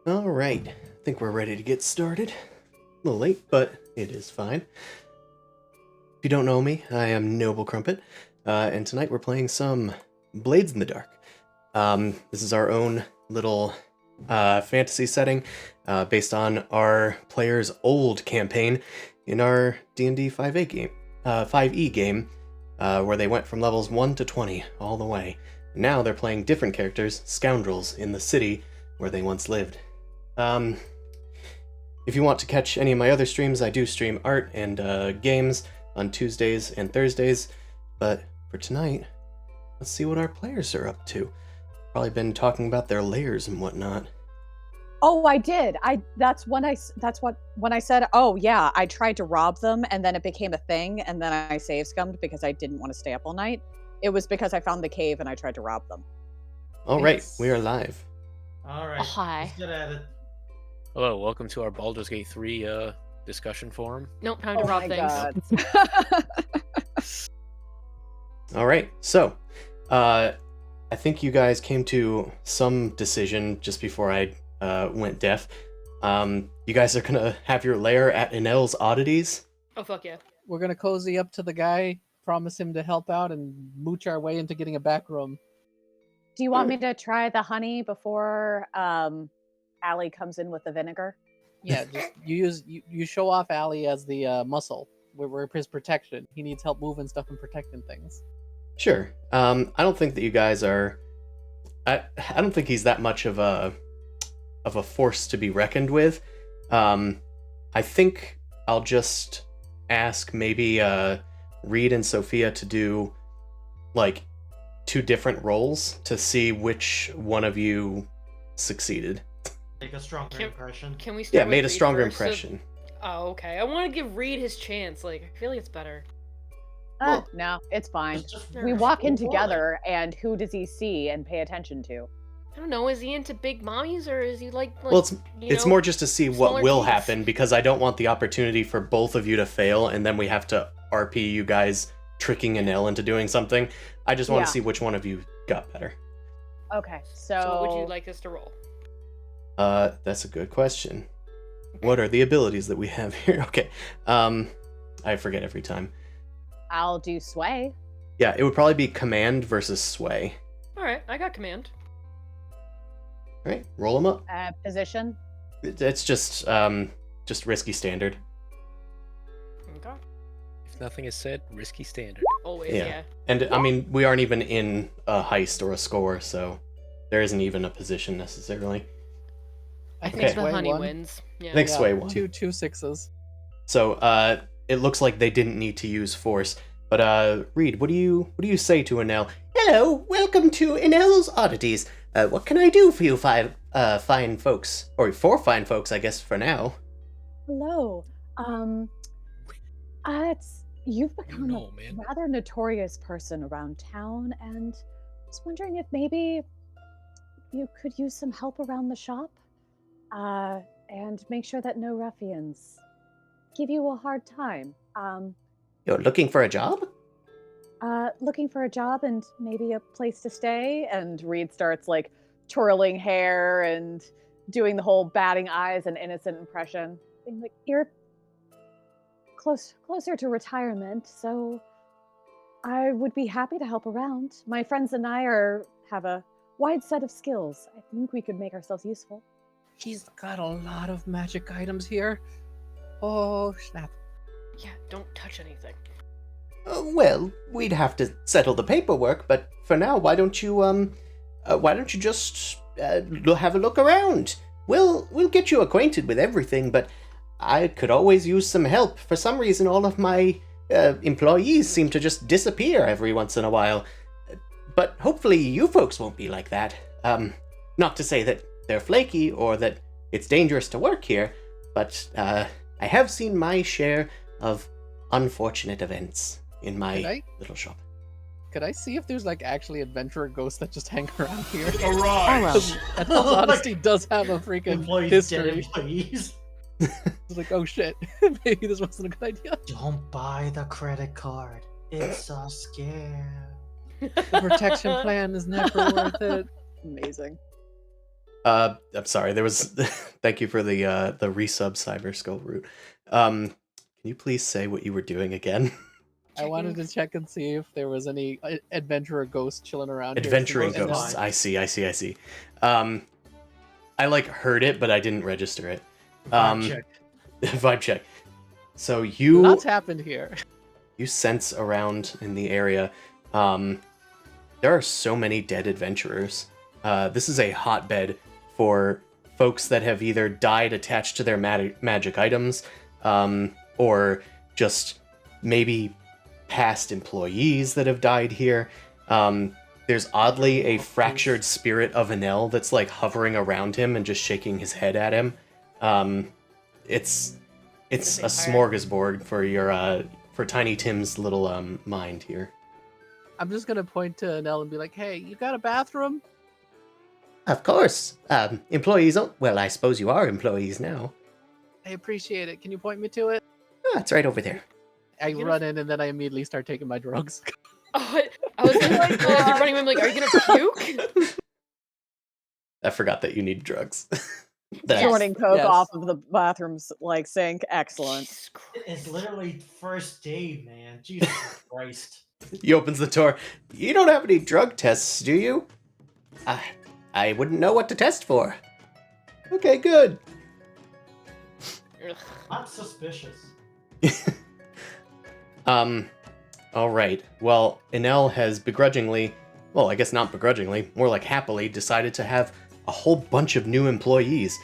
All right, I think we're ready to get started. A little late, but it is fine. If you don't know me, I am Noble Crumpet, and tonight we're playing some Blades in the Dark. This is our own little fantasy setting based on our players' old campaign in our D&D 5e game, 5e game, where they went from levels 1 to 20 all the way. Now they're playing different characters, scoundrels, in the city where they once lived. If you want to catch any of my other streams, I do stream art and games on Tuesdays and Thursdays, but for tonight, let's see what our players are up to. Probably been talking about their layers and whatnot. Oh, I did. When I said, oh yeah, I tried to rob them and then it became a thing and then I save scummed because I didn't want to stay up all night. It was because I found the cave and I tried to rob them. All right, we are live. All right. Oh, hi. Let's get at it. Hello, welcome to our Baldur's Gate 3 discussion forum. Nope, time to rob things. All right, so I think you guys came to some decision just before I went deaf. You guys are gonna have your lair at Enel's Oddities. Oh, fuck yeah. We're gonna cozy up to the guy, promise him to help out, and mooch our way into getting a back room. Do you want me to try the honey before Allie comes in with the vinegar? Yeah, just you show off Allie as the muscle. We're his protection. He needs help moving stuff and protecting things. Sure. I don't think that you guys are. I don't think he's that much of a force to be reckoned with. I think I'll just ask maybe Reed and Sophia to do like 2 different roles to see which one of you succeeded. Make a stronger impression. Can we start Yeah, with made a Reed stronger first? impression. Oh, okay. I want to give Reed his chance. Like, I feel like it's better. No, it's fine. Just We walk in together, and who does he see and pay attention to? I don't know. Is he into big mommies or is he like Well, you it's know, more just to see what smaller will teams? happen, because I don't want the opportunity for both of you to fail and then we have to RP you guys tricking Enel into doing something. I just want Yeah. to see which one of you got better. Okay, So what would you like us to roll? That's a good question. What are the abilities that we have here? Okay. I forget every time. I'll do sway. Yeah, it would probably be command versus sway. All right, I got command. All right, roll them up. Position. It's just risky standard. Okay. If nothing is said, risky standard. Always, Yeah. yeah. And I mean, we aren't even in a heist or a score, so there isn't even a position necessarily. I Okay. Think the sway honey one. wins. Yeah. I think sway won. Two sixes. So it looks like they didn't need to use force. But Reed, what do you say to Enel? Hello, welcome to Enel's Oddities. What can I do for you fine folks? Or 4 fine folks, I guess, for now. Hello. You've become No, a man. rather notorious person around town, and I was wondering if maybe you could use some help around the shop, and make sure that no ruffians give you a hard time. You're looking for a job? Looking for a job and maybe a place to stay. And Reed starts like twirling hair and doing the whole batting eyes and innocent impression. Being like, you're closer to retirement, so I would be happy to help around. My friends and I have a wide set of skills. I think we could make ourselves useful. He's got a lot of magic items here. Oh snap! Yeah, don't touch anything. Well, we'd have to settle the paperwork, but for now, why don't you just have a look around? We'll get you acquainted with everything, but I could always use some help. For some reason, all of my employees seem to just disappear every once in a while. But hopefully you folks won't be like that. Not to say that they're flaky or that it's dangerous to work here, but I have seen my share of unfortunate events in my little shop. Could I see if there's like actually adventurer ghosts that just hang around here? Arise! Enel's Honesty does have a freaking Employees, dead history. employees. It's like, oh shit, maybe this wasn't a good idea. Don't buy the credit card. It's a scam. The protection plan is never worth it. Amazing. I'm sorry. There was. Thank you for the resub Cyber Skull root. Can you please say what you were doing again? I wanted to check and see if there was any adventurer ghost chilling around Adventuring here. ghosts. I see. I like heard it, but I didn't register it. Vibe check. Vibe check. So you Lots happened here. you sense around in the area. There are so many dead adventurers. This is a hotbed for folks that have either died attached to their magic items, or just maybe past employees that have died here. There's oddly a fractured spirit of Enel that's like hovering around him and just shaking his head at him. It's a smorgasbord for your for Tiny Tim's little mind here. I'm just gonna point to Nell and be like, "Hey, you got a bathroom?" Of course. Employees. Well, I suppose you are employees now. I appreciate it. Can you point me to it? Oh, it's right over there. I run in and then I immediately start taking my drugs. Oh, I was thinking, like, as you're running, I'm like, are you gonna puke? I forgot that you need drugs. Snorting coke Yes. off of the bathroom's like sink. Excellent. Jesus Christ. It's literally first aid, man. Jesus Christ. He opens the door. You don't have any drug tests, do you? I wouldn't know what to test for. Okay, good. Ugh. I'm suspicious. All right. Well, Enel has begrudgingly, well, I guess not begrudgingly, more like happily decided to have a whole bunch of new employees,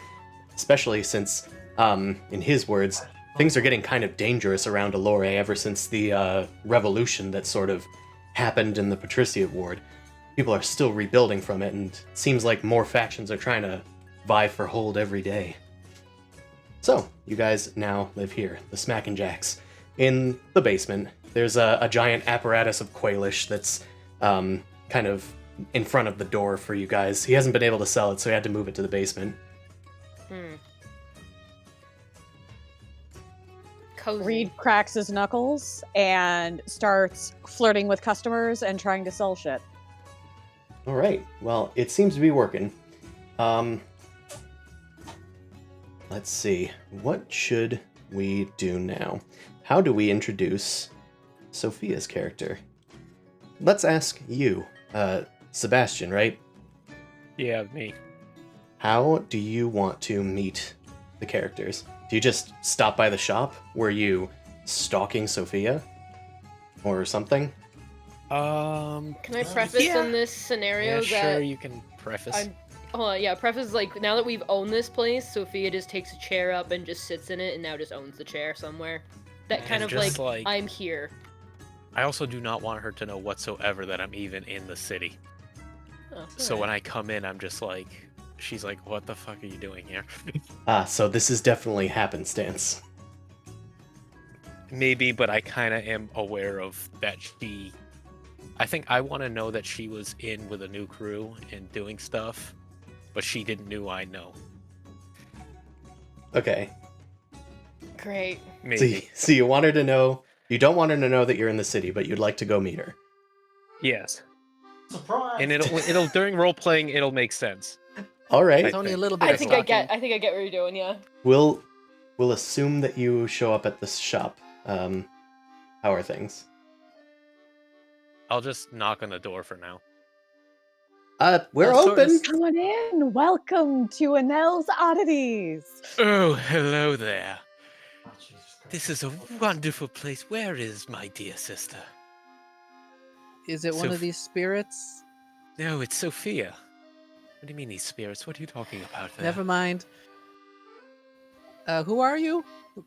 especially since, in his words, things are getting kind of dangerous around Elore ever since the revolution that sort of happened in the Patriciate Ward. People are still rebuilding from it, and it seems like more factions are trying to vie for hold every day. So, you guys now live here, the Smackin' Jacks. In the basement, there's a giant apparatus of Quailish that's kind of in front of the door for you guys. He hasn't been able to sell it, so he had to move it to the basement. Cozy. Reed cracks his knuckles and starts flirting with customers and trying to sell shit. All right. Well, it seems to be working. Let's see. What should we do now? How do we introduce Sophia's character? Let's ask you, Sebastian, right? Yeah, me. How do you want to meet the characters? Do you just stop by the shop? Were you stalking Sophia? Or something? Can I preface in this scenario Yeah, that sure, you can preface. preface like now that we've owned this place, Sophia just takes a chair up and just sits in it and now just owns the chair somewhere. That kind And of just, like, like- I'm here. I also do not want her to know whatsoever that I'm even in the city. Oh, So when I come in, I'm just like, she's like, what the fuck are you doing here? So this is definitely happenstance. Maybe, but I kind of am aware of that I think I want to know that she was in with a new crew and doing stuff, but she didn't know I know. Okay. Great. Maybe. So you want her to know, you don't want her to know that you're in the city, but you'd like to go meet her. Yes. Surprise! And it'll during role playing, it'll make sense. All right. It's only a little bit. I of think I stalking. get what you're doing, yeah. We'll assume that you show up at this shop. How are things? I'll just knock on the door for now. We're That's sort of open. Come on in. Welcome to Anel's Oddities. Oh, hello there. Oh, Jesus Christ. This is a wonderful place. Where is my dear sister? Is it one of Soph- these spirits? No, it's Sophia. What do you mean these spirits? What are you talking about there? Never mind. Who are you?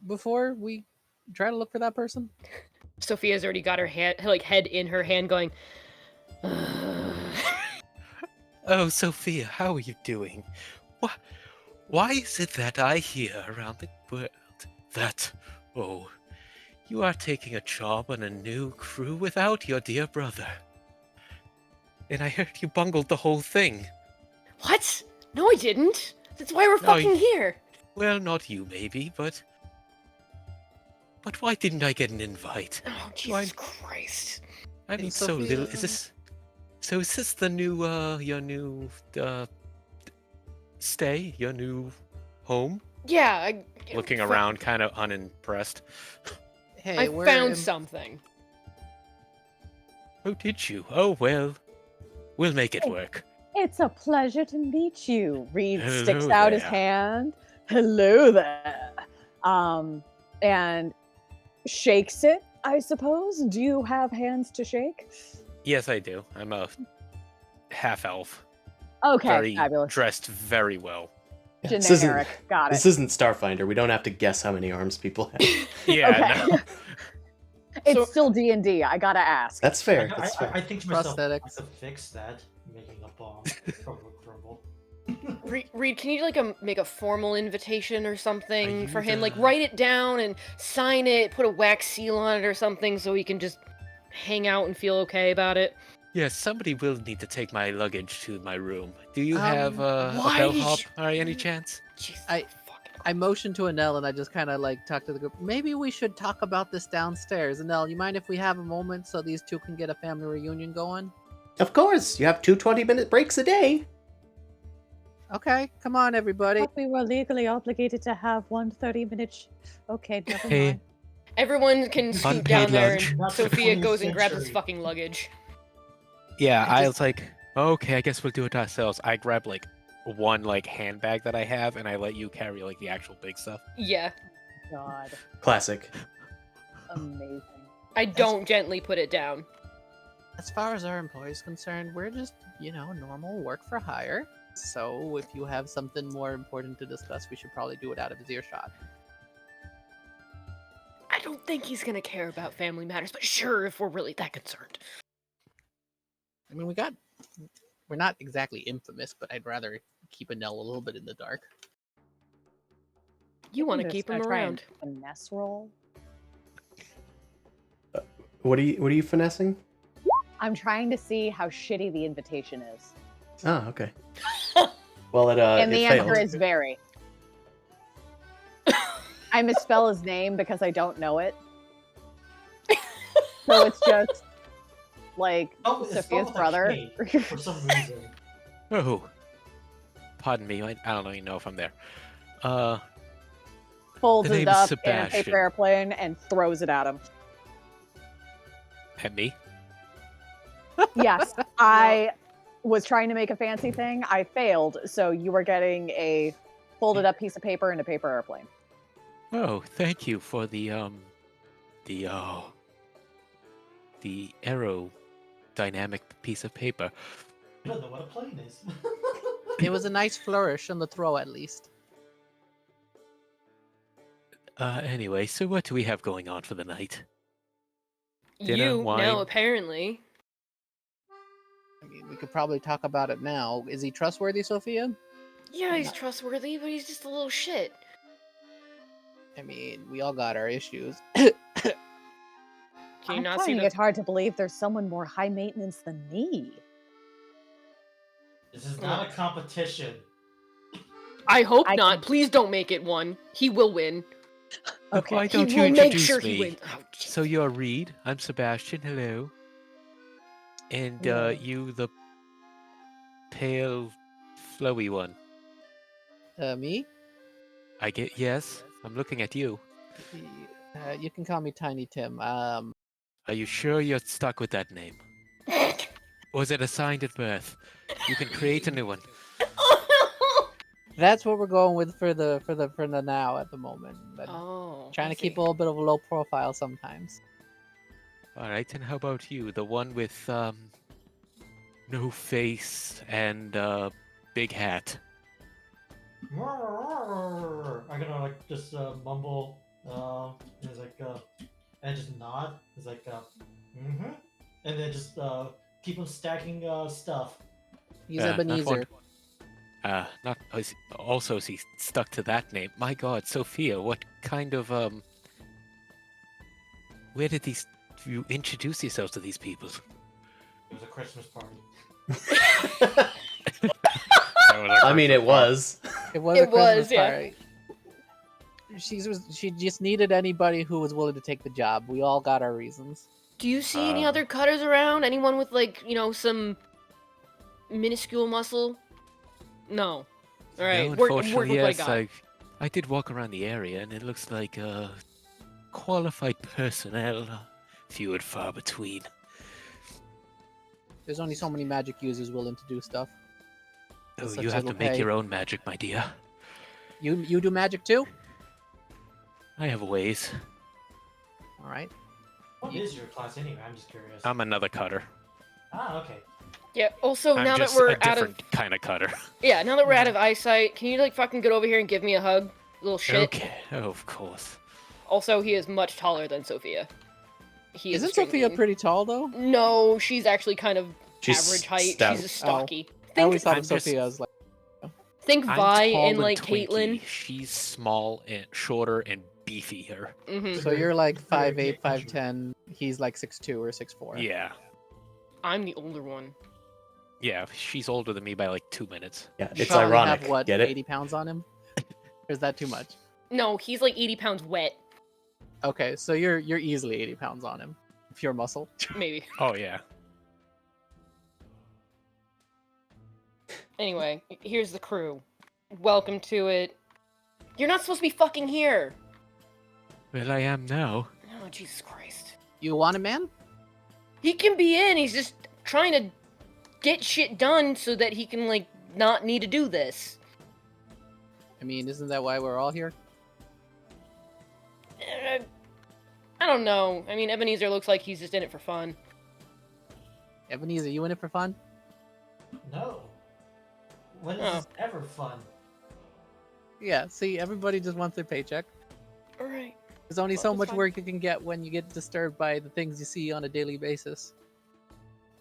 Before we try to look for that person. Sophia's already got her head in her hand going, Oh, Sophia, how are you doing? Why is it that I hear around the world that, oh, you are taking a job on a new crew without your dear brother? And I heard you bungled the whole thing. What? No, I didn't. That's why we're No, fucking here. Well, not you, maybe, but why didn't I get an invite? Oh, Why- Jesus Christ. I Hey, mean, so little. Sophia. Is this the new, your new, stay, your new home? Yeah, Looking around, kind of unimpressed. Hey, I we're found in- something. Oh, did you? Oh, well, we'll make it Hey. work. It's a pleasure to meet you. Reed Hello sticks out his there. hand. Hello there. And shakes it, I suppose. Do you have hands to shake? Yes, I do. I'm a half-elf. Okay, Very fabulous. dressed very well. Yeah, Generic. Got it. This isn't Starfinder. We don't have to guess how many arms people have. Yeah, Okay. no. It's So- still D&D. I gotta ask. That's fair. That's fair. I think to myself, I Prosthetics. could fix that, making a bomb from a crumble. Reed, can you like make a formal invitation or something you for him? Like the- write it down and sign it, put a wax seal on it or something, so he can just hang out and feel okay about it. Yes, somebody will need to take my luggage to my room. Do you Um, have a why bellhop did by any chance? Jesus I- fucking I motioned to Anel and I just kind of like talked to the group. Maybe we should talk about this downstairs. Anel, you mind if we have a moment so these two can get a family reunion going? Of course, you have 2 20-minute breaks a day. Okay, come on, everybody. Thought we were legally obligated to have one 30-minute. Okay, never Hey. mind. Everyone can scoot Unpaid down there, lunch. and Not the Sophia 20th goes and grabs his century. fucking luggage. Yeah, I I just- was like, okay, I guess we'll do it ourselves. I grab like one like handbag that I have, and I let you carry like the actual big stuff. Yeah, God, Classic. amazing. I don't gently put it down. As far as our employees concerned, we're just, normal work for hire. So if you have something more important to discuss, we should probably do it out of his earshot. I don't think he's gonna care about family matters, but sure, if we're really that concerned. I mean, we're not exactly infamous, but I'd rather keep Anel a little bit in the dark. You want to I'm just keep him gonna try around. and finesse roll. What are you finessing? I'm trying to see how shitty the invitation is. Oh, okay. Well, And it the failed. answer is very. I misspell his name because I don't know it. So it's just like Oh, it's Sophia's spelled with a brother. K for some reason. Oh, pardon me. I don't even know if I'm there. Folds The it name is up in a Sebastian. paper airplane and throws it at him. At me. Yes, I was trying to make a fancy thing. I failed, so you were getting a folded up piece of paper and a paper airplane. Oh, thank you for the aerodynamic piece of paper. I don't know what a plane is. It was a nice flourish on the throw, at least. Anyway, so what do we have going on for the night? Dinner, You wine. now apparently. I mean, we could probably talk about it now. Is he trustworthy, Sophia? Yeah, he's trustworthy, but he's just a little shit. I mean, we all got our issues. Can you I'm not see finding the? it hard to believe there's someone more high maintenance than me. This is not a competition. I hope I not. can- Please don't make it one. He will win. Okay. Why don't he you will make introduce sure me? he wins. Oh, So you're Reed. I'm Sebastian. Hello. And Hello. you, the pale, flowy one. Me? I get yes. I'm looking at you. You can call me Tiny Tim. Are you sure you're stuck with that name? Was it assigned at birth? You can create a new one. That's what we're going with for the now at the moment. But Oh, trying I to keep see. a little bit of a low profile sometimes. All right, and how about you, the one with no face and big hat? I'm gonna like just mumble. It's like and just nod. It's like mm-hmm. And then just keep on stacking stuff. He's not Ebenezer. Not also is he stuck to that name? My God, Sophia, what kind of where did you introduce yourselves to these people? It was a Christmas party. I mean, it was. It was It a Christmas was, yeah. party. She just needed anybody who was willing to take the job. We all got our reasons. Do you see any Uh, other cutters around? Anyone with like, some minuscule muscle? No. All right, No, work unfortunately, with what I yes. got. I did walk around the area, and it looks like qualified personnel, few and far between. There's only so many magic users willing to do stuff. Oh, With you such have to little make pay. your own magic, my dear. You do magic too? I have ways. All right. What is your class anyway? I'm just curious. I'm another cutter. Ah, okay. Yeah. Also, I'm now that just we're a out of different kind of cutter. now that we're out of eyesight, can you like fucking get over here and give me a hug, little shit? Okay, of course. Also, he is much taller than Sophia. He is a Isn't straight Sophia being. pretty tall though? No, she's actually kind of She's average height. stout. She's a stocky. I always thought I'm of just- Sophia as like. Think I'm Vi tall and like twinky. Caitlyn. She's small and shorter and beefier. Mm-hmm. So you're like Very 5'8", 5'10". He's like 6'2" or 6'4". Yeah. I'm the older one. Yeah, she's older than me by like 2 minutes. Yeah, You it's probably ironic. Have, what, Get it? 80 pounds on him? Or is that too much? No, he's like 80 pounds wet, Okay, so you're easily 80 pounds on him. Pure muscle. maybe. Oh yeah. Anyway, here's the crew. Welcome to it. You're not supposed to be fucking here. Well, I am now. Oh, Jesus Christ. You want a man? He can be in. He's just trying to get shit done so that he can like not need to do this. I mean, isn't that why we're all here? I don't know. I mean, Ebenezer looks like he's just in it for fun. Ebenezer, you in it for fun? No. When is Oh. this ever fun? Yeah, see, everybody just wants their paycheck. All right. There's only Well, so that's much fine. work you can get when you get disturbed by the things you see on a daily basis.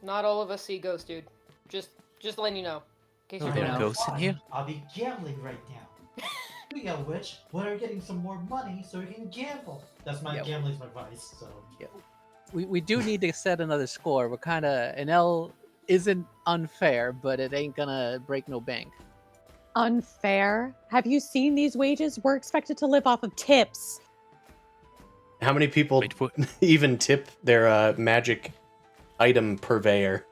Not all of us see ghosts, dude. Just letting you know. In case Oh, you there don't are know. ghosts in here? I'll be gambling right now. Speaking of which, when are getting some more money so we can gamble? That's my Yep. gambling's my vice. So We do need to set another score. We're kind of an L isn't unfair, but it ain't gonna break no bank. Unfair? Have you seen these wages? We're expected to live off of tips. How many people Wait, what? even tip their magic item purveyor?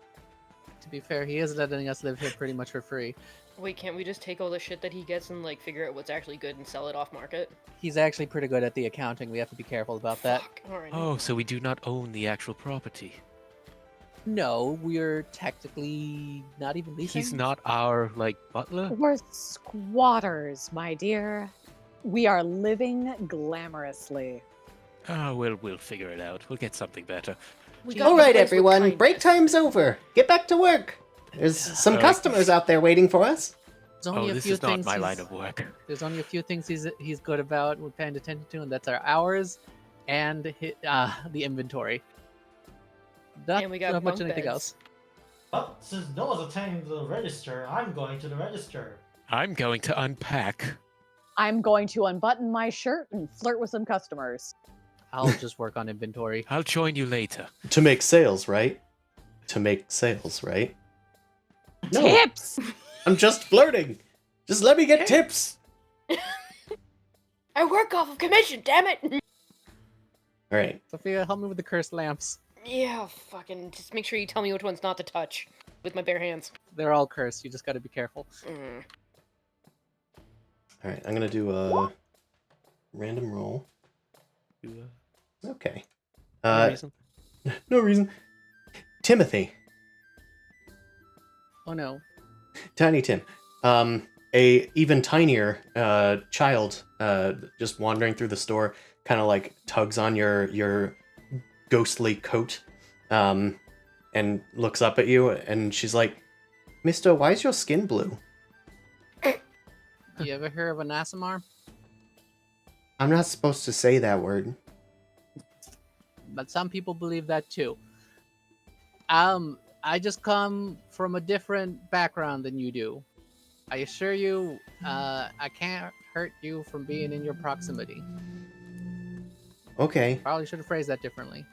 To be fair, he is letting us live here pretty much for free. Wait, can't we just take all the shit that he gets and like figure out what's actually good and sell it off market? He's actually pretty good at the accounting. We have to be careful about that. Fuck. All right. Oh, so we do not own the actual property. No, we're technically not even leasing. He's not our like butler. We're squatters, my dear. We are living glamorously. Oh, we'll figure it out. We'll get something better. We All got All the right, place with everyone, break kindness. time's over. Get back to work. There's some Alright. customers out there waiting for us. There's only Oh, a this few is not things my he's- line of work. There's only a few things he's good about. We're paying attention to, and that's our hours and the inventory. Not, And we got not much bunk anything beds. else. well, since no one's attending the register, I'm going to the register. I'm going to unpack. I'm going to unbutton my shirt and flirt with some customers. I'll just work on inventory. I'll join you later. To make sales, right? To make sales, right? No, Tips! I'm just flirting. Just let me get tips. I work off of commission, damn it! All right. Sophia, help me with the cursed lamps. Yeah, fucking. Just make sure you tell me which ones not to touch with my bare hands. They're all cursed. You just got to be careful. Mm. All right. I'm gonna do a random roll. Okay. No reason? No reason. Timothy, Oh no. Tiny Tim, a even tinier child, just wandering through the store, kind of like tugs on your ghostly coat, and looks up at you, and she's like, "Mister, why is your skin blue?" You ever hear of an Asimar? I'm not supposed to say that word. But some people believe that too. I just come from a different background than you do. I assure you, I can't hurt you from being in your proximity. Okay. Probably should have phrased that differently.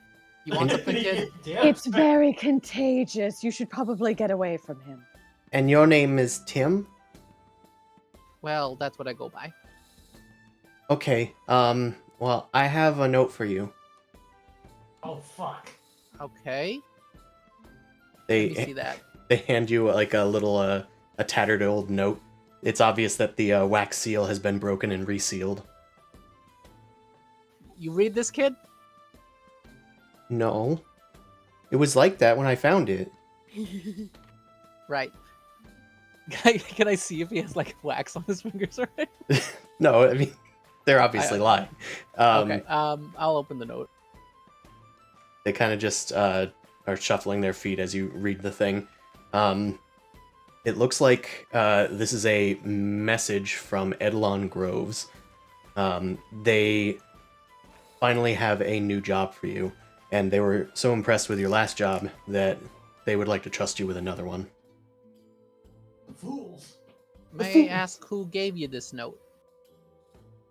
You want something, kid? Damn It's straight. very contagious. You should probably get away from him. And your name is Tim? Well, that's what I go by. Okay. Well, I have a note for you. Oh fuck. Okay. Let me see They that. they hand you like a little a tattered old note. It's obvious that the wax seal has been broken and resealed. You read this, kid? No. It was like that when I found it. Right. Can I see if he has like wax on his fingers already? No, I mean, they're obviously lying. Okay. I'll open the note. They kind of just are shuffling their feet as you read the thing. It looks like this is a message from Edelon Groves. They finally have a new job for you, and they were so impressed with your last job that they would like to trust you with another one. Fools. May I ask who gave you this note?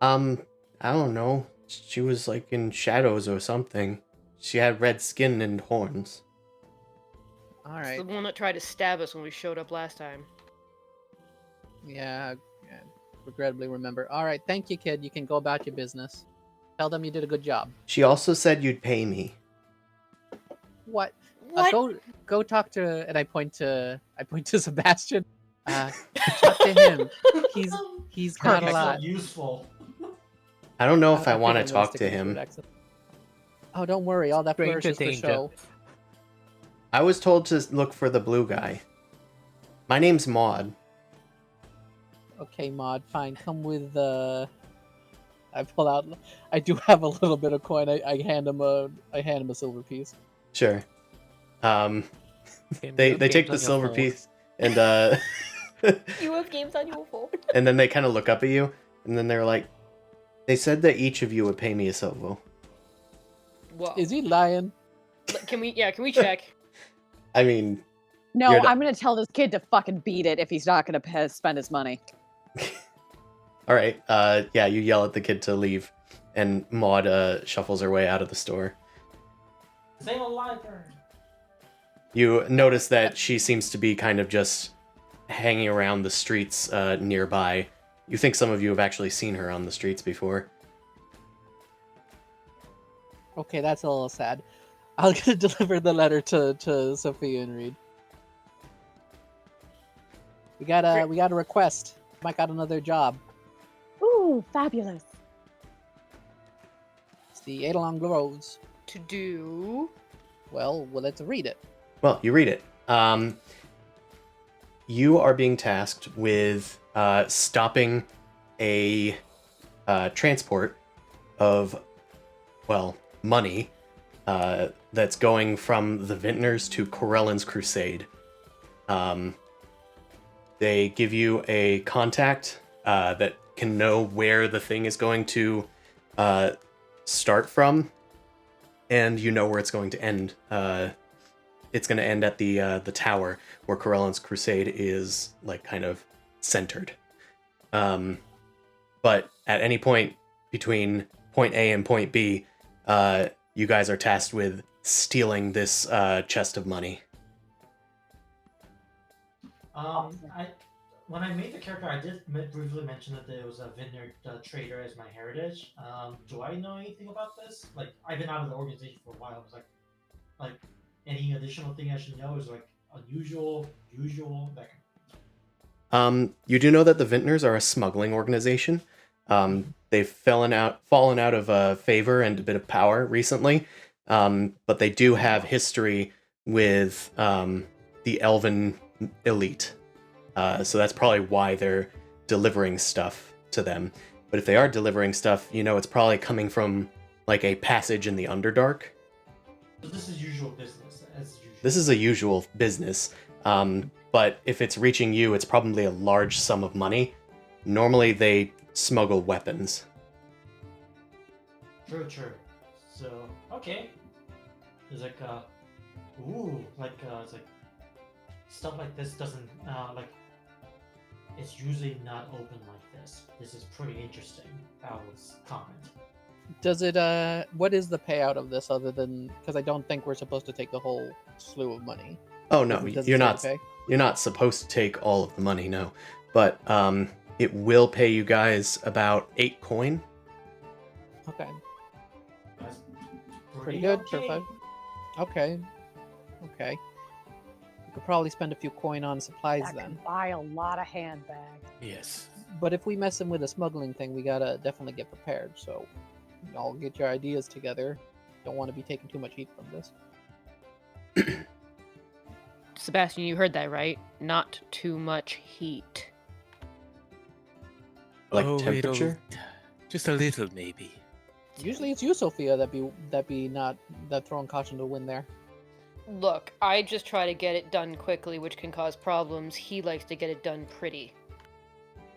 I don't know. She was like in shadows or something. She had red skin and horns. All It's right. the one that tried to stab us when we showed up last time. Yeah, regrettably remember. All right, thank you, kid. You can go about your business. Tell them you did a good job. She also said you'd pay me. What? What? Go talk to. And I point to Sebastian. Talk to him. He's got a It's lot. not useful. I don't know if I think want I'm to gonna talk stick to with him. good accent. Oh, don't worry. All that Stranger flourishes for danger. show. I was told to look for the blue guy. My name's Maud. Okay, Maud. Fine. Come with. I pull out. I do have a little bit of coin. I hand him a silver piece. Sure. They take the silver piece and You have games on your phone. and then they kind of look up at you and then they're like, they said that each of you would pay me a silver. Whoa. Is he lying? Can we check? I mean, No, You're the- I'm gonna tell this kid to fucking beat it if he's not gonna spend his money. all right. Yeah, you yell at the kid to leave, and Maud shuffles her way out of the store. Same old line turn. You notice that she seems to be kind of just hanging around the streets nearby. You think some of you have actually seen her on the streets before. Okay, that's a little sad. I'll gonna deliver the letter to Sophia and Reed. We got a request. Mike got another job. Ooh, fabulous. It's the Edelon Groves. To do. Well, let's read it. Well, you read it. You are being tasked with stopping a transport of, well, money that's going from the Vintners to Corellan's Crusade. They give you a contact that can know where the thing is going to start from, and you know where it's going to end. It's going to end at the tower where Corellan's Crusade is like kind of centered. But at any point between point A and point B, you guys are tasked with stealing this chest of money. When I made the character, I did briefly mention that there was a vineyard trader as my heritage. Do I know anything about this? Like, I've been out of the organization for a while. I was like any additional thing I should know is like unusual, usual. You do know that the Vintners are a smuggling organization. They've fallen out of favor and a bit of power recently, but they do have history with the Elven elite. So that's probably why they're delivering stuff to them. But if they are delivering stuff, you know it's probably coming from like a passage in the Underdark. So this is usual business, as usual. This is a usual business. But if it's reaching you, it's probably a large sum of money. Normally they smuggle weapons. True. So, okay. It's like, it's like, stuff like this doesn't, it's usually not open like this. This is pretty interesting, Al's comment. Does it? What is the payout of this other than? Because I don't think we're supposed to take the whole slew of money. Oh no, Does it you're say not. the pay? You're not supposed to take all of the money, no. But it will pay you guys about 8 coin. Okay, That's pretty good. okay. Okay. could probably spend a few coin on supplies That then. could buy a lot of handbags. Yes. But if we mess him with a smuggling thing, we gotta definitely get prepared. So, y'all get your ideas together. Don't want to be taking too much heat from this. Sebastian, you heard that right? Not too much heat. Like Oh, temperature? Just a little, maybe. Usually it's you, Sophia, that throwing caution to the wind there. Look, I just try to get it done quickly, which can cause problems. He likes to get it done pretty.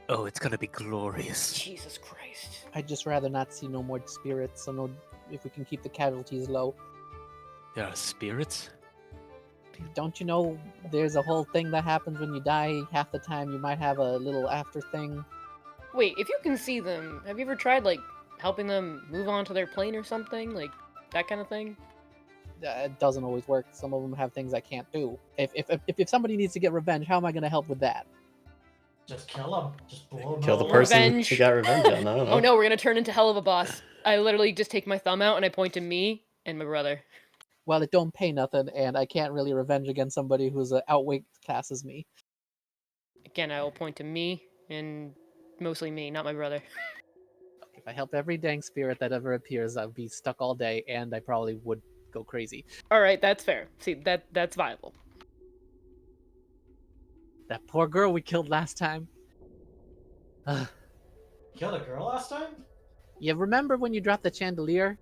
Oh, it's gonna be glorious. Jesus Christ. I'd just rather not see no more spirits. So if we can keep the casualties low. There are spirits? Don't you know there's a whole thing that happens when you die? Half the time you might have a little after thing. Wait, if you can see them, have you ever tried, like, helping them move on to their plane or something? Like, that kind of thing? It doesn't always work. Some of them have things I can't do. If somebody needs to get revenge, how am I going to help with that? Just kill him. Just blow him Kill the out. person Revenge. he got revenge on. I don't know. Oh no, we're gonna turn into hell of a boss. I literally just take my thumb out and I point to me and my brother. Well, it don't pay nothing, and I can't really revenge against somebody who's an outweight class as me. Again, I will point to me and mostly me, not my brother. If I help every dang spirit that ever appears, I'd be stuck all day, and I probably would go crazy. Alright, that's fair. See, that's viable. That poor girl we killed last time. Killed a girl last time? You remember when you dropped the chandelier?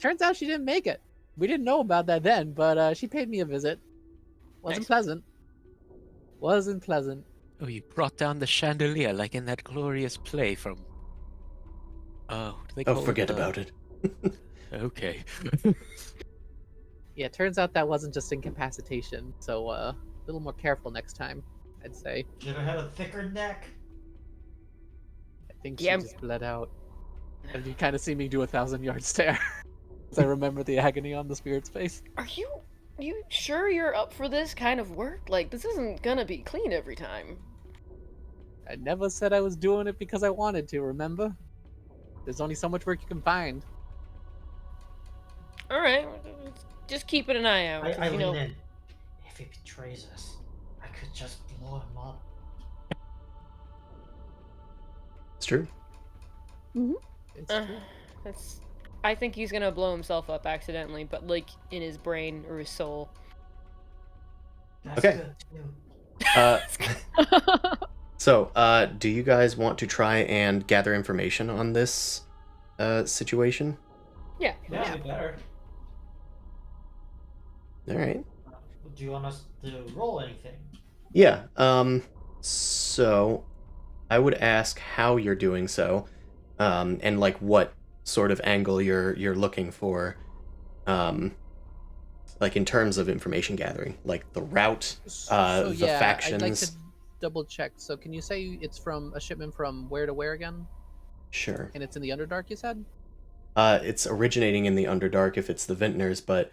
Turns out she didn't make it. We didn't know about that then, but she paid me a visit. Wasn't Nice. pleasant. Wasn't pleasant. Oh, you brought down the chandelier like in that glorious play from... what do they Oh, call forget it? about it. Okay. Yeah, turns out that wasn't just incapacitation, so a little more careful next time, I'd say. Should have had a thicker neck. I think Yeah. she just bled out. And you kind of see me do a 1,000-yard stare. As I remember the agony on the spirit's face. Are you sure you're up for this kind of work? Like, this isn't gonna be clean every time. I never said I was doing it because I wanted to, remember? There's only so much work you can find. Alright, just keeping an eye out. 'cause, I you know, lean in. If he betrays us, I could just blow him up. It's true. It's Uh, true. I think he's gonna blow himself up accidentally, but like in his brain or his soul. That's Okay. good too. So, do you guys want to try and gather information on this situation? Yeah. Yeah, we better. All right. Do you want us to roll anything? Yeah. So, I would ask how you're doing so, and like what sort of angle you're looking for, like in terms of information gathering, like the route, the factions. I'd like to double check. So can you say it's from a shipment from where to where again? Sure. And it's in the Underdark, you said? It's originating in the Underdark if it's the Vintners, but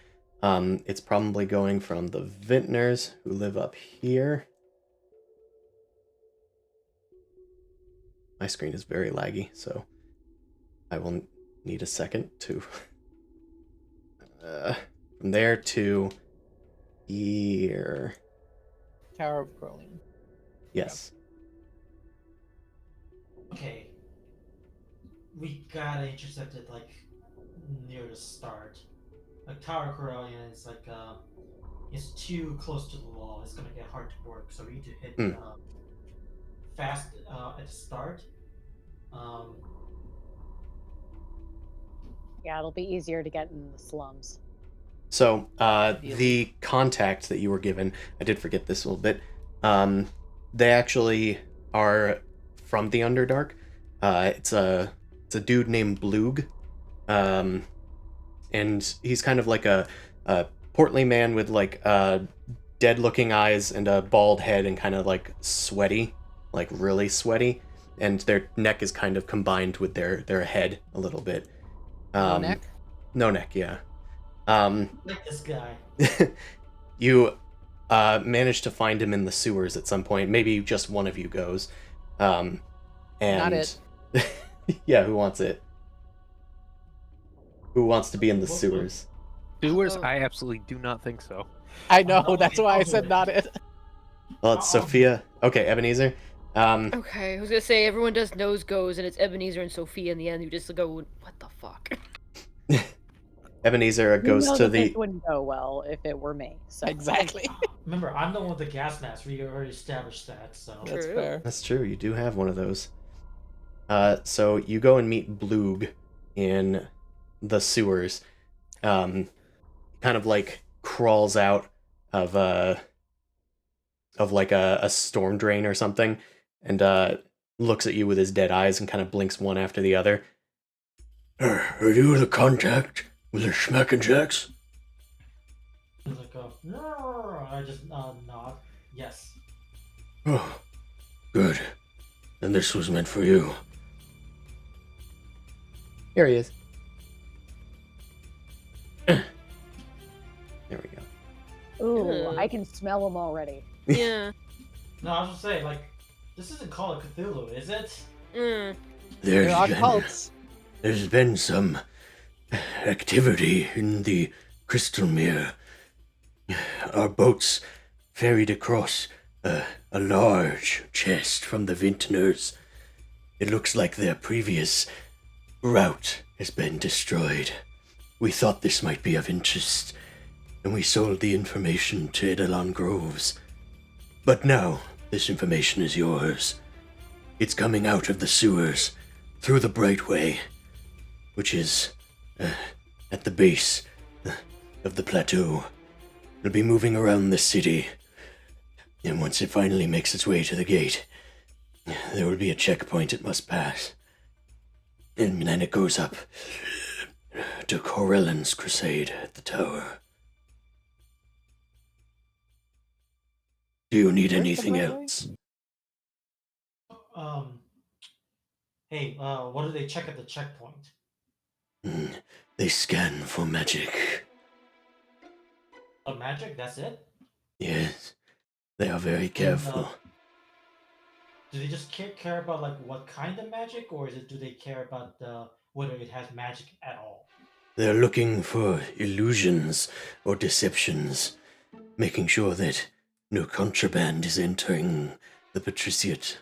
it's probably going from the Vintners who live up here. My screen is very laggy, so I will need a second to... from there to here. Tower of Crowling. Yes. Okay. We gotta intercept it like near the start. Like Tower Corellian is like it's too close to the wall. It's gonna get hard to work. So we need to hit fast at the start. Yeah, it'll be easier to get in the slums. So, the contact that you were given, I did forget this a little bit, they actually are from the Underdark. It's a dude named Bloog, and he's kind of like a portly man with like dead-looking eyes and a bald head and kind of like sweaty, like really sweaty, and their neck is kind of combined with their head a little bit. No neck? No neck, yeah. Like this guy. You manage to find him in the sewers at some point. Maybe just one of you goes. And Not it. Yeah, who wants it? Who wants to be in the sewers? Sewers? Oh. I absolutely do not think so. I know, that's why I said not it. Well, it's I'll- Sophia. Okay, Ebenezer. Okay, I was gonna say everyone does nose goes, and it's Ebenezer and Sophia in the end who just go, "What the fuck?" Ebenezer You goes know to that this the. wouldn't go well if it were me. So Exactly. Remember, I'm the one with the gas mask. We already established that, so. That's True. fair. That's true. You do have one of those. So you go and meet Bloog in the sewers. Kind of like crawls out of like a storm drain or something, and looks at you with his dead eyes and kind of blinks one after the other. Are you the contact with the Schmack and Jacks? He's like, "No." I just nod. Yes. Oh, good. Then this was meant for you. Here he is. There we go. ooh, Ugh. I can smell them already. Yeah. No, I was just saying, like, this isn't Call of Cthulhu, is it? Mm. There are cults. There's been some activity in the Crystal Mere. Our boats ferried across a large chest from the vintners. It looks like their previous route has been destroyed. We thought this might be of interest, and we sold the information to Edelon Groves. But now, this information is yours. It's coming out of the sewers, through the Brightway, which is at the base of the plateau. It'll be moving around the city, and once it finally makes its way to the gate, there will be a checkpoint it must pass. And then it goes up to Corellan's crusade at the tower. Do you need Where's the anything Brightway? else? Um. Hey, what do they check at the checkpoint? They scan for magic. Oh, magic? That's it? Yes, they are very careful. Do they just care about like what kind of magic, or do they care about whether it has magic at all? They're looking for illusions or deceptions, making sure that no contraband is entering the patriciate.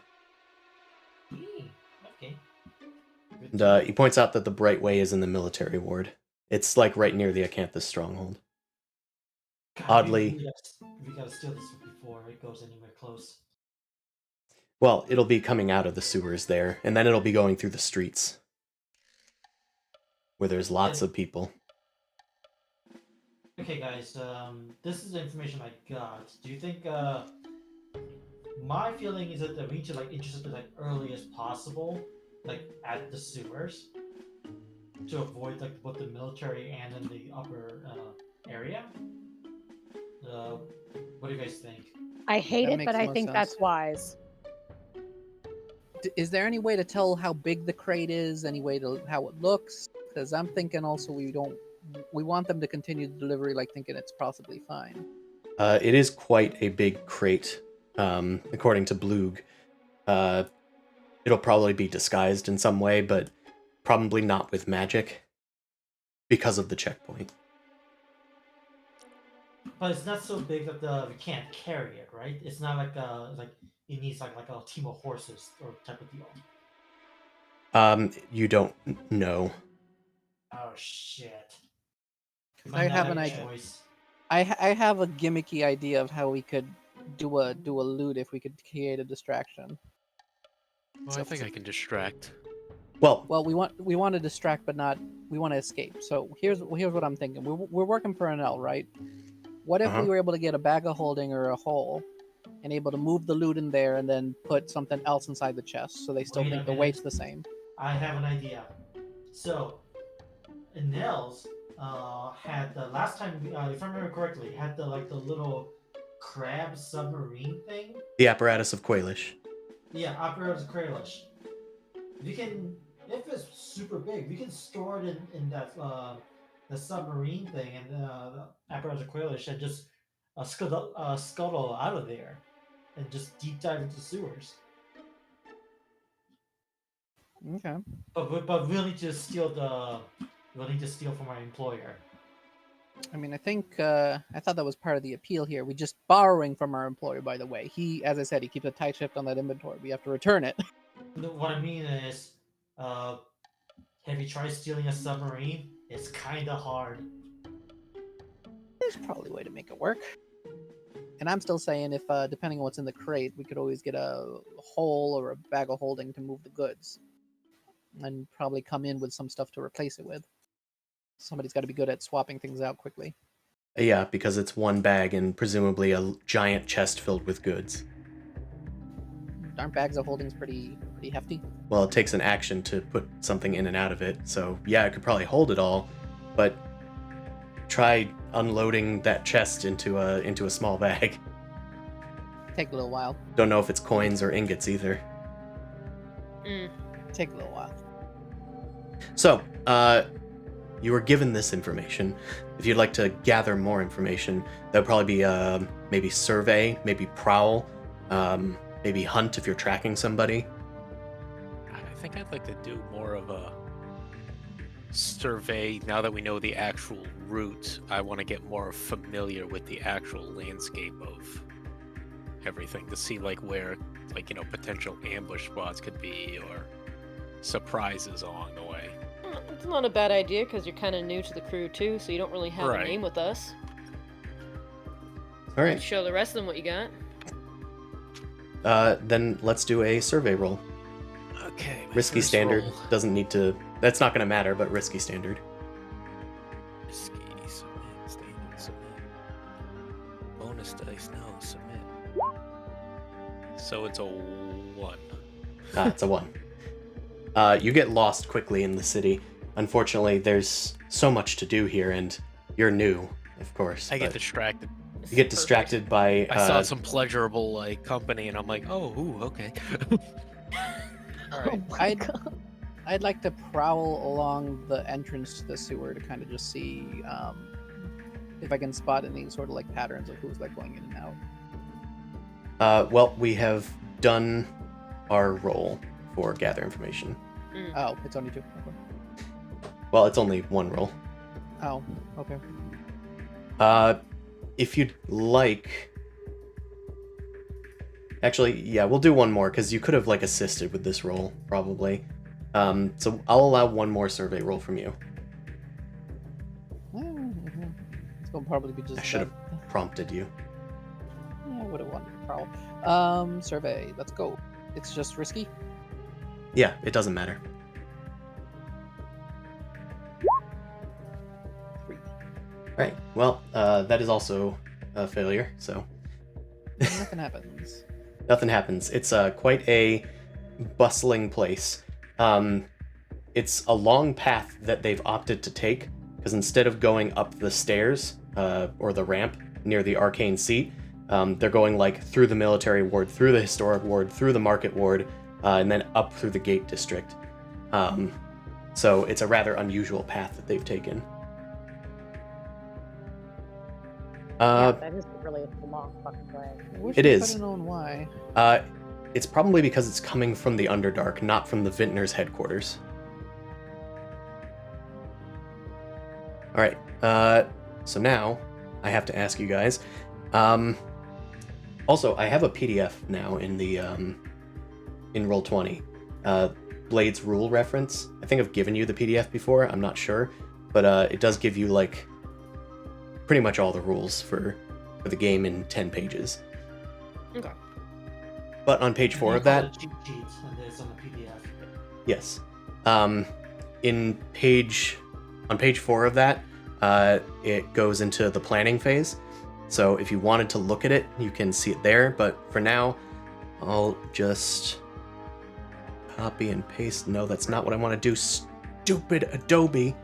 Okay. Good And to know. he points out that the Brightway is in the military ward. It's like right near the Acanthus stronghold. God, Oddly, we gotta steal this before it goes anywhere close. well, it'll be coming out of the sewers there, and then it'll be going through the streets, where there's lots of people. Okay, guys. This is the information I got. Do you think? My feeling is that we need to like intercept it like early as possible, like at the sewers, to avoid like both the military and in the upper area. What do you guys think? I hate That it, makes but I most think sense. that's wise. Is there any way to tell how big the crate is? Any way to how it looks? Because I'm thinking also we want them to continue the delivery like thinking it's possibly fine. It is quite a big crate, according to Bloog. It'll probably be disguised in some way, but probably not with magic, because of the checkpoint. But it's not so big that we can't carry it, right? It's not like it needs like a team of horses or type of deal. You don't know. Oh shit! I have an Banana idea. choice. I have a gimmicky idea of how we could do a loot if we could create a distraction. Well, I think I can distract. Well, Well, we want to distract, but not we want to escape. So here's what I'm thinking. We're working for an L, right? What if Uh-huh. we were able to get a bag of holding or a hole, and able to move the loot in there, and then put something else inside the chest, so they still Wait a think the minute. weight's the same. I have an idea. So, Nels had the last time, if I remember correctly, had the little crab submarine thing. the apparatus of Quailish. Yeah, Opera's Kralish. We can, if it's super big, we can store it in that the submarine thing and the Opera's Kralish and just scuttle out of there and just deep dive into sewers. Okay. But we'll need to steal from our employer. I mean, I think I thought that was part of the appeal here. We're just borrowing from our employer, by the way. He, as I said, he keeps a tight ship on that inventory. We have to return it. No, what I mean is, have you tried stealing a submarine? It's kind of hard. There's probably a way to make it work. And I'm still saying, if depending on what's in the crate, we could always get a hole or a bag of holding to move the goods, and probably come in with some stuff to replace it with. Somebody's got to be good at swapping things out quickly. Yeah, because it's one bag and presumably a giant chest filled with goods. Aren't bags of holdings pretty hefty? Well, it takes an action to put something in and out of it, so yeah, it could probably hold it all, but try unloading that chest into a small bag. Take a little while. Don't know if it's coins or ingots either. Take a little while. So, you were given this information. If you'd like to gather more information, that would probably be maybe survey, maybe prowl, maybe hunt if you're tracking somebody. I think I'd like to do more of a survey. Now that we know the actual route, I want to get more familiar with the actual landscape of everything to see like where potential ambush spots could be or surprises along the way. It's not a bad idea because you're kind of new to the crew too, so you don't really have a Right. name with us. All right, Show the rest of them what you got. then let's do a survey roll. Okay. my Risky first standard roll. doesn't need to. That's not going to matter, but risky standard. Risky, submit, standard, submit. Bonus dice, no, submit. So it's a 1. It's a 1. You get lost quickly in the city. Unfortunately, there's so much to do here, and you're new, of course. I get but distracted. You get distracted by. I saw some pleasurable company, and I'm like, oh, ooh, okay. All right. Oh my God. I'd like to prowl along the entrance to the sewer to kind of just see if I can spot any sort of like patterns of who's like going in and out. Well, we have done our roll for gather information. Oh, it's only 2. Okay. Well, it's only one roll. Oh, okay. If you'd like. Actually, yeah, we'll do one more because you could have like assisted with this roll probably. So I'll allow one more survey roll from you. Mm-hmm. It's gonna probably be just. I should have prompted you. Yeah, I would have wanted to prowl. Survey. Let's go. It's just risky. Yeah, it doesn't matter. 3. Right. Well, that is also a failure. So Nothing happens. nothing happens. It's quite a bustling place. It's a long path that they've opted to take because instead of going up the stairs or the ramp near the arcane seat, they're going like through the military ward, through the historic ward, through the market ward, and then up through the gate district. So it's a rather unusual path that they've taken. Yeah, that is really a long fucking way. I wish It we is. could've known why. It's probably because it's coming from the Underdark, not from the Vintner's headquarters. All right. So now I have to ask you guys. Also, I have a PDF now in the in Roll20. Blade's rule reference. I think I've given you the PDF before. I'm not sure, but it does give you like pretty much all the rules for the game in 10 pages. Okay. But on page 4 of You call that, it cheat sheets, and it's on the PDF. yes. On page 4 of that, it goes into the planning phase. So if you wanted to look at it, you can see it there. But for now, I'll just copy and paste. No, that's not what I want to do. Stupid Adobe.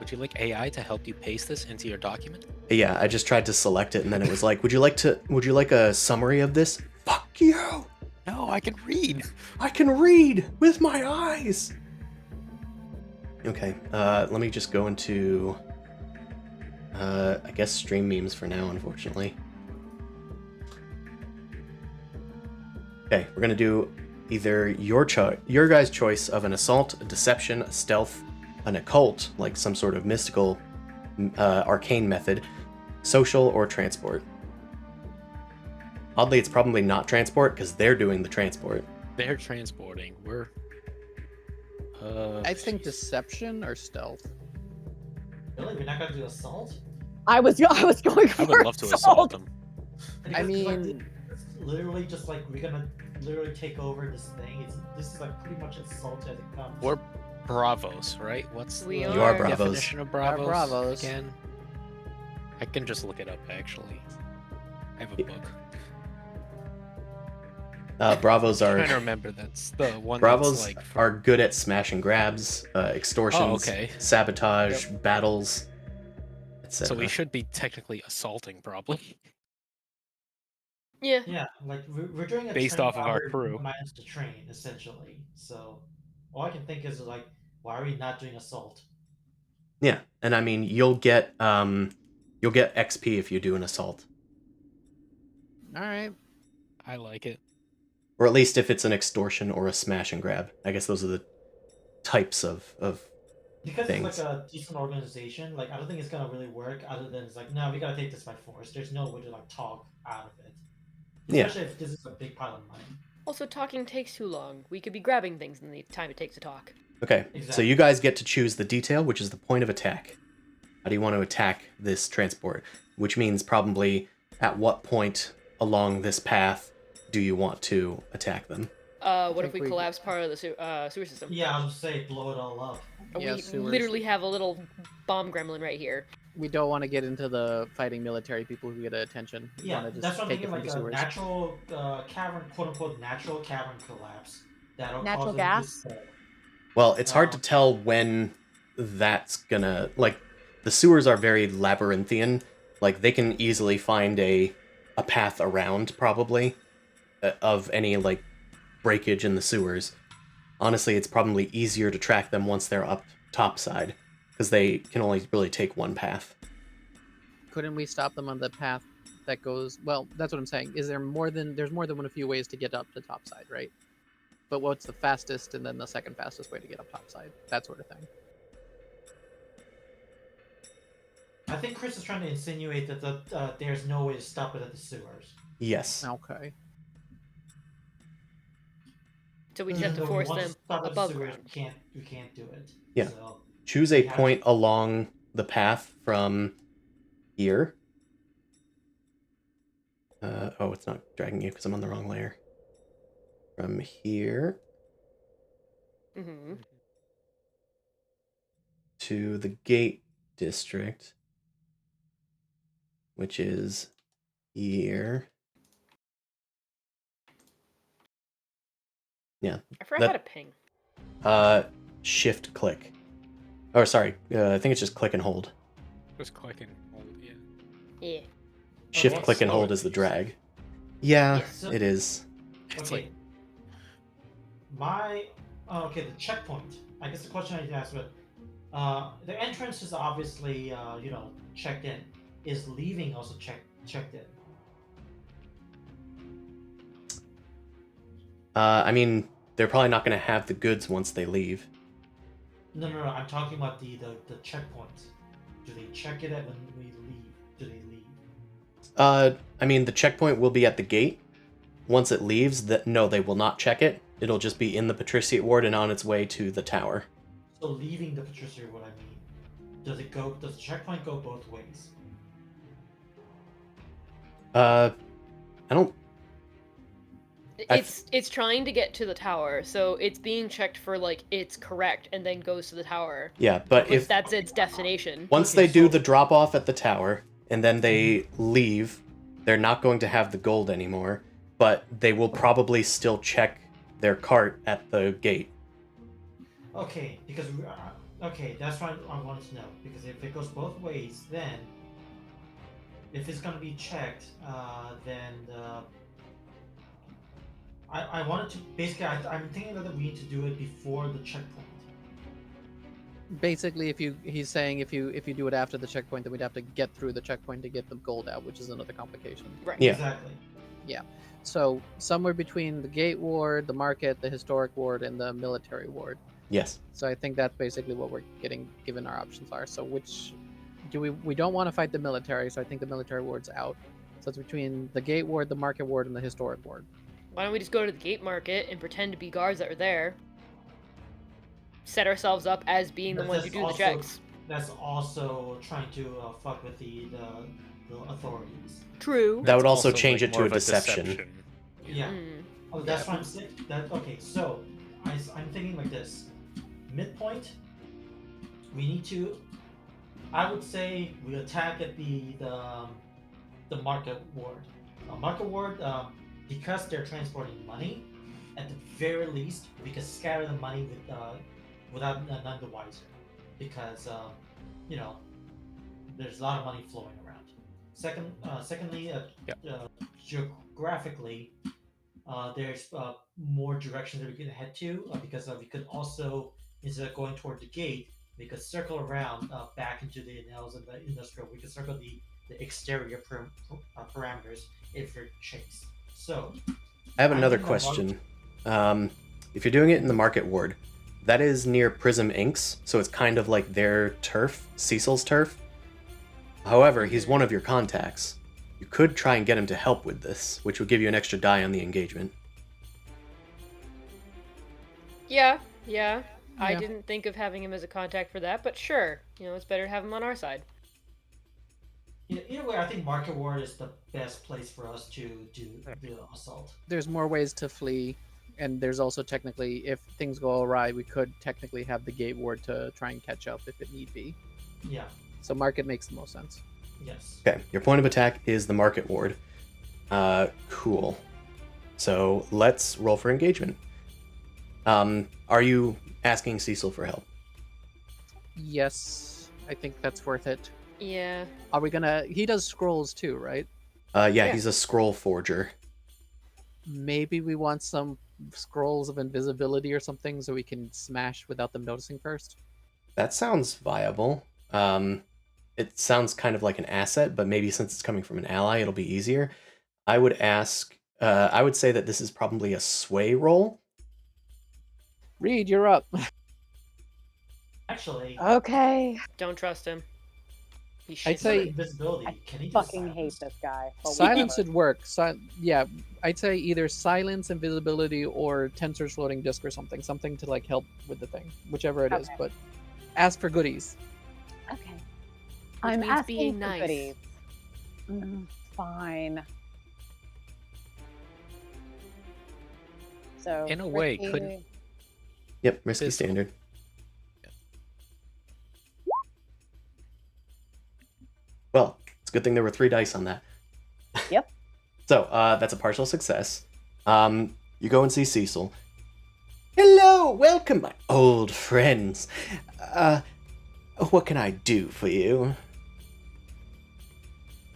Would you like AI to help you paste this into your document? Yeah, I just tried to select it, and then it was like, would you like a summary of this? Fuck you! No, I can read. I can read with my eyes. Okay, let me just go into, I guess stream memes for now, unfortunately. Okay, we're gonna do either your guys' choice of an assault, a deception, a stealth, an occult, like some sort of mystical arcane method, social or transport. Oddly, it's probably not transport because they're doing the transport. They're transporting. We're. I think jeez. deception or stealth. Really, we're not gonna do assault? I was going for I would love to assault them. I Because, like, mean, it's literally just like we're gonna literally take over this thing. This is like pretty much assault as it comes. We're bravos, right? What's We the You are are. bravos. definition of bravos? bravos. Again, I can just look it up. Actually, I have a book. Bravos I'm are trying to remember. That's the one. Bravos that's like are good at smash and grabs, extortions, Oh, okay. sabotage, battles, etc. So we should be technically assaulting, probably. Yeah. Yeah, like we're doing a Based train off of our robbery crew. minus the train, essentially. So all I can think is like, why are we not doing assault? Yeah, and I mean you'll get XP if you do an assault, all right. I like it. or at least if it's an extortion or a smash and grab. I guess those are the types of Because things. it's like a decent organization, like I don't think it's gonna really work other than it's like, no, we gotta take this by force. There's no way to like talk out of it. Yeah. Especially if this is a big pile of money. Also, talking takes too long. We could be grabbing things in the time it takes to talk. Okay, so Exactly. you guys get to choose the detail, which is the point of attack. How do you want to attack this transport? Which means probably at what point along this path do you want to attack them? What if think we we- collapse part of the sewer system? Yeah, I would say blow it all up. Yeah, We sewers. literally have a little bomb gremlin right here. We don't want to get into the fighting military people who get attention. We Yeah, want to just that's what I'm take it thinking. from Like the a sewers. natural cavern, quote unquote, natural cavern collapse. That'll Natural cause gas? Them to Well, it's hard to Um, tell when that's gonna, like, the sewers are very labyrinthian. Like, they can easily find a path around, probably, of any, like, breakage in the sewers. Honestly, it's probably easier to track them once they're up topside, because they can only really take one path. Couldn't we stop them on the path that goes? Well, that's what I'm saying. Is there more than there's more than one a few ways to get up to topside, right? But what's the fastest and then the second fastest way to get up topside? That sort of thing. I think Chris is trying to insinuate that there's no way to stop it at the sewers. Yes. Okay. So we just Even have to though we force want them stop at the above sewers, ground. we can't do it. Yeah. So, Choose a We have point along the path from here. Oh, it's not dragging you because I'm on the wrong layer. From here Mm-hmm. to the gate district, which is here. Yeah. I forgot That- how to ping. Shift click. Or sorry, I think it's just click and hold. Just click and hold. Yeah. Yeah. Shift that's click and slower hold than is the these. drag. Yeah, Yes. it is. It's okay. Okay, the checkpoint. I guess the question I need to ask, but the entrance is obviously checked in. Is leaving also checked in? I mean, they're probably not going to have the goods once they leave. No. I'm talking about the checkpoint. Do they check it at when we leave? Do they leave? I mean, the checkpoint will be at the gate. Once it leaves, no, they will not check it. It'll just be in the Patriciate Ward and on its way to the tower. So leaving the Patriciate, what I mean, does the checkpoint go both ways? I don't. It's trying to get to the tower, so it's being checked for like it's correct, and then goes to the tower. Yeah, but If if that's its destination. once Okay, they do so- the drop off at the tower and then they leave, they're not going to have the gold anymore. But they will probably still check their cart at the gate. Okay, because okay, that's what I wanted to know. Because if it goes both ways, then if it's gonna be checked, then I wanted to basically. I'm thinking that we need to do it before the checkpoint. Basically, he's saying if you do it after the checkpoint, then we'd have to get through the checkpoint to get the gold out, which is another complication. Right. Yeah. Exactly. So somewhere between the gate ward, the market, the historic ward, and the military ward. Yes. So I think that's basically what we're getting given our options are. So we don't want to fight the military, so I think the military ward's out. So it's between the gate ward, the market ward, and the historic ward. Why don't we just go to the gate market and pretend to be guards that are there? Set ourselves up as being the But ones who that's do the also- checks. That's also trying to fuck with the authorities. True. That would It's also change like it to more a of deception. Yeah. Mm. Oh, that's what I'm saying. Okay. So I'm thinking like this: midpoint. We need to. I would say we attack at the market ward. Market ward, because they're transporting money. At the very least, we could scatter the money without none the wiser, because there's a lot of money flowing around. Secondly, geographically, there's more directions that we could head to, because we could also, instead of going toward the gate, we could circle around back into the nails of the industrial. We could circle the exterior parameters if you're chased. So, I have another think the question. If you're doing it in the market ward, that is near Prism Inks, so it's kind of like their turf, Cecil's turf. However, he's one of your contacts. You could try and get him to help with this, which would give you an extra die on the engagement. Yeah. I Yeah. didn't think of having him as a contact for that, but sure. It's better to have him on our side. Either way, I think market ward is the best place for us to do the assault. There's more ways to flee, and there's also technically, if things go awry, we could technically have the gate ward to try and catch up if it need be. Yeah. So market makes the most sense. Yes. Okay, your point of attack is the market ward. Cool. So let's roll for engagement. Are you asking Cecil for help? Yes, I think that's worth it. Yeah. Are we gonna? He does scrolls too, right? Yeah, he's a scroll forger. Maybe we want some scrolls of invisibility or something so we can smash without them noticing first. That sounds viable. It sounds kind of like an asset, but maybe since it's coming from an ally, it'll be easier. I would say that this is probably a sway roll. Reed, you're up. Actually, Okay. Don't trust him. He I'd shits say- on it. invisibility. I Can he do fucking silence? hate this guy. but Silence whatever. would work. Yeah, I'd say either silence, invisibility, or Tensor's floating disc or something to like help with the thing, whichever it is. Okay. But ask for goodies. Okay. I'm means asking being for nice. goodies. Fine. So In a way, risky- couldn't- Yep, risky Physical. standard. Well, it's a good thing there were 3 dice on that. Yep. So, that's a partial success. You go and see Cecil. Hello, welcome, my old friends. What can I do for you?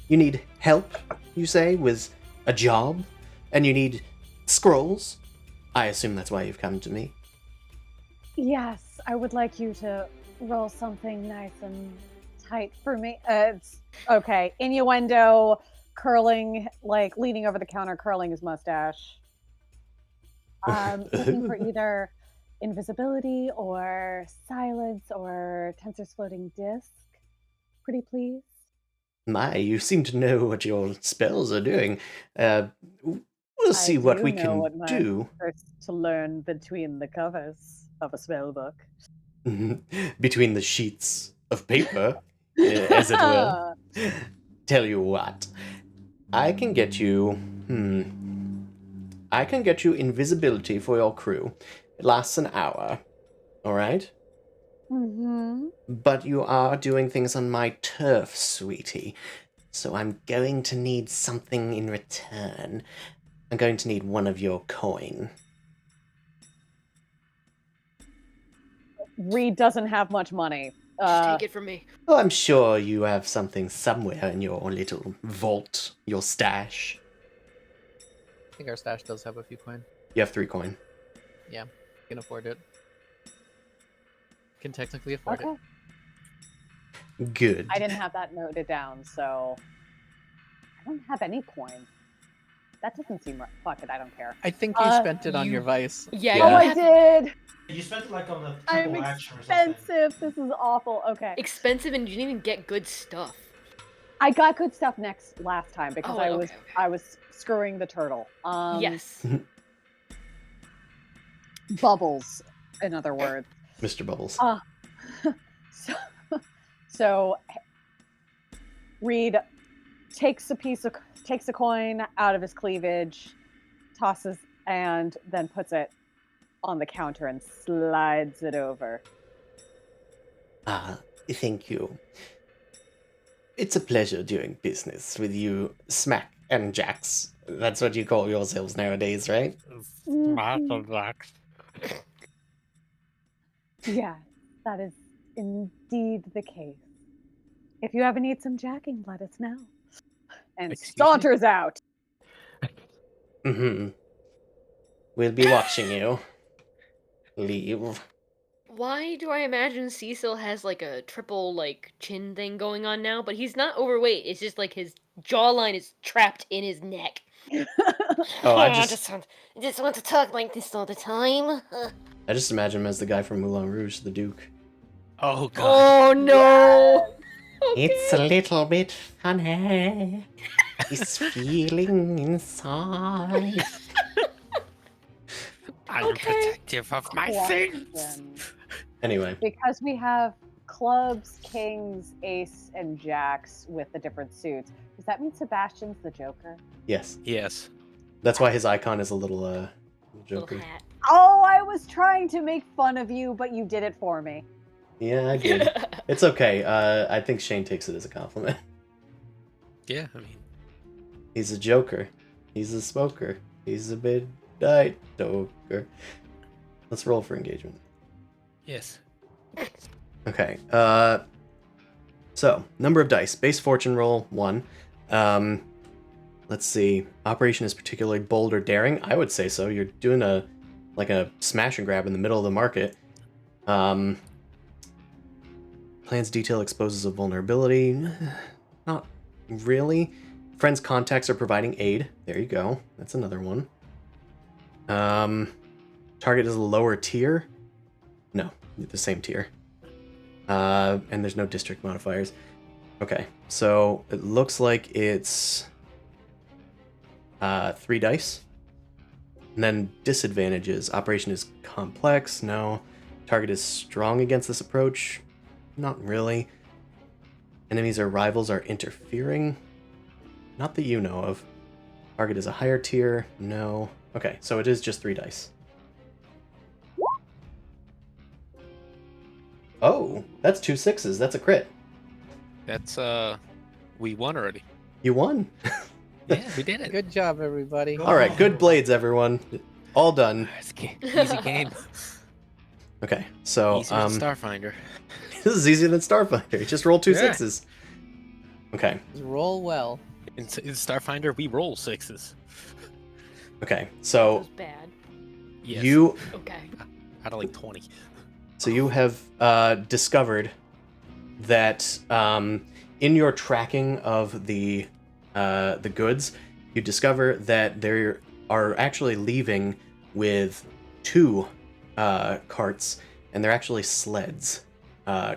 You need help, you say, with a job? And you need scrolls? I assume that's why you've come to me. Yes, I would like you to roll something nice and tight for me. It's okay. Innuendo, curling, like leaning over the counter, curling his mustache. Looking for either invisibility or silence or Tensor's floating disc. Pretty please. My, you seem to know what your spells are doing. We'll see what do we know can what my do. First to learn between the covers of a spell book. Between the sheets of paper, as it were. Tell you what, I can get you. I can get you invisibility for your crew. It lasts an hour. All right. Mm-hmm. But you are doing things on my turf, sweetie. So I'm going to need something in return. I'm going to need one of your coin. Reed doesn't have much money. Just take it from me. Oh, I'm sure you have something somewhere in your little vault, your stash. I think our stash does have a few coin. You have 3 coin. Can afford it. Can technically afford Okay. it. Good. I didn't have that noted down, so I don't have any coin. That doesn't seem right. Fuck it, I don't care. I think you spent it on you- your vice. Yeah, Yeah. Oh, you I have did. You spent it like on a I'm triple action or something. expensive. This is awful. Okay. expensive and you didn't even get good stuff. I got good stuff last time because Oh, okay. I was screwing the turtle. Yes. Bubbles, in other words. Mr. Bubbles. So Reed takes a coin out of his cleavage, tosses, and then puts it on the counter and slides it over. Thank you. It's a pleasure doing business with you, Smack and Jax. That's what you call yourselves nowadays, right? Yeah, that is indeed the case. If you ever need some jacking, let us know. And Excuse me? saunters out. Mm-hmm. We'll be watching you. Leave. Why do I imagine Cecil has like a triple like chin thing going on now? But he's not overweight. It's just like his jawline is trapped in his neck. Oh, I I just want to talk like this all the time. imagine him as the guy from Moulin Rouge, the Duke. Oh god. Oh no! It's a little bit funny. He's feeling inside. I'm Okay. protective of my things. Question. Anyway, Because we have clubs, kings, ace, and jacks with the different suits. Does that mean Sebastian's the Joker? yes. Yes. That's why his icon is a little Little Joker. hat. Oh, I was trying to make fun of you, but you did it for me. Yeah, I did. It's okay. I think Shane takes it as a compliment. Yeah, I mean, He's a joker. He's a smoker. He's a midnight toker. Let's roll for engagement. yes. Okay. So number of dice. Base fortune roll 1. Let's see. Operation is particularly bold or daring. I would say so. You're doing a smash and grab in the middle of the market. Plans detail exposes a vulnerability. Not really. Friends' contacts are providing aid. There you go. That's another one. Target is a lower tier. No, the same tier. And there's no district modifiers. Okay, so it looks like it's 3 dice. And then disadvantages. Operation is complex. No. Target is strong against this approach. Not really. Enemies or rivals are interfering. Not that you know of. Target is a higher tier. No. Okay, so it is just 3 dice. Oh, that's 2 6s. That's a crit. That's we won already. You won. Yeah, we did it. Good job, everybody. Go All right, on, good everyone. blades, everyone. All done. Easy game. Okay, so Easier than Starfinder. this is easier than Starfinder. Just roll 2 Yeah. 6s. Okay, Roll well. In Starfinder, we roll 6s. okay. That So was bad. Yes. you Okay. out of like 20. So you have discovered that in your tracking of the goods, you discover that they are actually leaving with 2 carts, and they're actually sleds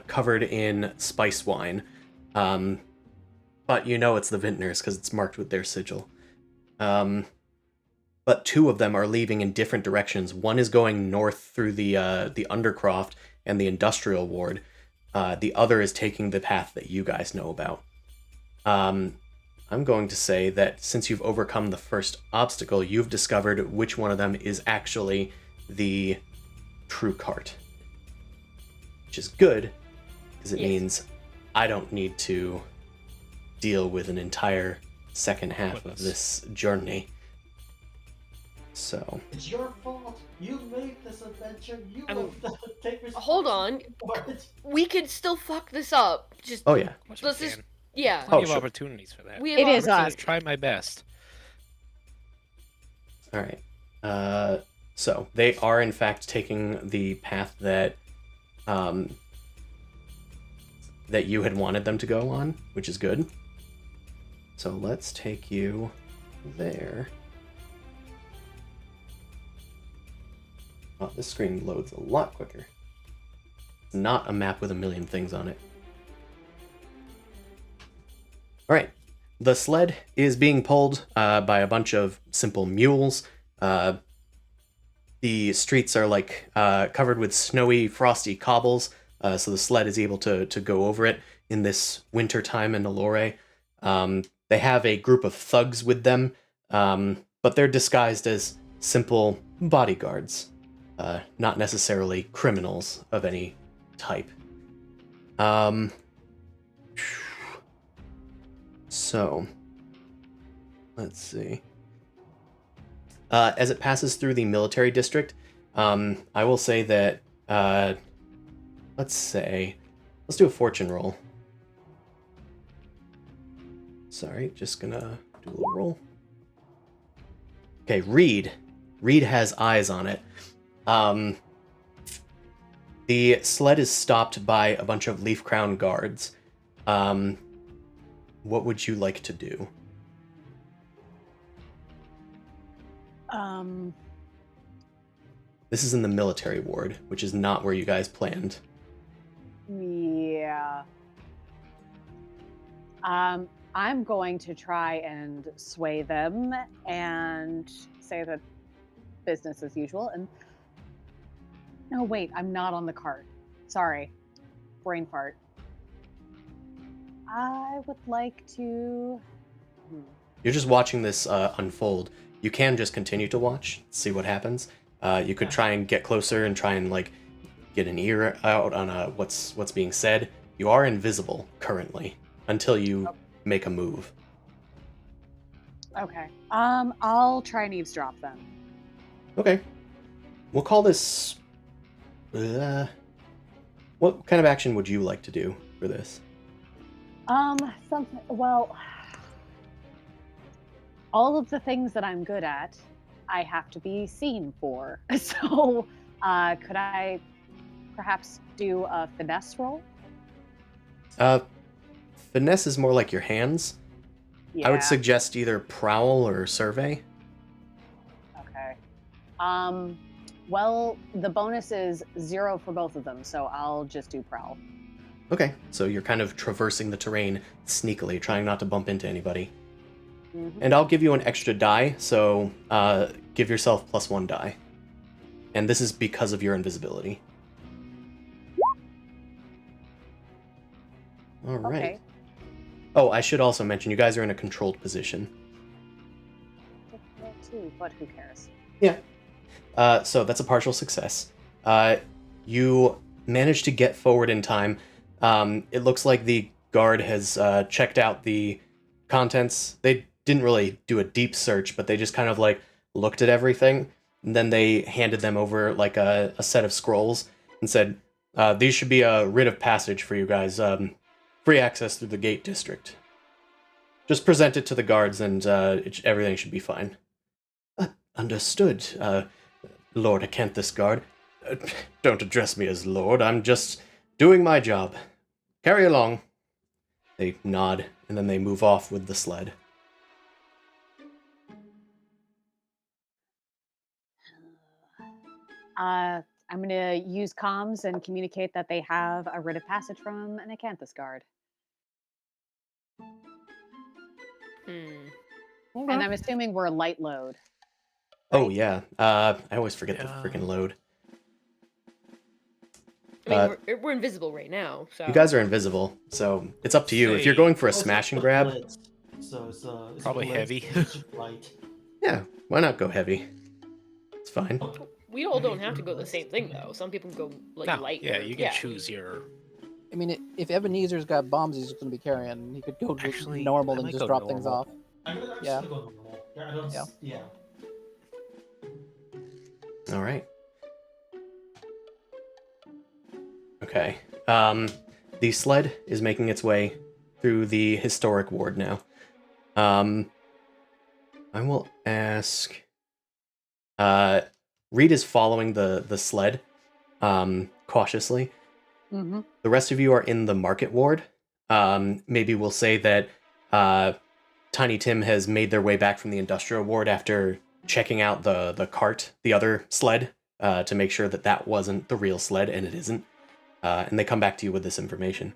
covered in spice wine. But you know it's the vintners because it's marked with their sigil. But 2 of them are leaving in different directions. One is going north through the Undercroft and the Industrial Ward. The other is taking the path that you guys know about. I'm going to say that since you've overcome the first obstacle, you've discovered which one of them is actually the true cart. Which is good, because it Yes. means I don't need to deal with an entire second half of Goodness. this journey. So, It's your fault. You made this adventure. You I mean, have to take responsibility Hold on. for it. We could still fuck this up. Just oh yeah. Much Let's we just- can. yeah. Plenty of sure. opportunities for that. We have It is I'm us. gonna try my best. All right. So they are in fact taking the path that that you had wanted them to go on, which is good. So let's take you there. Oh, this screen loads a lot quicker. It's not a map with a million things on it. All right. The sled is being pulled by a bunch of simple mules. The streets are like covered with snowy, frosty cobbles, so the sled is able to go over it in this winter time in Elore. They have a group of thugs with them, but they're disguised as simple bodyguards, not necessarily criminals of any type. So, let's see. As it passes through the military district, I will say that, let's do a fortune roll. Sorry, just gonna do a little roll. Okay, Reed. Reed has eyes on it. The sled is stopped by a bunch of Leaf Crown guards. What would you like to do? This is in the military ward, which is not where you guys planned. Yeah. I'm going to try and sway them and say that business as usual. And no, wait, I'm not on the cart. Sorry, brain fart. I would like to. You're just watching this unfold. You can just continue to watch, see what happens. You could try and get closer and try and like get an ear out on what's being said. You are invisible currently until you make a move. Okay. I'll try and eavesdrop then. Okay. We'll call this. What kind of action would you like to do for this? Something. Well, all of the things that I'm good at, I have to be seen for. So, could I perhaps do a finesse roll? Finesse is more like your hands. Yeah. I would suggest either prowl or survey. Okay. Well, the bonus is 0 for both of them, so I'll just do prowl. Okay, so you're kind of traversing the terrain sneakily, trying not to bump into anybody. Mm-hmm. And I'll give you an extra die, so give yourself +1 die. And this is because of your invisibility. All right. Okay. Oh, I should also mention, you guys are in a controlled position. Too, but who cares? Yeah. So that's a partial success. You managed to get forward in time. It looks like the guard has checked out the contents. They didn't really do a deep search, but they just kind of like looked at everything. And then they handed them over like a set of scrolls and said, these should be a writ of passage for you guys. Free access through the gate district. Just present it to the guards and everything should be fine. Understood, Lord Acanthus Guard. Don't address me as Lord, I'm just doing my job. Carry along. They nod, and then they move off with the sled. I'm going to use comms and communicate that they have a writ of passage from an Acanthus Guard. And I'm assuming we're a light load. Oh, yeah. I always forget the Yeah. freaking load. I mean, we're invisible right now, so You guys are invisible, so it's up to you. If you're going for a smash and grab, So it's Probably blitz, heavy. it's light. yeah, why not go heavy? It's fine. we all don't have to go the same thing though. Some people can go like No, light. yeah, or- you can choose your. I mean, if Ebenezer's got bombs he's going to be carrying, he could go Actually, normal I and might just go drop things normal. off. I'm just Yeah. gonna go normal. Yeah, I don't. Yeah. Yeah. All right. Okay. The sled is making its way through the historic ward now. I will ask. Reed is following the sled, cautiously. Mm-hmm. The rest of you are in the market ward. Maybe we'll say that Tiny Tim has made their way back from the industrial ward after checking out the cart, the other sled to make sure that that wasn't the real sled, and it isn't. And they come back to you with this information.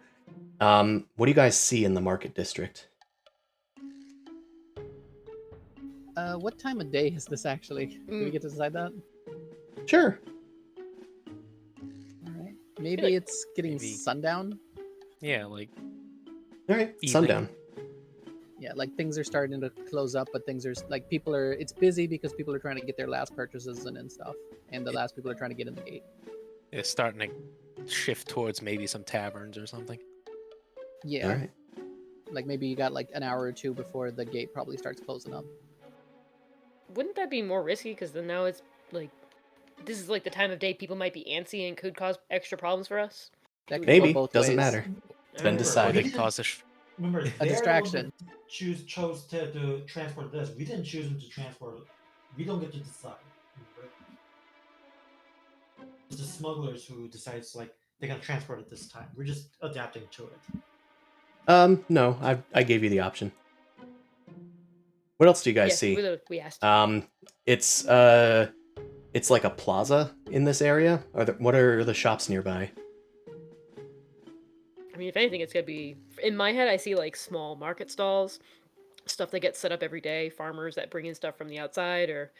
What do you guys see in the market district? What time of day is this actually? Do we get to decide that? Sure. All right. Maybe like it's getting maybe- sundown. Yeah, like All right. Evening. Sundown. Yeah, like things are starting to close up, but things are like people are. It's busy because people are trying to get their last purchases and stuff, and the last people are trying to get in the gate. it's starting to shift towards maybe some taverns or something. Yeah, All right. like maybe you got like an hour or two before the gate probably starts closing up. Wouldn't that be more risky? Because then now it's like this is like the time of day people might be antsy and could cause extra problems for us. That could Maybe. go both Doesn't ways. matter. It's been Alright. decided. They cause Remember, A they're distraction. The ones that chose to transport this. We didn't choose them to transport it. We don't get to decide. Remember? It's the smugglers who decides like they're gonna transport it this time. We're just adapting to it. No, I gave you the option. What else do you guys Yeah, see? we asked. It's like a plaza in this area. What are the shops nearby? I mean, if anything, it's gonna be in my head. I see like small market stalls, stuff that gets set up every day. Farmers that bring in stuff from the outside, or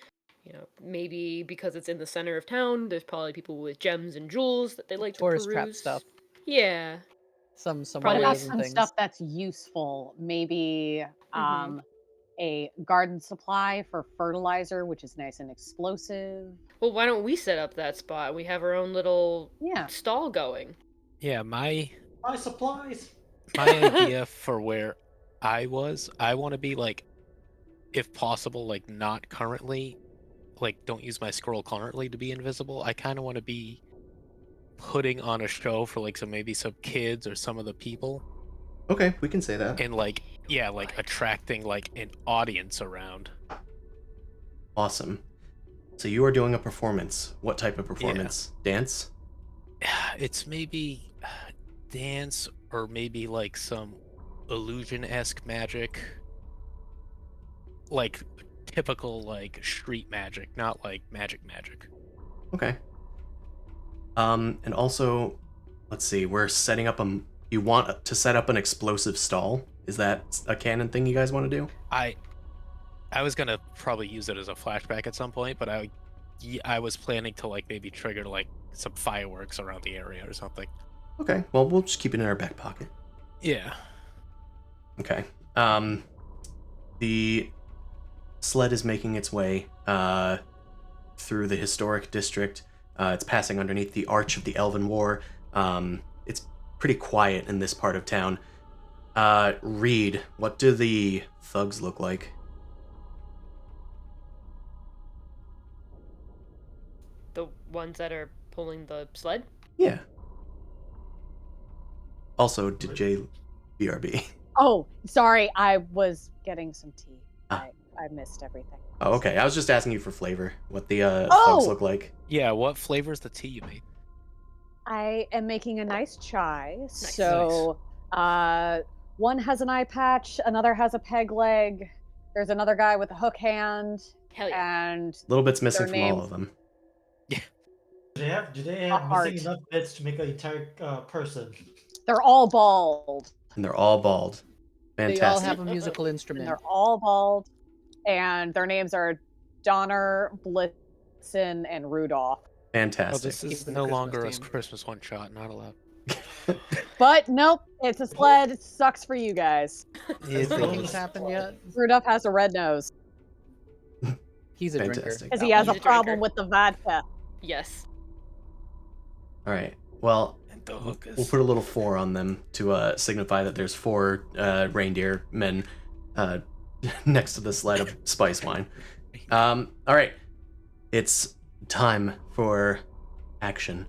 maybe because it's in the center of town, there's probably people with gems and jewels that they like to Tourist peruse. trap stuff. Yeah, Some Probably What about weapons and some things. stuff that's useful? Maybe a garden supply for fertilizer, which is nice and explosive. Well, why don't we set up that spot? We have our own little Yeah. stall going. Yeah, my Buy supplies. idea for where I want to be like, if possible, like not currently, like don't use my scroll currently to be invisible. I kind of want to be putting on a show for like maybe some kids or some of the people, Okay, we can say that. and like like attracting like an audience around. Awesome. So you are doing a performance. What type of performance? Dance? It's maybe dance or maybe like some illusion-esque magic, like typical like street magic, not like magic. Okay. And also, let's see, we're setting up you want to set up an explosive stall? Is that a canon thing you guys want to do? I was gonna probably use it as a flashback at some point, but I was planning to like maybe trigger like some fireworks around the area or something. Okay, well, we'll just keep it in our back pocket. Yeah. Okay. The sled is making its way through the historic district. It's passing underneath the Arch of the Elven War. It's pretty quiet in this part of town. Reed, what do the thugs look like? The ones that are pulling the sled. Yeah. Also, did Jay BRB? Oh, sorry, I was getting some tea. Ah. I missed everything. Oh, okay. I was just asking you for flavor. What the Oh! thugs look like. Yeah, what flavor's the tea you made? I am making a nice chai. So, one has an eye patch, another has a peg leg. There's another guy with a hook hand, Hell yeah. and Little bits missing Their from all names- of them. Do they have heart. missing enough bits to make an entire person? they're all bald. And they're all bald. Fantastic. They all have a musical And instrument. they're all bald, and their names are Donner, Blitzen, and Rudolph. Oh, Fantastic. this Keep is it a no Christmas longer a theme. Christmas one shot, not allowed. But nope, it's a sled. It sucks for you guys. Has It things is. happened yet? Rudolph has a red nose He's a drinker. Fantastic. because he That has one. a He's a problem drinker. with the vodka. Yes. All right. Well, And the hook is we'll put a little 4 on them to signify that there's 4 reindeer men next to the sled of spice wine. All right. It's time for action.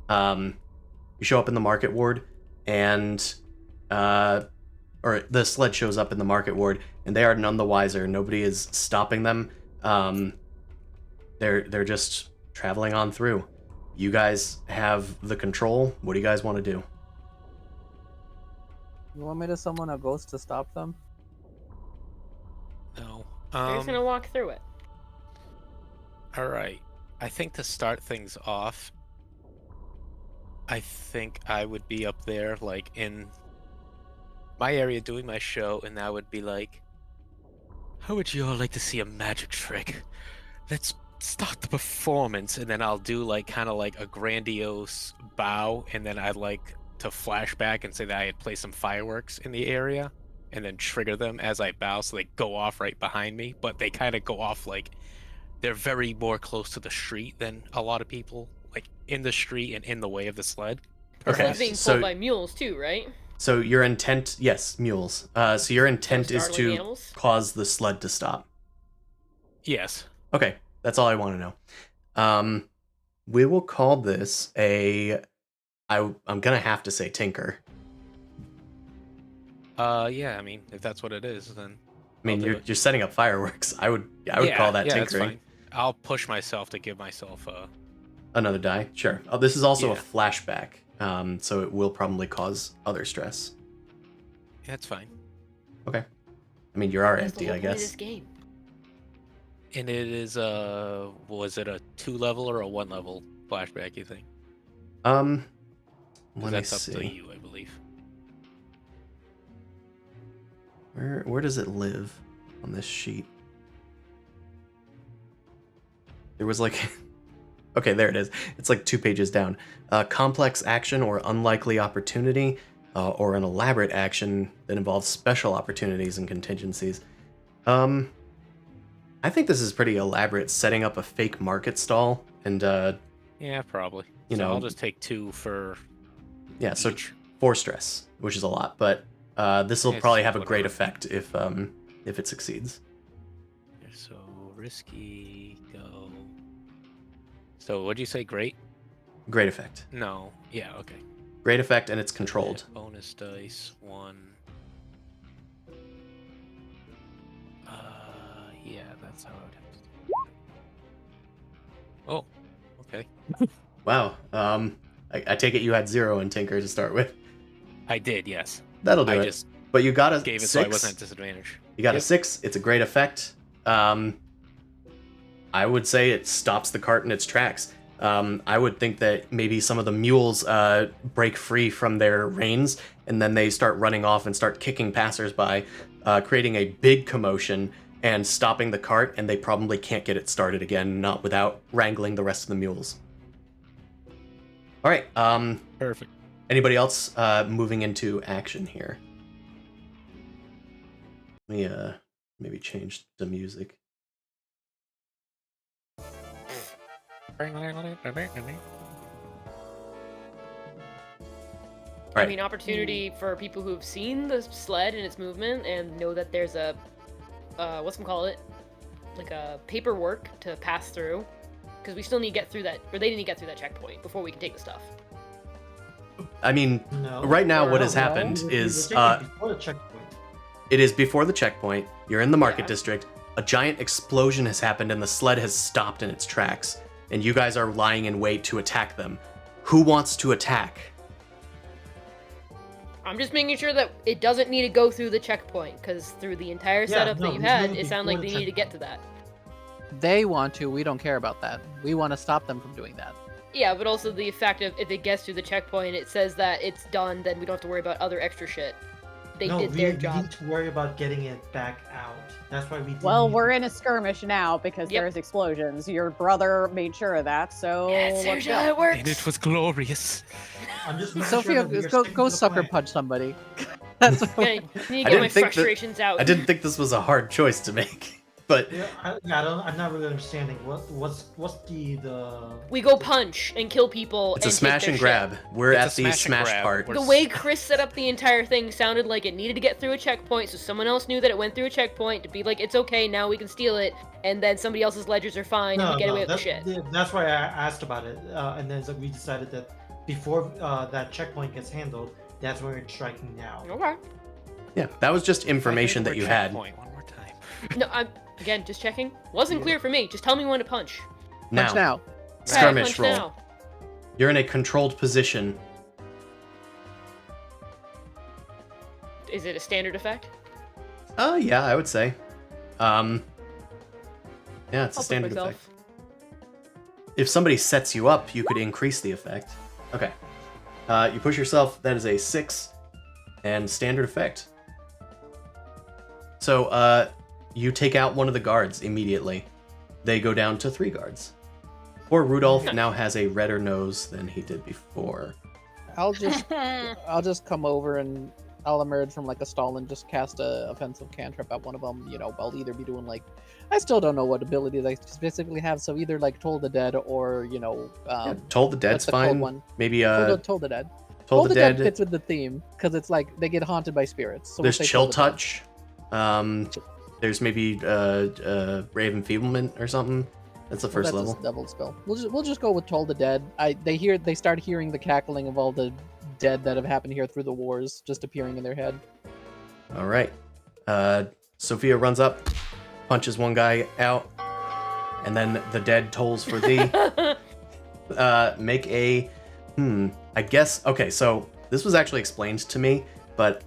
You show up in the market ward, and or the sled shows up in the market ward, and they are none the wiser. Nobody is stopping them. They're just traveling on through. You guys have the control. What do you guys want to do? You want me to summon a ghost to stop them? no. We're just gonna walk through it. All right. I think to start things off, I think I would be up there, like, in my area doing my show, and that would be like, how would you all like to see a magic trick? Let's start the performance, and then I'll do, like, kind of like a grandiose bow, and then I'd like to flash back and say that I had placed some fireworks in the area, and then trigger them as I bow, so they go off right behind me, but they kind of go off, like, they're very more close to the street than a lot of people, like, in the street and in the way of the sled. The Okay, sled's being pulled by mules too, right? So your intent, yes, mules. So your intent is startling to animals? cause the sled to stop. Yes. Okay, that's all I want to know. We will call this I'm gonna have to say tinker. Yeah, I mean, if that's what it is, then I mean, I'll do you're it. setting up fireworks. I would Yeah, call that yeah, that's tinkering. fine. I'll push myself to give myself Another die, sure. Oh, this is also a Yeah. flashback, so it will probably cause other stress. yeah, it's fine. Okay. I mean, you are That's the empty, whole I point of guess. this game. And it is was it a 2-level or a 1-level flashback, you think? 'Cause Let me that's up to see. you, I believe. Where does it live on this sheet? There was like okay, there it is. It's like 2 pages down. Complex action or unlikely opportunity, or an elaborate action that involves special opportunities and contingencies. I think this is pretty elaborate, setting up a fake market stall and Yeah, probably. You So know- I'll just take 2 for yeah, so each. 4 stress, which is a lot, but this will It's probably have a great whatever. effect if it succeeds. So risky, go. So what'd you say? Great? Great effect. No. Yeah. Okay. Great effect, and it's controlled. Bonus dice 1. Yeah, that's how I would have to do it. Oh. Okay. Wow. I take it you had 0 in Tinker to start with. I did. Yes. That'll do I it. just But you got a gave it 6. so I wasn't at disadvantage. You got a Yep. 6. It's a great effect. I would say it stops the cart in its tracks. I would think that maybe some of the mules break free from their reins, and then they start running off and start kicking passersby, creating a big commotion and stopping the cart, and they probably can't get it started again, not without wrangling the rest of the mules. All right. Perfect. Anybody else moving into action here? Let me maybe change the music. I mean, opportunity for people who've seen the sled and its movement and know that there's a, like a paperwork to pass through, because we still need to get through that, or they need to get through that checkpoint before we can take the stuff. I mean, No. right now what Or- has happened we is take it before the checkpoint. it is before the checkpoint. You're in the market Yeah. district. A giant explosion has happened and the sled has stopped in its tracks. And you guys are lying in wait to attack them. Who wants to attack? I'm just making sure that it doesn't need to go through the checkpoint, because through the entire setup no, that you we had, do it it sounded like before they the needed to get to that. They want to. We don't care about that. We want to stop them from doing that. Yeah, but also the fact of if it gets through the checkpoint, it says that it's done, then we don't have to worry about other extra shit. They did their we job. need to worry about getting it back out. That's why we. Well, need- we're in a skirmish now because Yep. there's explosions. Your brother made sure of that, so That's let's how go. it works. And it was glorious. I'm just making Sophia, sure that we are go sticking go to the sucker plan. punch somebody. That's what Okay, we- need to I get didn't my think that- frustrations out. I didn't think this was a hard choice to make. But Yeah, I'm not really understanding what's the. We go punch and kill people. it's a and smash take and their shit. grab. We're It's at a the smash and smash grab. part. We're The way Chris set up the entire thing sounded like it needed to get through a checkpoint, so someone else knew that it went through a checkpoint to be like, it's okay, now we can steal it, and then somebody else's ledgers are fine and we get away with the shit. That's why I asked about it, and then so we decided that before that checkpoint gets handled, that's when we're striking now. Okay. Yeah, that was just If I hear information the that word you had. checkpoint one more time. No, I'm again just checking. Wasn't clear for me. Just tell me when to punch. punch now. Skirmish Punch roll. now. You're in a controlled position. Is it a standard effect? Yeah, I would say. Yeah, it's I'll a standard push effect. myself. if somebody sets you up, you could increase the effect. Okay. You push yourself. That is a 6 and standard effect. So you take out one of the guards immediately. They go down to 3 guards. Poor Rudolph now has a redder nose than he did before. I'll just come over and I'll emerge from like a stall and just cast a offensive cantrip at one of them. You know, I'll either be doing like, I still don't know what abilities I specifically have, so either like Toll the Dead or Yeah, Toll the Dead's what's the cold fine. one? Maybe Toll the Dead. Toll the Dead fits with the theme because it's like they get haunted by spirits. So there's we'll say Chill Toll the Dead. Touch. There's maybe Brave Enfeeblement or something. That's the first That's level. a double spell. We'll just go with Toll the Dead. They start hearing the cackling of all the dead that have happened here through the wars just appearing in their head. All right. Sophia runs up, punches one guy out, and then the dead tolls for thee. Make a I guess. Okay, so this was actually explained to me, but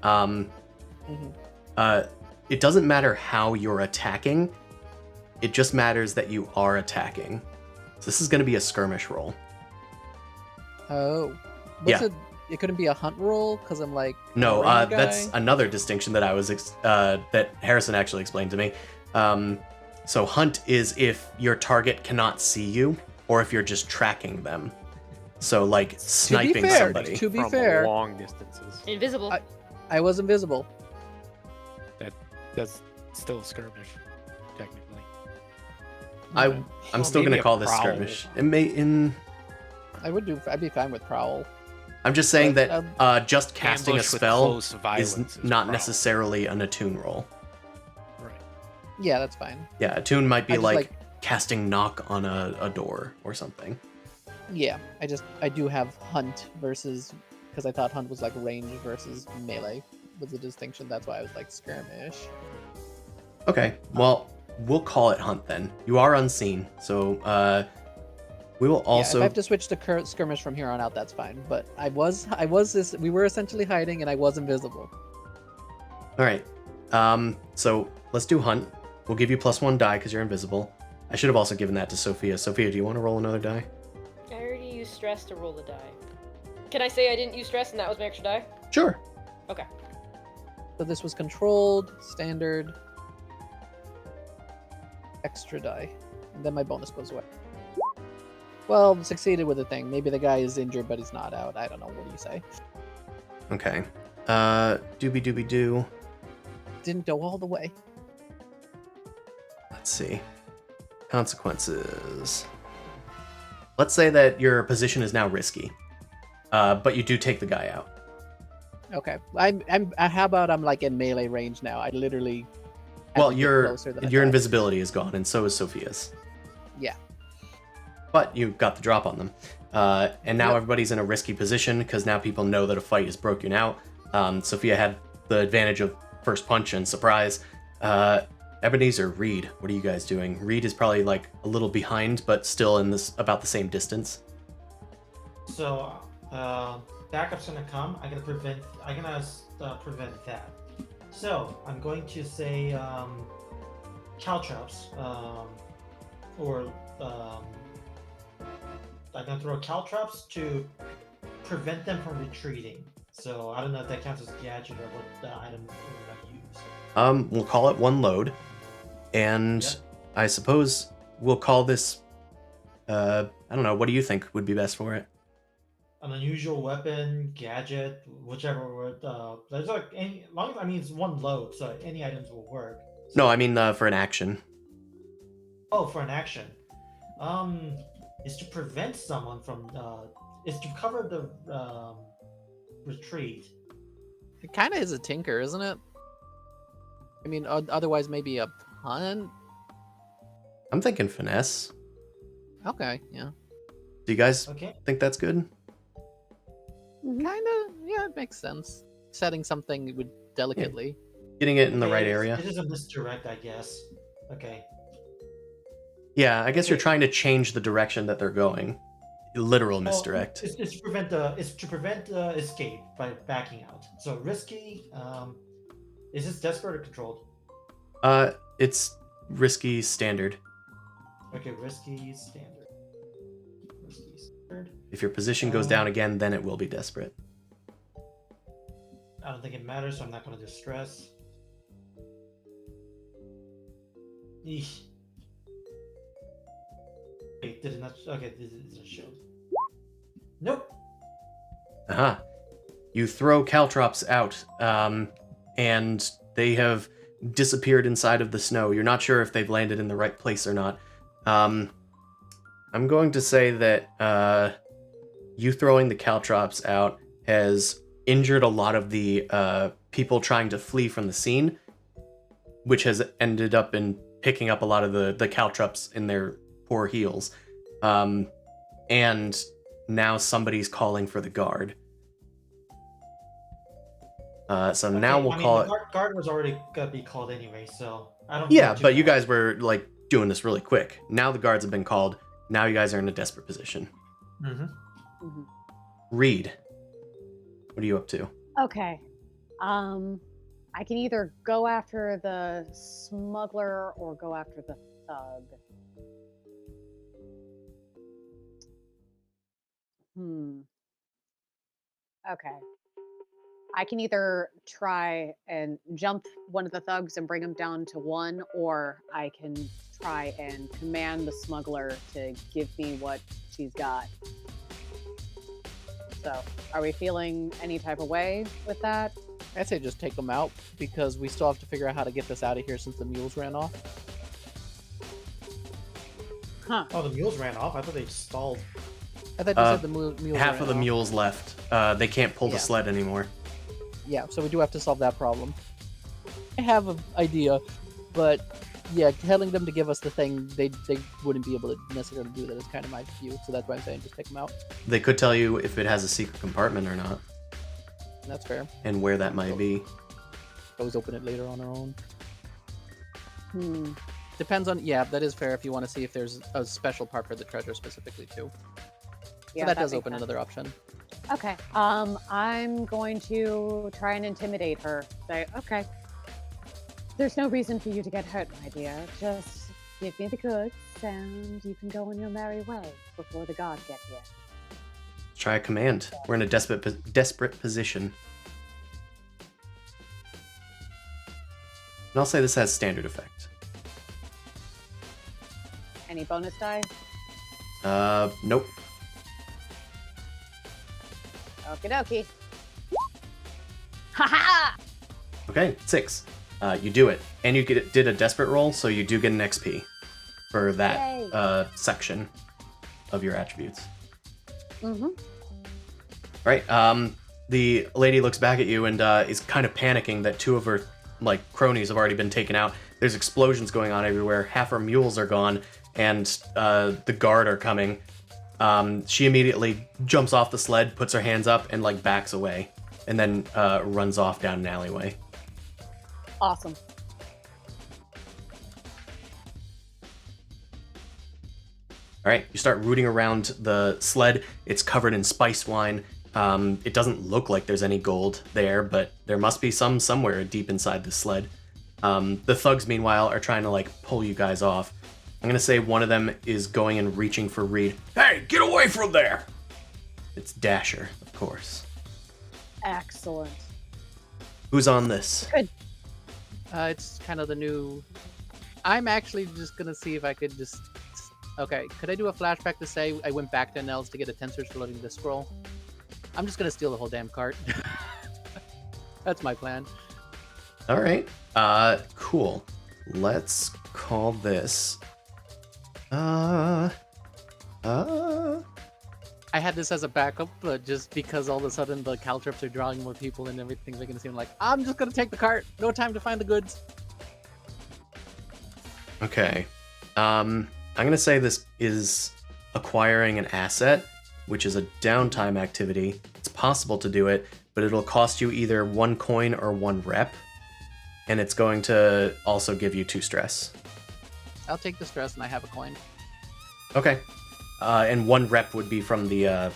it doesn't matter how you're attacking. It just matters that you are attacking. So this is going to be a skirmish roll. Oh. Yeah. It couldn't be a hunt roll because I'm like No, a range that's guy? another distinction that I was that Harrison actually explained to me. So hunt is if your target cannot see you, or if you're just tracking them. So like sniping fair, somebody. To be From fair, long distances. Invisible. I was invisible. That's still a skirmish, technically. I'm still maybe gonna a call this prowl. skirmish. It may I'd be fine with prowl. I'm just saying But, that just casting a Ambush with spell close violence is not prowl. necessarily an attune roll. Right. Yeah, that's fine. Yeah, attune might be I just like casting knock on a door or something. Yeah, I do have hunt versus because I thought hunt was like range versus melee was the distinction. That's why I was like skirmish. Okay, well, we'll call it hunt then. You are unseen, so we will also. Yeah, if I have to switch to skirmish from here on out, that's fine. But we were essentially hiding, and I was invisible. All right. So let's do hunt. We'll give you +1 die because you're invisible. I should have also given that to Sophia. Sophia, do you want to roll another die? I already used stress to roll the die. Can I say I didn't use stress and that was my extra die? Sure. Okay. So this was controlled, standard, extra die, and then my bonus goes away. Well, succeeded with a thing. Maybe the guy is injured, but he's not out. I don't know. What do you say? Okay. Doobie doo. Didn't go all the way. Let's see. Consequences. Let's say that your position is now risky, but you do take the guy out. Okay. How about I'm like in melee range now? I literally. have Well, to get your closer than your attack. invisibility is gone, and so is Sophia's. Yeah. But you got the drop on them. And now Yep. everybody's in a risky position because now people know that a fight is broken out. Sophia had the advantage of first punch and surprise. Ebenezer, Reed, what are you guys doing? Reed is probably like a little behind, but still in this about the same distance. So, backup's gonna come. I'm gonna prevent that. So I'm going to say caltrops, or I'm gonna throw caltrops to prevent them from retreating. So I don't know if that counts as a gadget or what the item we're gonna use. We'll call it one load, and Yep. I suppose we'll call this. I don't know. What do you think would be best for it? An unusual weapon, gadget, whichever word. There's like any, long as it's one load, so any items will work. No, I mean for an action. Oh, for an action. Is to prevent someone from. Is to cover the retreat. It kind of is a tinker, isn't it? I mean, otherwise maybe a punt. I'm thinking finesse. Okay, yeah, Do you guys Okay. think that's good? kind of. Yeah, it makes sense. Setting something with delicately. Getting it in the Okay, right it's- area. It is a misdirect, I guess. Okay. Yeah, I guess you're Okay. trying to change the direction that they're going. Literal Well, misdirect. It's to prevent escape by backing out. So risky. Is this desperate or controlled? It's risky standard. Okay, risky standard. If your position goes down again, then it will be desperate. I don't think it matters, so I'm not going to distress. Eesh. Wait, did it not? Okay, this isn't show. Nope. Uh-huh. You throw caltrops out, and they have disappeared inside of the snow. You're not sure if they've landed in the right place or not. I'm going to say that you throwing the caltrops out has injured a lot of the people trying to flee from the scene, which has ended up in picking up a lot of the caltrops in their poor heels. And now somebody's calling for the guard. So Okay, now we'll call it... Guard was already gonna be called anyway, so I don't... Yeah, but you guys were, like, doing this really quick. Now the guards have been called. Now you guys are in a desperate position. Mm-hmm. Reed, what are you up to? Okay. I can either go after the smuggler or go after the thug. Okay. I can either try and jump one of the thugs and bring him down to 1, or I can try and command the smuggler to give me what she's got. So, are we feeling any type of way with that? I'd say just take them out, because we still have to figure out how to get this out of here since the mules ran off. Huh. Oh, the mules ran off? I thought they stalled. I thought you said the mules Half ran of the off. mules left. They can't pull the Yeah. sled anymore. Yeah, so we do have to solve that problem. I have an idea, but yeah, telling them to give us the thing, they wouldn't be able to necessarily do that is kind of my view, so that's why I'm saying just take them out. They could tell you if it has a secret compartment or not, And that's fair. and where that might be. Always open it later on our own. Hmm. Depends on, yeah, that is fair if you want to see if there's a special part for the treasure specifically too. Yeah, So that does makes open sense. another option. Okay. I'm going to try and intimidate her. Say, okay. There's no reason for you to get hurt, my dear. Just give me the goods, and you can go on your merry way before the guards get here. Try a command. We're in a desperate position. And I'll say this has standard effect. Any bonus die? Nope. Okie dokie. Ha ha! Okay, 6. You do it. And you did a desperate roll, so you do get an XP for that Yay. section of your attributes. Mm-hmm. Right. The lady looks back at you and is kind of panicking that 2 of her cronies have already been taken out. There's explosions going on everywhere. Half her mules are gone, and the guard are coming. She immediately jumps off the sled, puts her hands up, and backs away, and then runs off down an alleyway. Awesome. All right, you start rooting around the sled. It's covered in spiced wine. It doesn't look like there's any gold there, but there must be some somewhere deep inside the sled. The thugs, meanwhile, are trying to pull you guys off. I'm gonna say one of them is going and reaching for Reed. Hey, get away from there! It's Dasher, of course. Excellent. Who's on this? Good. It's kind of the new... I'm actually just gonna see if I could just... Okay, could I do a flashback to say I went back to Nels to get a tensors for loading this scroll? I'm just gonna steal the whole damn cart. That's my plan. All right. Cool. Let's call this. I had this as a backup, but just because all of a sudden the caltrips are drawing more people and everything's making it seem like I'm just gonna take the cart. No time to find the goods. Okay. I'm gonna say this is acquiring an asset, which is a downtime activity. It's possible to do it, but it'll cost you either 1 coin or 1 rep, and it's going to also give you 2 stress. I'll take the stress and I have a coin. Okay. And 1 rep would be from the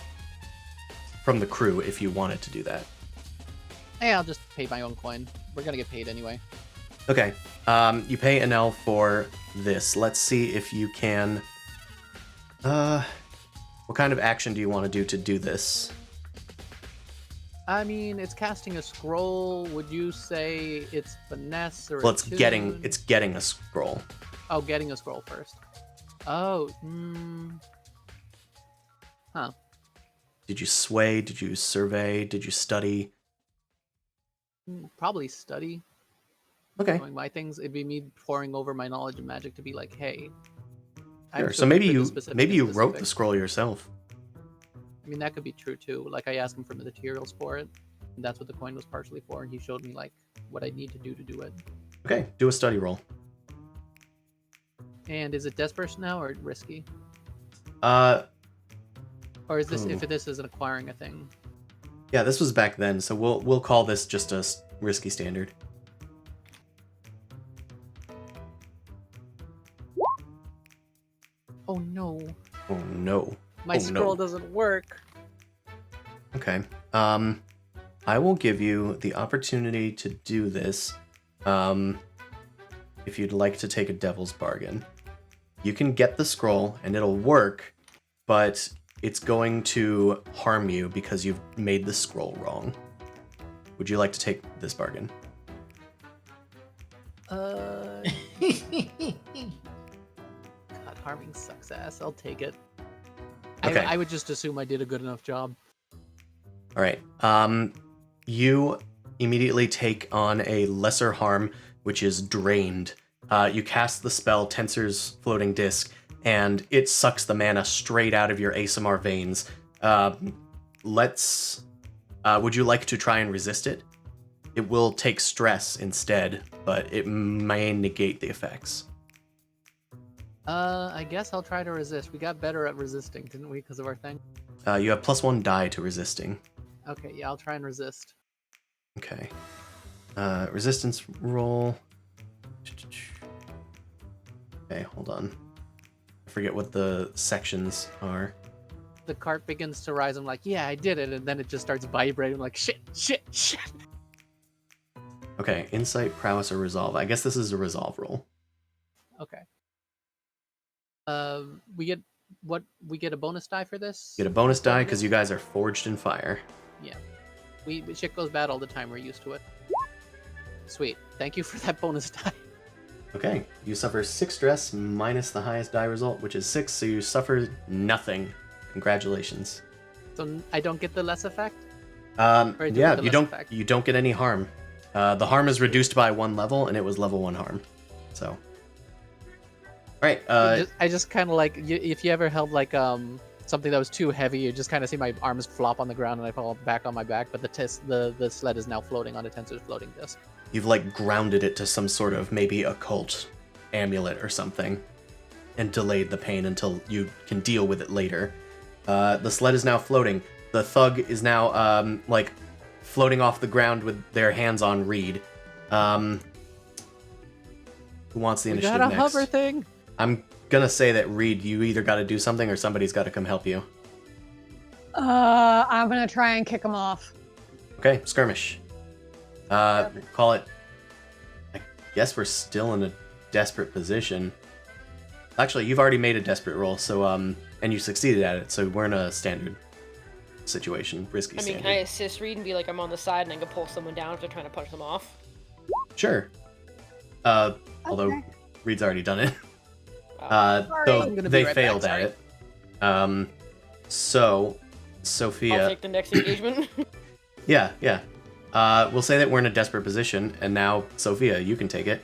crew if you wanted to do that. Hey, I'll just pay my own coin. We're gonna get paid anyway. Okay. You pay Anel for this. Let's see if you can... what kind of action do you want to do this? I mean, it's casting a scroll. Would you say it's finesse or? Well, it's attune? getting a scroll. Oh, getting a scroll first. Oh, huh. Did you sway? Did you survey? Did you study? Probably study. Okay. Knowing my things, it'd be me pouring over my knowledge of magic to be like, hey. Sure. So maybe you wrote the scroll yourself. I mean, that could be true too. Like, I asked him for the materials for it, and that's what the coin was partially for, and he showed me like what I need to do it. Okay, do a study roll. And is it desperate now or risky? Or Or is this if this is an acquiring a thing? Yeah, this was back then, so we'll call this just a risky standard. Oh no. Oh no. My scroll doesn't work. Okay. I will give you the opportunity to do this. If you'd like to take a devil's bargain. You can get the scroll and it'll work, but it's going to harm you because you've made the scroll wrong. Would you like to take this bargain? God, harming sucks ass. I'll take it. Okay. I would just assume I did a good enough job. All right. You immediately take on a lesser harm, which is drained. You cast the spell Tensor's Floating Disc, and it sucks the mana straight out of your ASMR veins. Would you like to try and resist it? It will take stress instead, but it may negate the effects. I guess I'll try to resist. We got better at resisting, didn't we, because of our thing? You have +1 die to resisting. Okay, yeah, I'll try and resist. Okay. Resistance roll. Okay, hold on. I forget what the sections are. The cart begins to rise. I'm like, yeah, I did it. And then it just starts vibrating like, shit. Okay, insight, prowess, or resolve. I guess this is a resolve roll. Okay. We get a bonus die for this? You get a bonus die because you guys are forged in fire. Yeah. Shit goes bad all the time. We're used to it. Sweet. Thank you for that bonus die. Okay, you suffer 6 stress minus the highest die result, which is 6, so you suffer nothing. Congratulations. So I don't get the less effect? Yeah, you don't get any harm. The harm is reduced by 1 level, and it was level 1 harm. So. Alright, I just kind of like, if you ever held like something that was too heavy, you just kind of see my arms flop on the ground and I fall back on my back, but the sled is now floating on a Tensor's floating disc. You've like grounded it to some sort of maybe occult amulet or something and delayed the pain until you can deal with it later. The sled is now floating. The thug is now like floating off the ground with their hands on Reed. Who wants the initiative next? We got a next? hover thing. I'm gonna say that Reed, you either got to do something or somebody's got to come help you. I'm gonna try and kick him off. Okay, skirmish. Call it. I guess we're still in a desperate position. Actually, you've already made a desperate roll, so and you succeeded at it, so we're in a standard situation, risky standard. Can I assist Reed and be like, I'm on the side and I can pull someone down if they're trying to punch them off? Sure. Although Reed's already done it. So they failed at it. So Sophia. I'll take the next engagement. Yeah. We'll say that we're in a desperate position, and now Sophia, you can take it.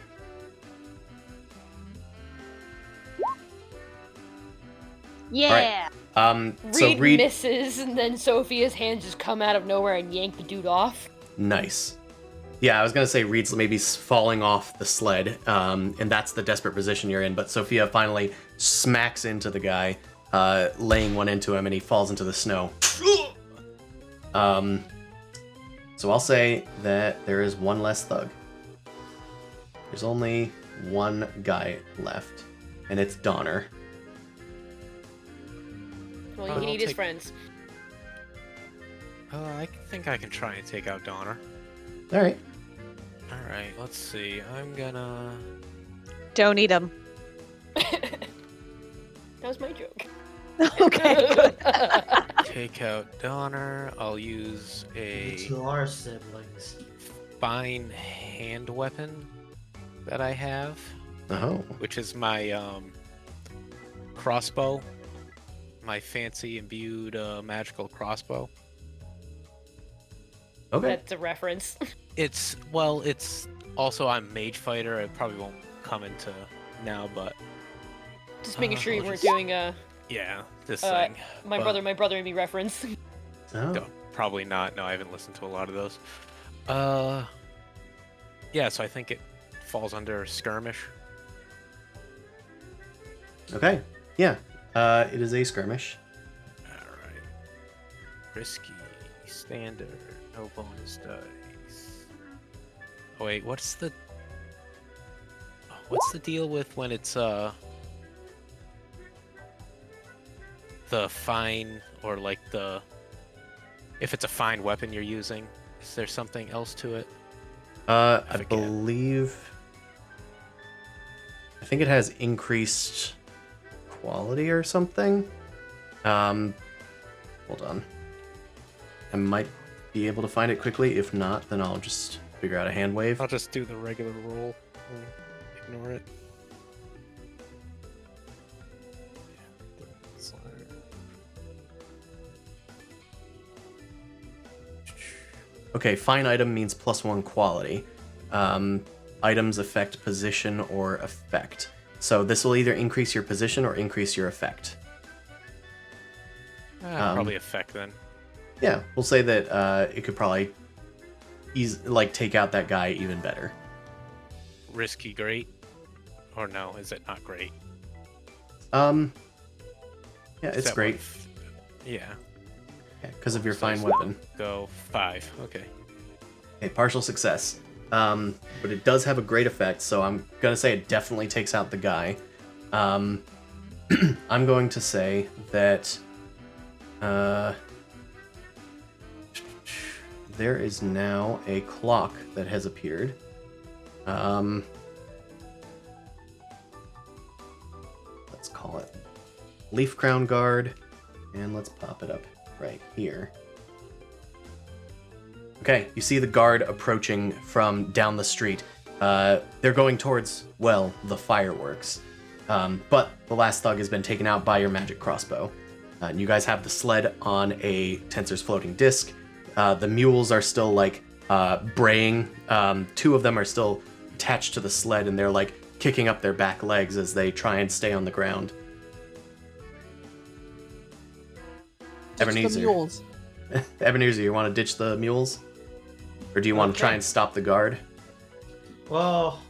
Yeah. All right. Reed misses, and then Sophia's hands just come out of nowhere and yank the dude off. Nice. Yeah, I was gonna say Reed's maybe falling off the sled, and that's the desperate position you're in. But Sophia finally smacks into the guy, laying one into him, and he falls into the snow. So I'll say that there is one less thug. There's only one guy left, and it's Donner. Well, you can eat his friends. I think I can try and take out Donner. All right. Alright, let's see. I'm gonna... Don't eat him. That was my joke. Okay, good. take out Donner. I'll use The a two are siblings. fine hand weapon that I have, Oh. which is my crossbow, my fancy imbued magical crossbow. Okay. That's a reference. It's also I'm mage fighter. It probably won't come into now, but Just making sure you I'll weren't just- doing yeah, this Uh, thing. my but- brother and me reference. Oh. No, probably not. No, I haven't listened to a lot of those. Yeah, so I think it falls under skirmish. Okay. Yeah. It is a skirmish. Alright. Risky, standard, no bonus dice. Oh wait, what's the deal with when it's the fine, or like if it's a fine weapon you're using? Is there something else to it? I forget. believe. I think it has increased quality or something. Hold on. I might be able to find it quickly. If not, then I'll just figure out a hand wave. I'll just do the regular roll and ignore it. Okay, fine item means +1 quality. Items affect position or effect. So this will either increase your position or increase your effect. Probably effect then. Yeah, we'll say that it could probably take out that guy even better. Risky great? Or no, is it not great? Yeah, Is it's that great. Yeah. Because of your So fine it's- weapon. Go 5. Okay. Okay, partial success. But it does have a great effect, so I'm gonna say it definitely takes out the guy. I'm going to say that there is now a clock that has appeared. Let's call it Leaf Crown Guard, and let's pop it up right here. Okay, you see the guard approaching from down the street. They're going towards, well, the fireworks. But the last thug has been taken out by your magic crossbow. And you guys have the sled on a Tensor's floating disc. The mules are still, braying. 2 of them are still attached to the sled, and they're, kicking up their back legs as they try and stay on the ground. Ditch the Ebenezer. mules. Ebenezer, you want to ditch the mules? Or do you want to try Okay. and stop the guard? Well,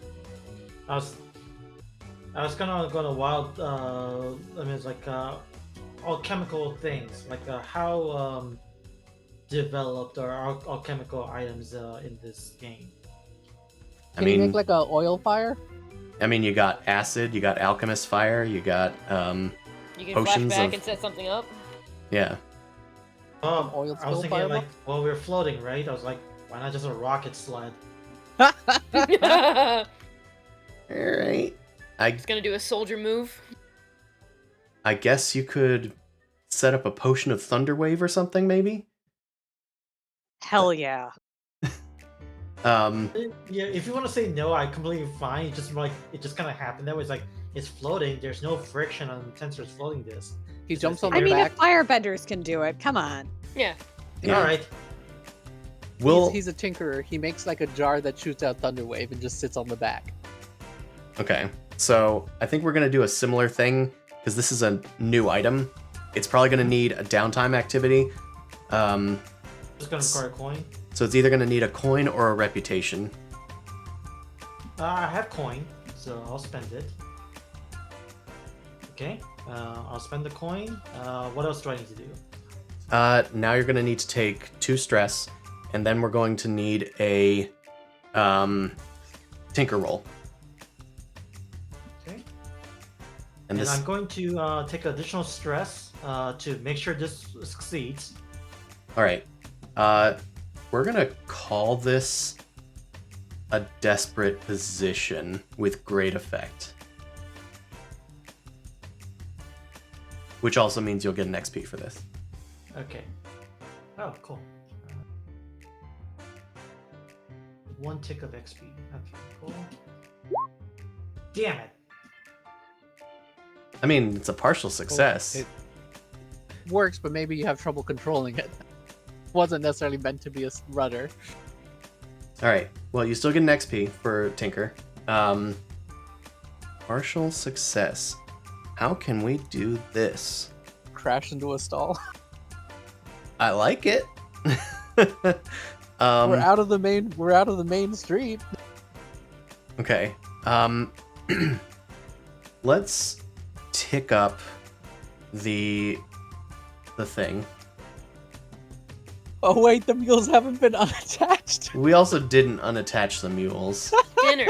I was kind of going to wild. It's alchemical things, how developed are alchemical items in this game. Can you make a oil fire? You got acid, you got alchemist fire, you got You can Potions flash back of- and set something up. yeah. Well, oil I was spill thinking fireball? well, we were floating, right? I was like, why not just a rocket sled? He's All right. gonna do a soldier move. I guess you could set up a potion of thunder wave or something, maybe. Hell yeah. Yeah, if you want to say no, I completely fine. It just kind of happened that way. It's floating. There's no friction on Tensor's floating disc. He jumps on I their mean, back. if firebenders can do it, come on. Yeah. Yeah. All right. We'll He's a tinkerer. He makes a jar that shoots out Thunderwave and just sits on the back. okay. So I think we're gonna do a similar thing because this is a new item. It's probably gonna need a downtime activity. Just gonna require a coin. So it's either gonna need a coin or a reputation. I have coin, so I'll spend it. Okay. I'll spend the coin. What else do I need to do? Now you're gonna need to take 2 stress, and then we're going to need a tinker roll. Okay. And And this I'm going to take additional stress to make sure this succeeds. All right. We're gonna call this a desperate position with great effect, which also means you'll get an XP for this. Okay. Oh, cool. 1 tick of XP. Okay, cool. Damn it! I mean, it's a partial success. It works, but maybe you have trouble controlling it. Wasn't necessarily meant to be a rudder. All right. Well, you still get an XP for Tinker. Partial success. How can we do this? Crash into a stall. I like it. We're out of the main. We're out of the main street. Okay. Let's tick up the thing. Oh wait, the mules haven't been unattached. We also didn't unattach the mules. Dinner.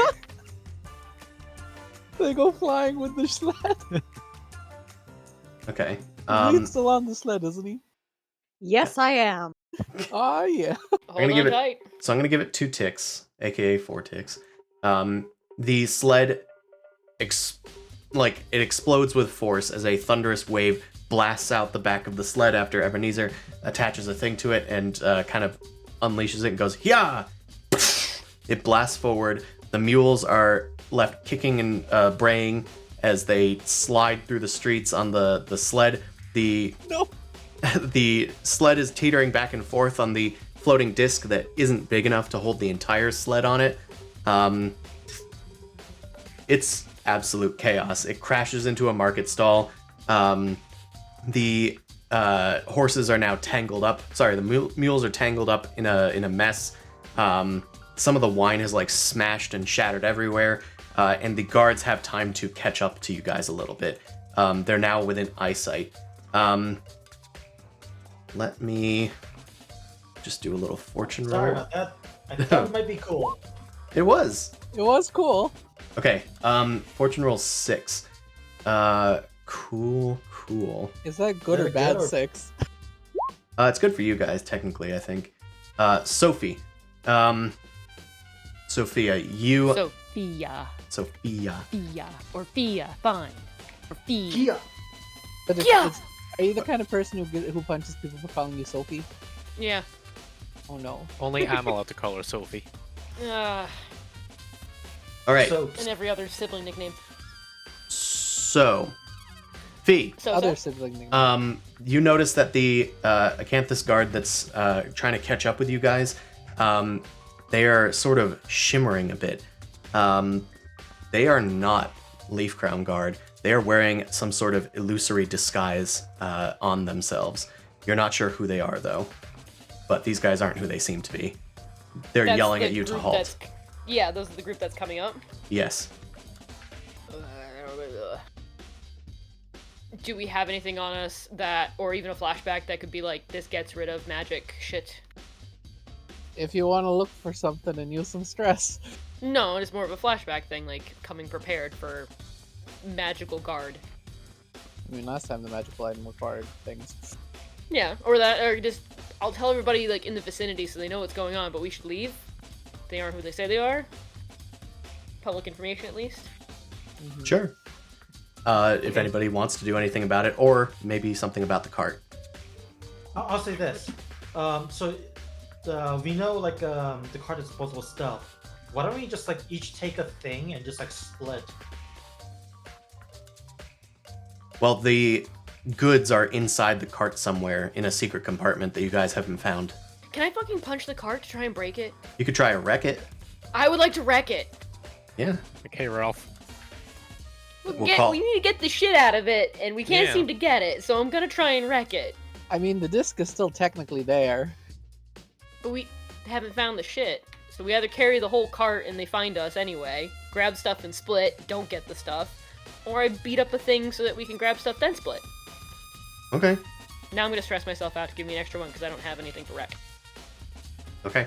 They go flying with the sled. Okay. Lee's still on the sled, isn't he? Yes, I am. Oh yeah. Hold gonna on give it- tight. So I'm gonna give it 2 ticks, aka 4 ticks. The sled it explodes with force as a thunderous wave blasts out the back of the sled after Ebenezer attaches a thing to it and kind of unleashes it and goes, "Yeah!" It blasts forward. The mules are left kicking and braying as they slide through the streets on the sled. No. The sled is teetering back and forth on the floating disc that isn't big enough to hold the entire sled on it. It's absolute chaos. It crashes into a market stall. The horses are now tangled up. Sorry, the mules are tangled up in a mess. Some of the wine is like smashed and shattered everywhere, and the guards have time to catch up to you guys a little bit. They're now within eyesight. Let me just do a little fortune Sorry roll. about that. I thought it might be cool. It was. It was cool. Okay, fortune roll 6. Cool. Is that good Yeah, or bad? good or- 6. It's good for you guys, technically, I think. Sophie. Sophia, you... Sophia. Sophia. Fia. Or Fia. Fine. Or Fia. Kia. But Yeah. are you the kind of person who punches people for calling you Sophie? Yeah. Oh no. Only I'm allowed to call her Sophie. Uh, All right, So, and every other sibling nickname. so... Fee, So, Other so. sibling name. you notice that the Acanthus guard that's trying to catch up with you guys, they are sort of shimmering a bit. They are not Leaf Crown Guard. They are wearing some sort of illusory disguise on themselves. You're not sure who they are, though. But these guys aren't who they seem to be. They're That's yelling the at you to group halt. that's- Yeah, those are the group that's coming up. Yes. Do we have anything on us that, or even a flashback that could be like, this gets rid of magic shit? If you want to look for something and use some stress. No, it's more of a flashback thing, like coming prepared for magical guard. I mean, last time the magical item required things. Yeah, or that, or just, I'll tell everybody like in the vicinity so they know what's going on, but we should leave. They aren't who they say they are. Public information, at least. Sure. If anybody wants to do anything about it, or maybe something about the cart. I'll say this. So we know like the card is disposable stuff. Why don't we just like each take a thing and just like split? Well, the goods are inside the cart somewhere in a secret compartment that you guys haven't found. Can I fucking punch the cart to try and break it? You could try to wreck it. I would like to wreck it. Yeah. Okay, Ralph. We'll We need to get the shit out of it, and we can't Yeah. seem to get it, so I'm gonna try and wreck it. I mean, the disc is still technically there. But we haven't found the shit. So we either carry the whole cart and they find us anyway, grab stuff and split, don't get the stuff, or I beat up a thing so that we can grab stuff then split. Okay. Now I'm gonna stress myself out to give me an extra one because I don't have anything to wreck. Okay.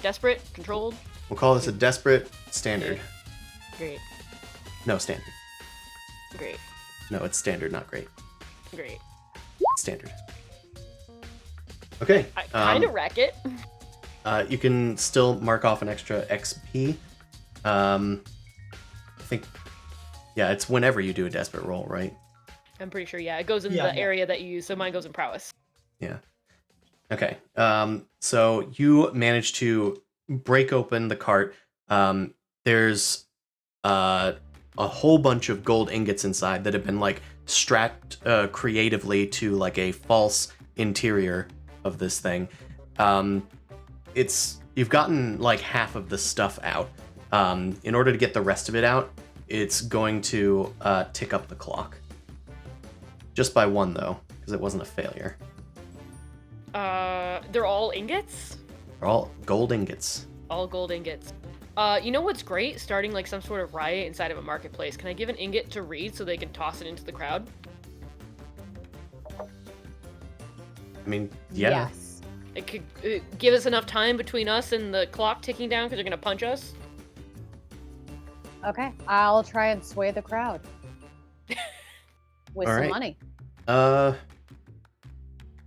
Desperate, controlled, We'll call this a desperate standard. great, No, standard. great, No, it's standard, not great. great. Standard. Okay. I kind of wreck it. You can still mark off an extra XP. I think, yeah, it's whenever you do a desperate roll, right? I'm pretty sure, yeah. It goes in Yeah, the yeah. area that you use, so mine goes in prowess. Yeah. Okay. So you manage to break open the cart. There's a whole bunch of gold ingots inside that have been like strapped creatively to like a false interior of this thing. You've gotten like half of the stuff out. In order to get the rest of it out, it's going to tick up the clock. Just by 1 though, because it wasn't a failure. They're all ingots? They're all gold ingots. All gold ingots. You know what's great? Starting like some sort of riot inside of a marketplace. Can I give an ingot to Reed so they can toss it into the crowd? I mean, yeah. Yes. It could give us enough time between us and the clock ticking down because they're gonna punch us. Okay, I'll try and sway the crowd with All some right. money.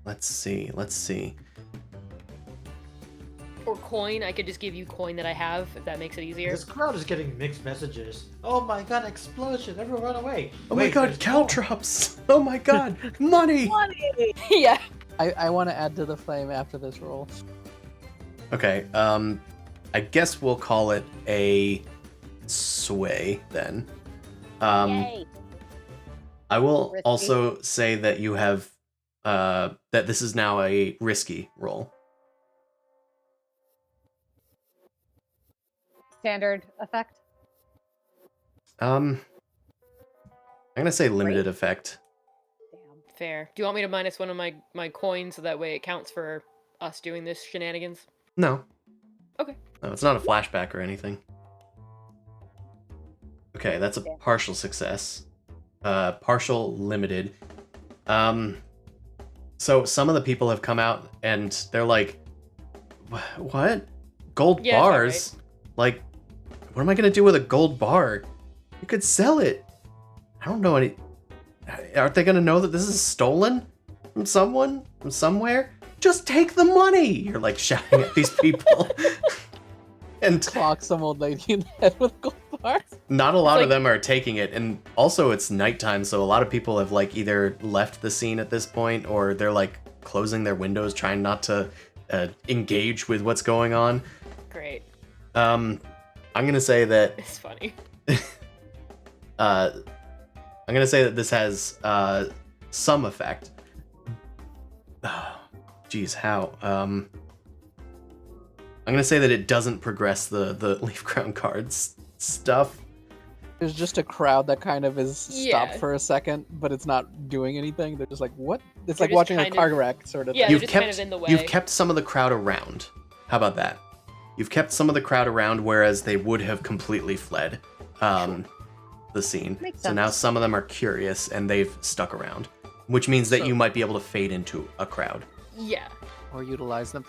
Let's see. Or coin. I could just give you coin that I have if that makes it easier. This crowd is getting mixed messages. Oh my god, explosion! Everyone run away! Oh my Wait, god, there's caltrops! Oh my god, money! Money. Yeah. I want to add to the flame after this roll. Okay, I guess we'll call it a sway then. Yay. I will Risky. also say that you have that this is now a risky roll. Standard effect. I'm gonna say limited effect. Damn. Fair. Do you want me to minus one of my coins so that way it counts for us doing this shenanigans? No. Okay. No, it's not a flashback or anything. Okay, that's a Yeah. partial success. Partial limited. So some of the people have come out and they're like, what? Gold Yeah, it's bars? Like, what am I gonna do with a gold bar? You could sell it. I don't know any. Aren't they gonna know that this is stolen from someone, from somewhere? Just take the money! You're like shouting at these people. And Clock some old lady in the head with gold bars. not a lot like- of them are taking it, and also it's nighttime, so a lot of people have like either left the scene at this point or they're like closing their windows, trying not to engage with what's going on. Great. I'm gonna say that It's funny. I'm gonna say that this has some effect. Geez, how? I'm gonna say that it doesn't progress the Leaf Crown cards stuff. There's just a crowd that kind of is stopped Yeah. for a second, but it's not doing anything. They're just like, what? It's They're like just watching a kind car of- wreck, sort of. Yeah, thing. they're just kind of in the way. You've kept some of the crowd around. How about that? You've kept some of the crowd around, whereas they would have completely fled the scene. Makes So now sense. some of them are curious and they've stuck around, which means that So- you might be able to fade into a crowd. Yeah. Or utilize them.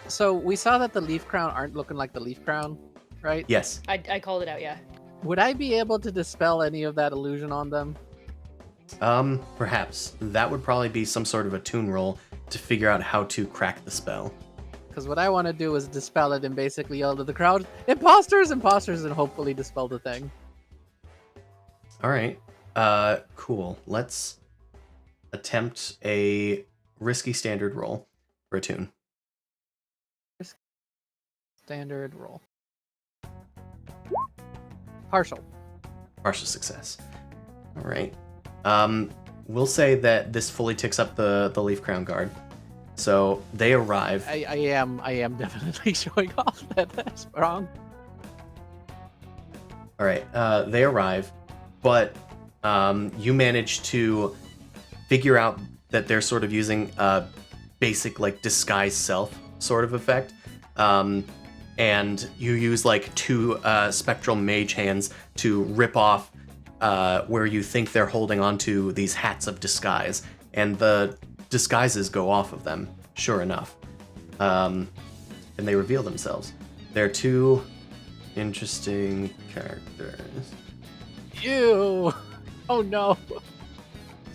So we saw that the leaf crown aren't looking like the leaf crown, right? Yes. I called it out, yeah. Would I be able to dispel any of that illusion on them? Perhaps. That would probably be some sort of a tune roll to figure out how to crack the spell. Because what I want to do is dispel it and basically yell to the crowd, imposters, imposters, and hopefully dispel the thing. All right. Cool. Let's attempt a risky standard roll for a tune. Standard roll. Partial. Partial success. All right. We'll say that this fully ticks up the Leaf Crown guard. So they arrive. I am definitely showing off that that's wrong. All right. They arrive, but you manage to figure out that they're sort of using a basic like disguise self sort of effect. And you use like two spectral mage hands to rip off where you think they're holding onto these hats of disguise, and the disguises go off of them, sure enough. And they reveal themselves. They're two interesting characters. Ew. Oh no.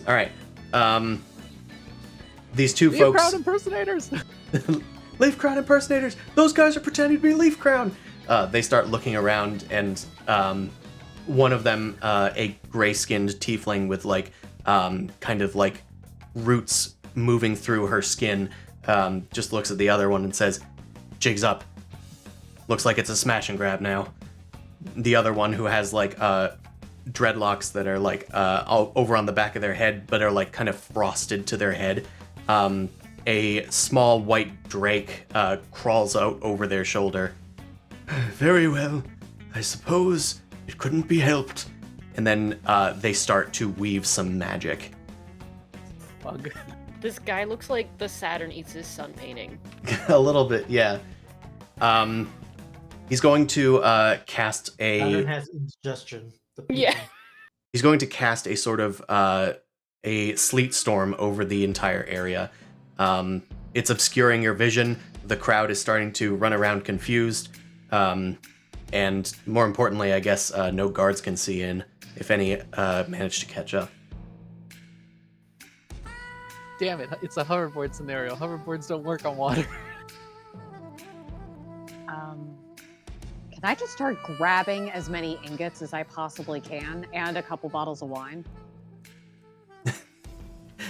All right. These two Leaf folks. crowd impersonators. Leaf Crown impersonators! Those guys are pretending to be Leaf Crown! They start looking around, and one of them, a gray-skinned tiefling with, like, kind of, like, roots moving through her skin, just looks at the other one and says, "Jig's up. Looks like it's a smash and grab now." The other one, who has like dreadlocks that are like all over on the back of their head, but are like kind of frosted to their head. A small white drake crawls out over their shoulder. "Very well. I suppose it couldn't be helped." And then they start to weave some magic. Bug. This guy looks like the Saturn Eats His Son painting. A little bit, yeah. He's going to cast Saturn a. has indigestion. Yeah. He's going to cast a sort of a sleet storm over the entire area. It's obscuring your vision. The crowd is starting to run around confused. And more importantly, I guess, no guards can see in, if any manage to catch up. Damn it! It's a hoverboard scenario. Hoverboards don't work on water. Can I just start grabbing as many ingots as I possibly can and a couple bottles of wine? I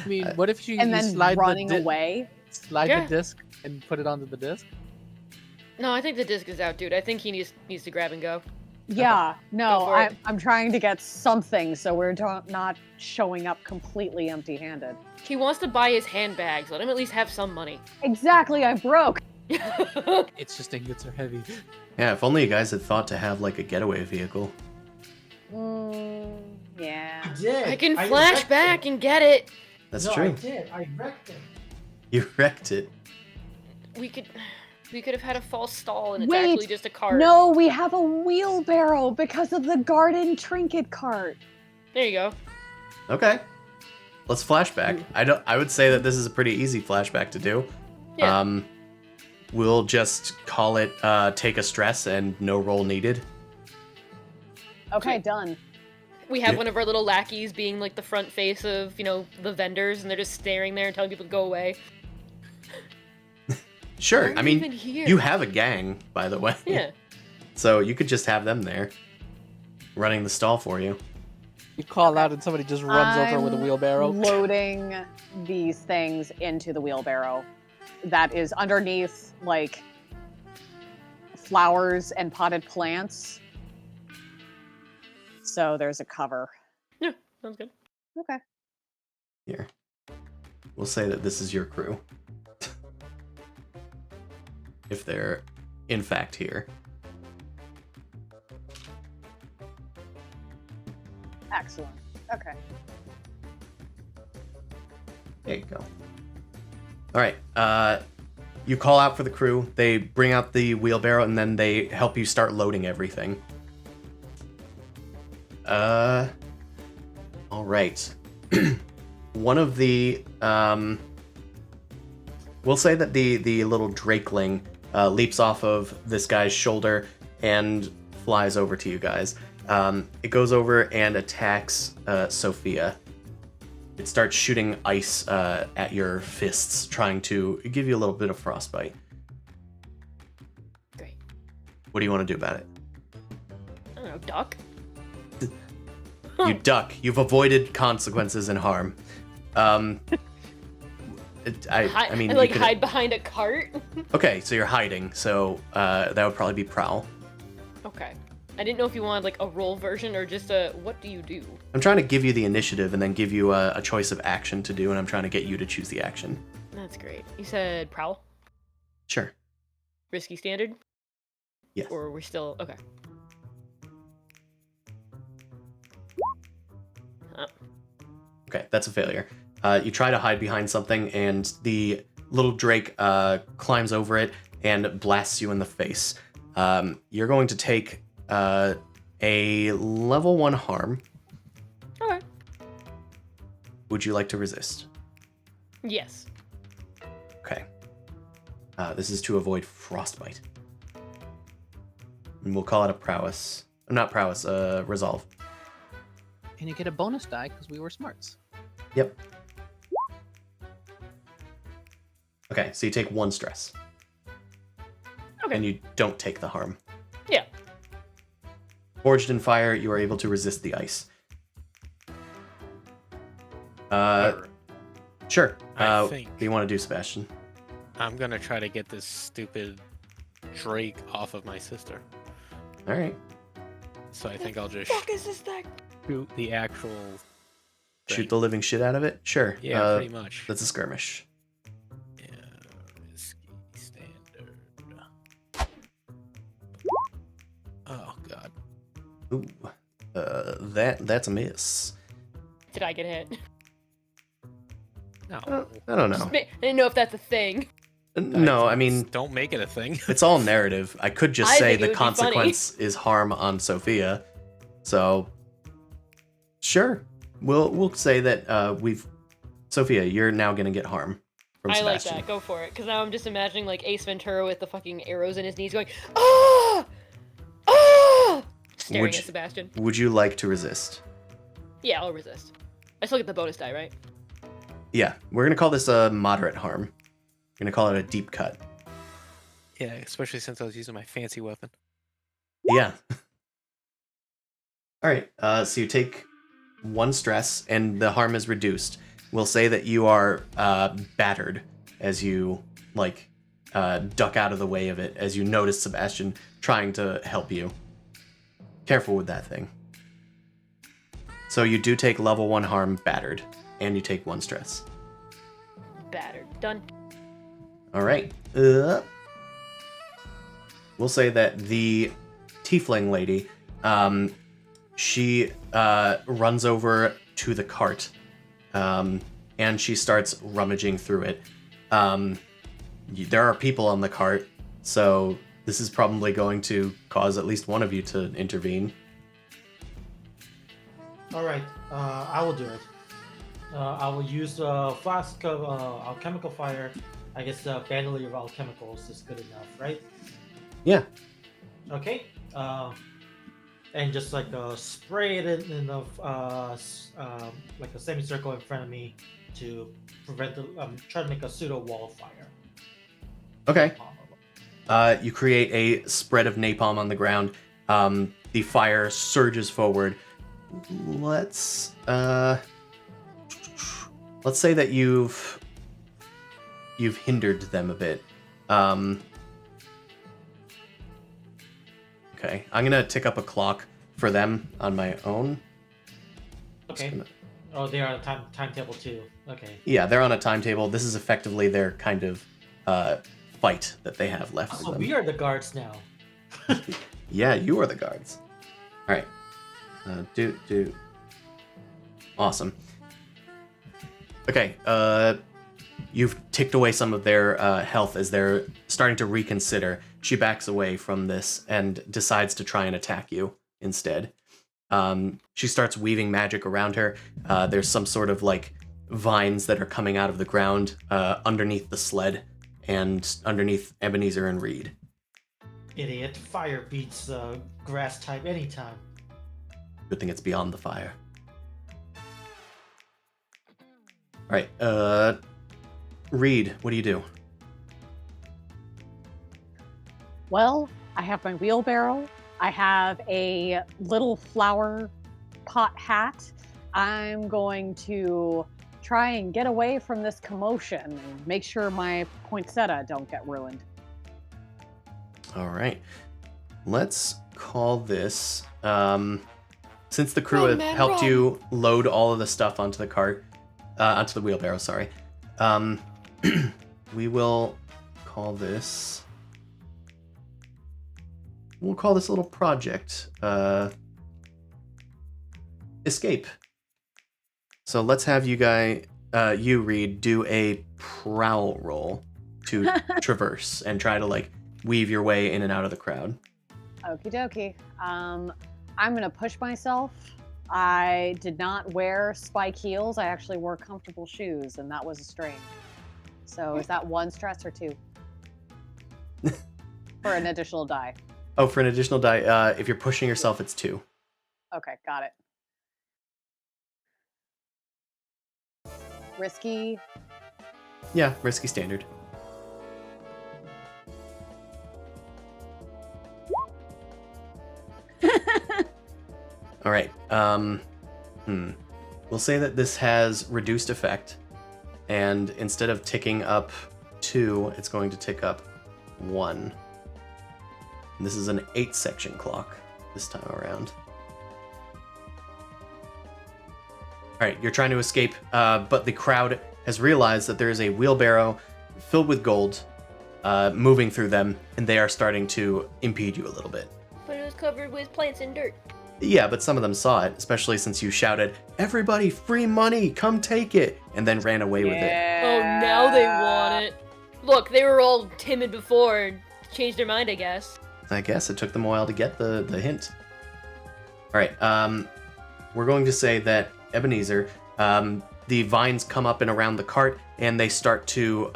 mean, what if you And you then slide running the away? slide Yeah. the disc and put it onto the disc? No, I think the disc is out, dude. I think he needs to grab and go. Yeah, Go no, for it. I'm trying to get something so we're not showing up completely empty-handed. He wants to buy his handbags. Let him at least have some money. Exactly, I'm broke. It's just ingots are heavy. Yeah, if only you guys had thought to have like a getaway vehicle. Yeah. I did. I can wrecked flash it. back and get it. That's No, true. I did. I wrecked it. You wrecked it. We could have had a false stall and it's Wait, actually just a cart. No, we have a wheelbarrow because of the garden trinket cart. There you go. Okay. Let's flashback. I would say that this is a pretty easy flashback to do. Yeah. We'll just call it take a stress and no roll needed. Okay, Sweet. done. We have Yeah. one of our little lackeys being like the front face of, the vendors, and they're just staring there and telling people to go away. Sure. Why are I you mean, even here? you have a gang, by the way. Yeah. So you could just have them there, running the stall for you. You call out and somebody just runs over with a I'm wheelbarrow. Loading these things into the wheelbarrow that is underneath, like, flowers and potted plants. So there's a cover. Yeah, sounds good. Okay. Here. We'll say that this is your crew. If they're, in fact, here. Excellent. Okay. There you go. All right. You call out for the crew. They bring out the wheelbarrow, and then they help you start loading everything. All right. One of the we'll say that the little drakeling leaps off of this guy's shoulder and flies over to you guys. It goes over and attacks Sophia. It starts shooting ice at your fists, trying to give you a little bit of frostbite. Great. What do you want to do about it? I don't know, duck? You duck. You've avoided consequences and harm. I mean, I you like could- hide behind a cart. Okay, so you're hiding. So that would probably be prowl. Okay. I didn't know if you wanted like a roll version or just a what do you do? I'm trying to give you the initiative and then give you a choice of action to do, and I'm trying to get you to choose the action. That's great. You said prowl? Sure. Risky standard? Yes. Or we're still okay. Okay, that's a failure. You try to hide behind something, and the little drake climbs over it and blasts you in the face. You're going to take a level 1 harm. Okay. Would you like to resist? Yes. Okay. This is to avoid frostbite. And we'll call it a prowess. Not prowess, resolve. And you get a bonus die because we were smarts. Yep. Okay, so you take 1 stress. Okay. And you don't take the harm. Yeah. Forged in fire, you are able to resist the ice. Sure. I think What do you want to do, Sebastian? I'm gonna try to get this stupid Drake off of my sister. All right. So I think I'll just Fuck is this thing? shoot the actual Shoot thing. the living shit out of it? Sure. Yeah, pretty much. That's a skirmish. Yeah, risky standard. Oh god. Ooh. That's a miss. Did I get hit? No. I don't know. I didn't know if that's a thing. No, I mean, don't make it a thing. it's all narrative. I could just I say think it the would be funny. consequence is harm on Sophia. So, sure. We'll say that Sophia, you're now gonna get harm from I like Sebastian. that. Go for it. Because now I'm just imagining like Ace Ventura with the fucking arrows in his knees going, ah! Ah! Staring Would at you- Sebastian. Would you like to resist? Yeah, I'll resist. I still get the bonus die, right? Yeah, we're gonna call this a moderate harm. We're gonna call it a deep cut. Yeah, especially since I was using my fancy weapon. Yeah. All right. So you take 1 stress, and the harm is reduced. We'll say that you are battered as you duck out of the way of it, as you notice Sebastian trying to help you. Careful with that thing. So you do take level 1 harm, battered, and you take 1 stress. Battered. Done. All right. We'll say that the tiefling lady, she runs over to the cart, and she starts rummaging through it. There are people on the cart, so this is probably going to cause at least one of you to intervene. All right, I will do it. I will use a flask of alchemical fire. I guess the bandolier of alchemicals is good enough, right? Yeah. Okay. And just spray it in the like a semicircle in front of me to prevent the try to make a pseudo wall of fire. Okay. You create a spread of napalm on the ground. The fire surges forward. Let's say that you've hindered them a bit. Okay, I'm gonna tick up a clock for them on my own. Okay. Oh, they are on a timetable too. Okay. Yeah, they're on a timetable. This is effectively their kind of fight that they have left. So for them. we are the guards now. Yeah, you are the guards. All right. Do. Awesome. Okay. You've ticked away some of their health as they're starting to reconsider. She backs away from this and decides to try and attack you instead. She starts weaving magic around her. There's some sort of vines that are coming out of the ground underneath the sled and underneath Ebenezer and Reed. Idiot. Fire beats grass type anytime. Good thing it's beyond the fire. All right. Reed, what do you do? Well, I have my wheelbarrow. I have a little flower pot hat. I'm going to try and get away from this commotion and make sure my poinsettia don't get ruined. All right. Let's call this. Since the crew Run, have man, helped run. you load all of the stuff onto the cart, onto the wheelbarrow, sorry. We will call this. We'll call this little project Escape. So let's have you Reed, do a prowl roll to traverse and try to weave your way in and out of the crowd. Okie dokie. I'm gonna push myself. I did not wear spike heels. I actually wore comfortable shoes, and that was a strain. So is that 1 stress or 2? For an additional die. Oh, for an additional die, if you're pushing yourself, it's 2. Okay, got it. Risky. Yeah, risky standard. All right. We'll say that this has reduced effect. And instead of ticking up 2, it's going to tick up 1. And this is an 8-section clock this time around. Alright, you're trying to escape, but the crowd has realized that there is a wheelbarrow filled with gold moving through them, and they are starting to impede you a little bit. But it was covered with plants and dirt. Yeah, but some of them saw it, especially since you shouted, "Everybody, free money, come take it," and then ran away with it. Oh, now they want it. Look, they were all timid before and changed their mind, I guess. I guess it took them a while to get the hint. Alright, we're going to say that Ebenezer, the vines come up and around the cart, and they start to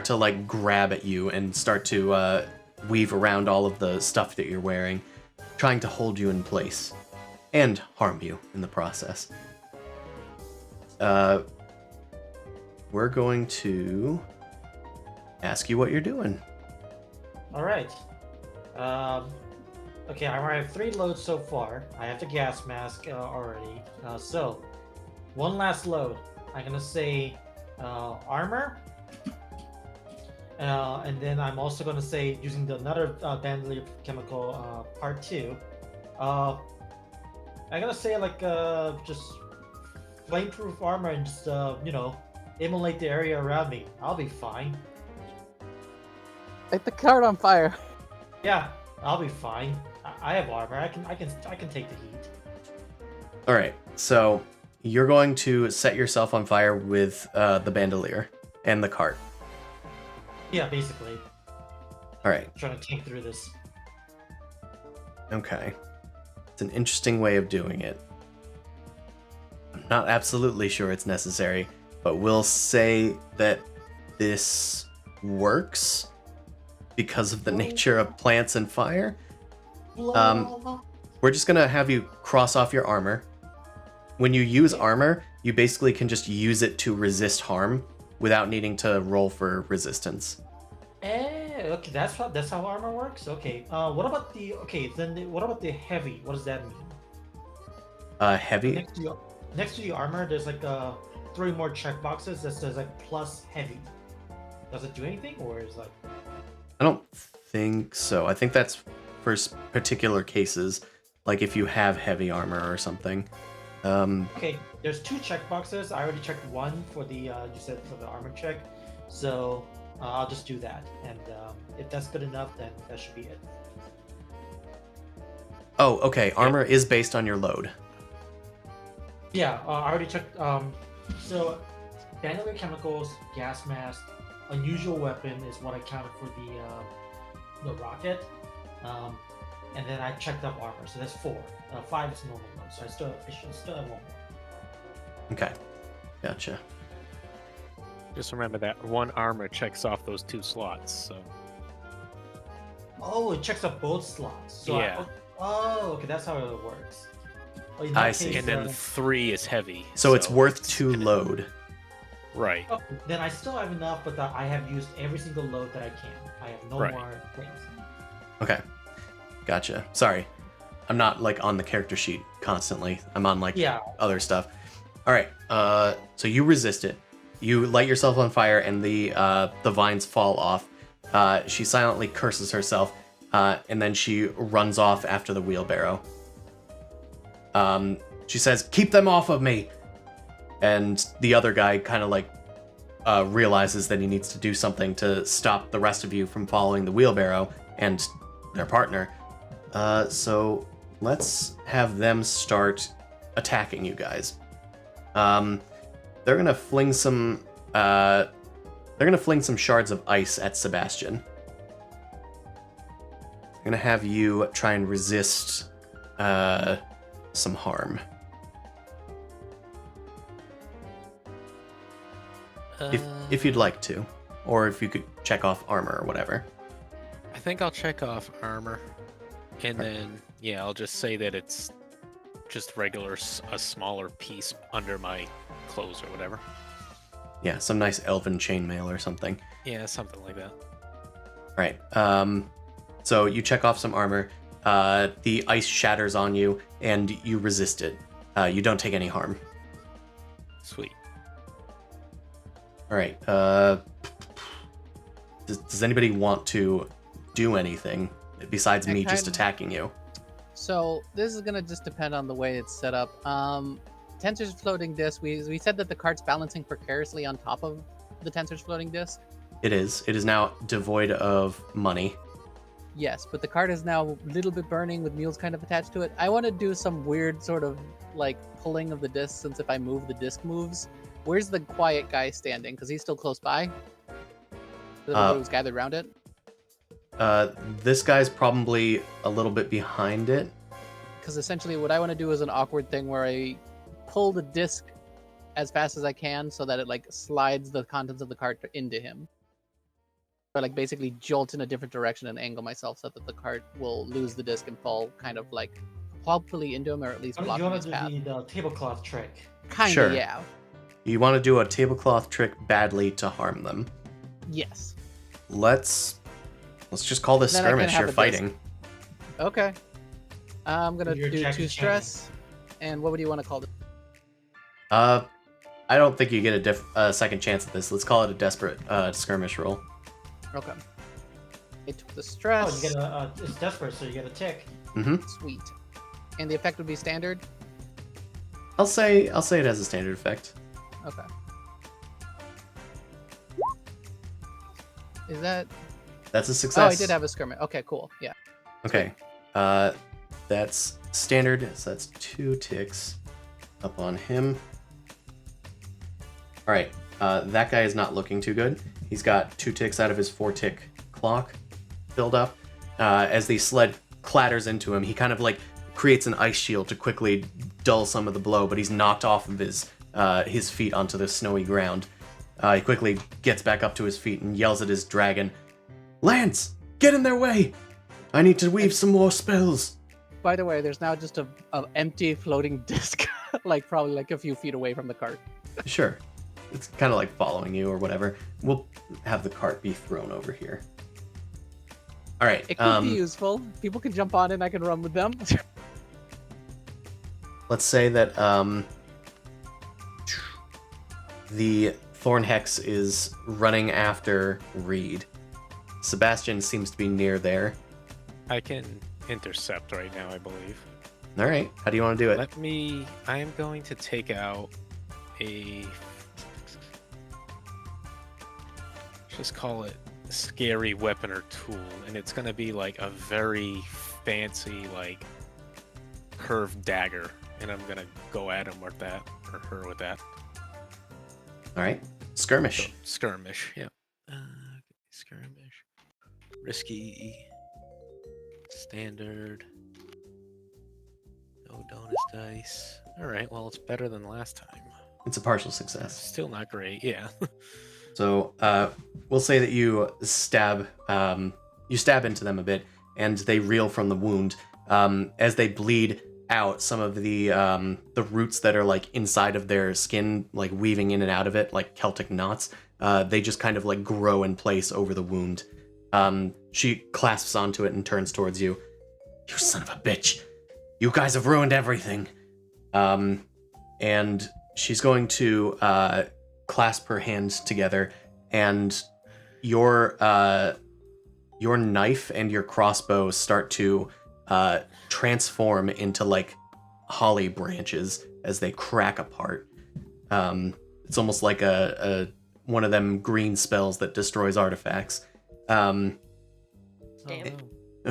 like grab at you and start to weave around all of the stuff that you're wearing, trying to hold you in place and harm you in the process. We're going to ask you what you're doing. All right. Okay, I have 3 loads so far. I have the gas mask already. So, one last load. I'm gonna say armor. And then I'm also gonna say using another bandolier chemical part 2. I'm gonna say like just flameproof armor and just immolate the area around me. I'll be fine. Light the cart on fire. Yeah, I'll be fine. I have armor. I can take the heat. All right, so you're going to set yourself on fire with the bandolier and the cart. Yeah, basically. All right. Trying to tank through this. Okay. It's an interesting way of doing it. I'm not absolutely sure it's necessary, but we'll say that this works because of the nature of plants and fire. We're just gonna have you cross off your armor. When you use armor, you basically can just use it to resist harm without needing to roll for resistance. Okay, that's how armor works. Okay. What about what about the heavy? What does that mean? Heavy? Next to the armor, there's like 3 more checkboxes that says like plus heavy. Does it do anything, or is like? I don't think so. I think that's for particular cases, like if you have heavy armor or something. Okay, there's 2 checkboxes. I already checked 1 for the you said for the armor check, so I'll just do that. And if that's good enough, then that should be it. Oh, okay. Armor is based on your load. Yeah, I already checked. So, bandolier chemicals, gas mask, unusual weapon is what I counted for the rocket. And then I checked up armor, so that's 4. 5 is normal load, so I should still have 1 more. Okay, gotcha. Just remember that 1 armor checks off those 2 slots. So Oh, it checks up both slots. So yeah. Okay, that's how it works. Oh, in I that see. case, And then 3 is heavy. So it's worth 2 load. Right. okay, then I still have enough, but I have used every single load that I can. I have no Right. more things. Okay, gotcha. Sorry, I'm not like on the character sheet constantly. I'm on like Yeah. other stuff. All right. So you resist it. You light yourself on fire, and the vines fall off. She silently curses herself, and then she runs off after the wheelbarrow. She says, "Keep them off of me!" And the other guy kind of like realizes that he needs to do something to stop the rest of you from following the wheelbarrow and their partner. So let's have them start attacking you guys. They're gonna fling some. They're gonna fling some shards of ice at Sebastian. I'm gonna have you try and resist some harm. If you'd like to, or if you could check off armor or whatever. I think I'll check off armor, and then I'll just say that it's just a smaller piece under my clothes or whatever. Yeah, some nice elven chainmail or something. Yeah, something like that. All right. So you check off some armor. The ice shatters on you, and you resist it. You don't take any harm. Sweet. All right. Does anybody want to do anything besides me just attacking you? So this is gonna just depend on the way it's set up. Tensor's floating disc. We said that the cart's balancing precariously on top of the Tensor's floating disc. It is. It is now devoid of money. Yes, but the cart is now a little bit burning with mules kind of attached to it. I want to do some weird sort of like pulling of the disc, since if I move, the disc moves. Where's the quiet guy standing? Because he's still close by. Everybody was gathered around it. This guy's probably a little bit behind it. Because essentially what I want to do is an awkward thing where I pull the disc as fast as I can so that it like slides the contents of the cart into him. Or like basically jolt in a different direction and angle myself so that the cart will lose the disc and fall kind of like hopefully into him, or at least You blocking want his to path. do the tablecloth trick. Kinda, Sure. yeah. You want to do a tablecloth trick badly to harm them. Yes. Let's just call this Then I can skirmish. have You're a disc. fighting. Okay. I'm gonna You're do Jackie 2 stress. And what would you want to call it? I don't think you get a second chance at this. Let's call it a desperate skirmish roll. Okay. I took the Oh, stress. you get it's desperate, so you get a tick. Mm-hmm. Sweet. And the effect would be standard? I'll say it has a standard effect. Okay. Is that... That's a success. Oh, I did have a skirmish. Okay, cool. Yeah. Okay. That's standard. So that's 2 ticks up on him. All right. That guy is not looking too good. He's got 2 ticks out of his 4-tick clock filled up. As the sled clatters into him, he kind of like creates an ice shield to quickly dull some of the blow, but he's knocked off of his feet onto the snowy ground. He quickly gets back up to his feet and yells at his dragon, "Lance, get in their way! I need to weave some more spells." By the way, there's now just a empty floating disc, like probably like a few feet away from the cart. Sure. It's kind of like following you or whatever. We'll have the cart be thrown over here. All right. It could be useful. People can jump on it and I can run with them. Let's say that the Thorn Hex is running after Reed. Sebastian seems to be near there. I can intercept right now, I believe. All right. How do you want to do it? I am going to take out a... just call it scary weapon or tool, and it's going to be like a very fancy, like, curved dagger, and I'm going to go at him with that, or her with that. All right. Skirmish. So, skirmish, yeah. Skirmish. Risky. Standard. No bonus dice. Alright, well, it's better than last time. It's a partial success. Still not great, yeah. So we'll say that you stab into them a bit, and they reel from the wound. As they bleed out, some of the roots that are like inside of their skin, like weaving in and out of it, like Celtic knots, they just kind of like grow in place over the wound. She clasps onto it and turns towards you. "You son of a bitch! You guys have ruined everything." And she's going to clasp her hands together, and your knife and your crossbow start to transform into like holly branches as they crack apart. It's almost like a one of them green spells that destroys artifacts. Damn.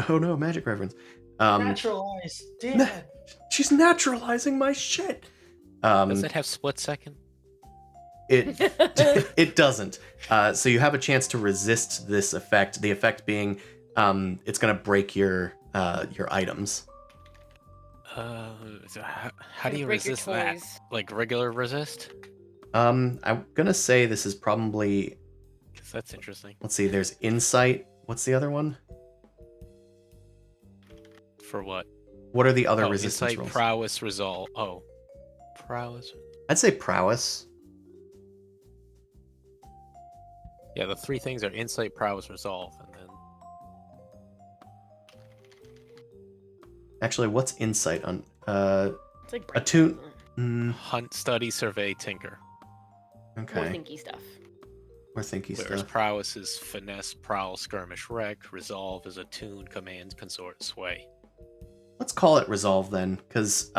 Oh no, magic reference. Naturalized. Damn it. She's naturalizing my shit. Does it have split second? It doesn't. So you have a chance to resist this effect. The effect being, it's gonna break your items. How do you Break your resist that? toys. Like regular resist? I'm gonna say this is probably. Because that's interesting. Let's see. There's insight. What's the other one? For what? What are the other resistance insight, rolls? prowess, resolve. Oh, prowess. I'd say prowess. Yeah, the 3 things are insight, prowess, resolve, and then Actually, what's insight on? It's like Attune. breaking Mm, hunt, study, survey, tinker. more okay. thinky stuff. More thinky Whereas stuff. prowess is finesse, prowl, skirmish, wreck. Resolve is attune, command, consort, sway. Let's call it resolve then, because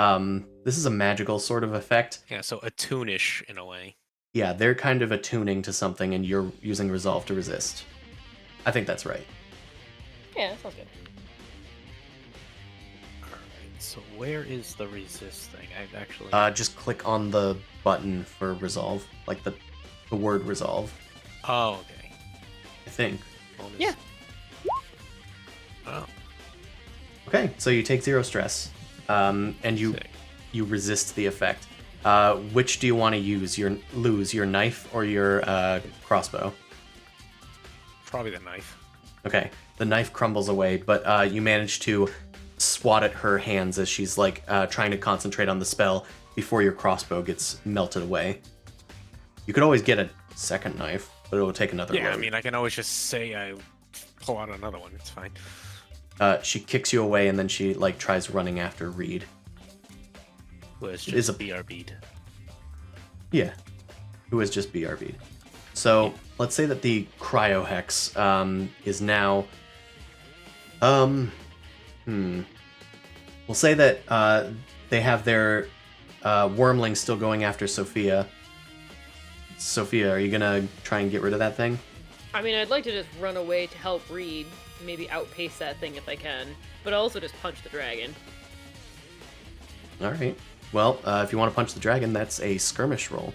this is a magical sort of effect. Yeah, so attune-ish in a way. Yeah, they're kind of attuning to something, and you're using resolve to resist. I think that's right. Yeah, that sounds good. Alright, so where is the resist thing? I actually... Just click on the button for resolve, like the word resolve. Oh, okay. I think. Bonus. Yeah. Oh, Okay, so you take 0 stress, and you sick. resist the effect. Which do you want to use? Your knife or your crossbow? Probably the knife. Okay, the knife crumbles away, but you manage to swat at her hands as she's like trying to concentrate on the spell before your crossbow gets melted away. You could always get a second knife, but it will take another Yeah, load. I mean, I can always just say I pull out another one. It's fine. She kicks you away, and then she like tries running after Reed. Well, it's It is just a- BRB'd. Yeah, who has just BRB'd. So let's say that the cryohex is now. We'll say that they have their wormling still going after Sophia. Sophia, are you gonna try and get rid of that thing? I mean, I'd like to just run away to help Reed, maybe outpace that thing if I can, but also just punch the dragon. All right. Well, if you want to punch the dragon, that's a skirmish roll.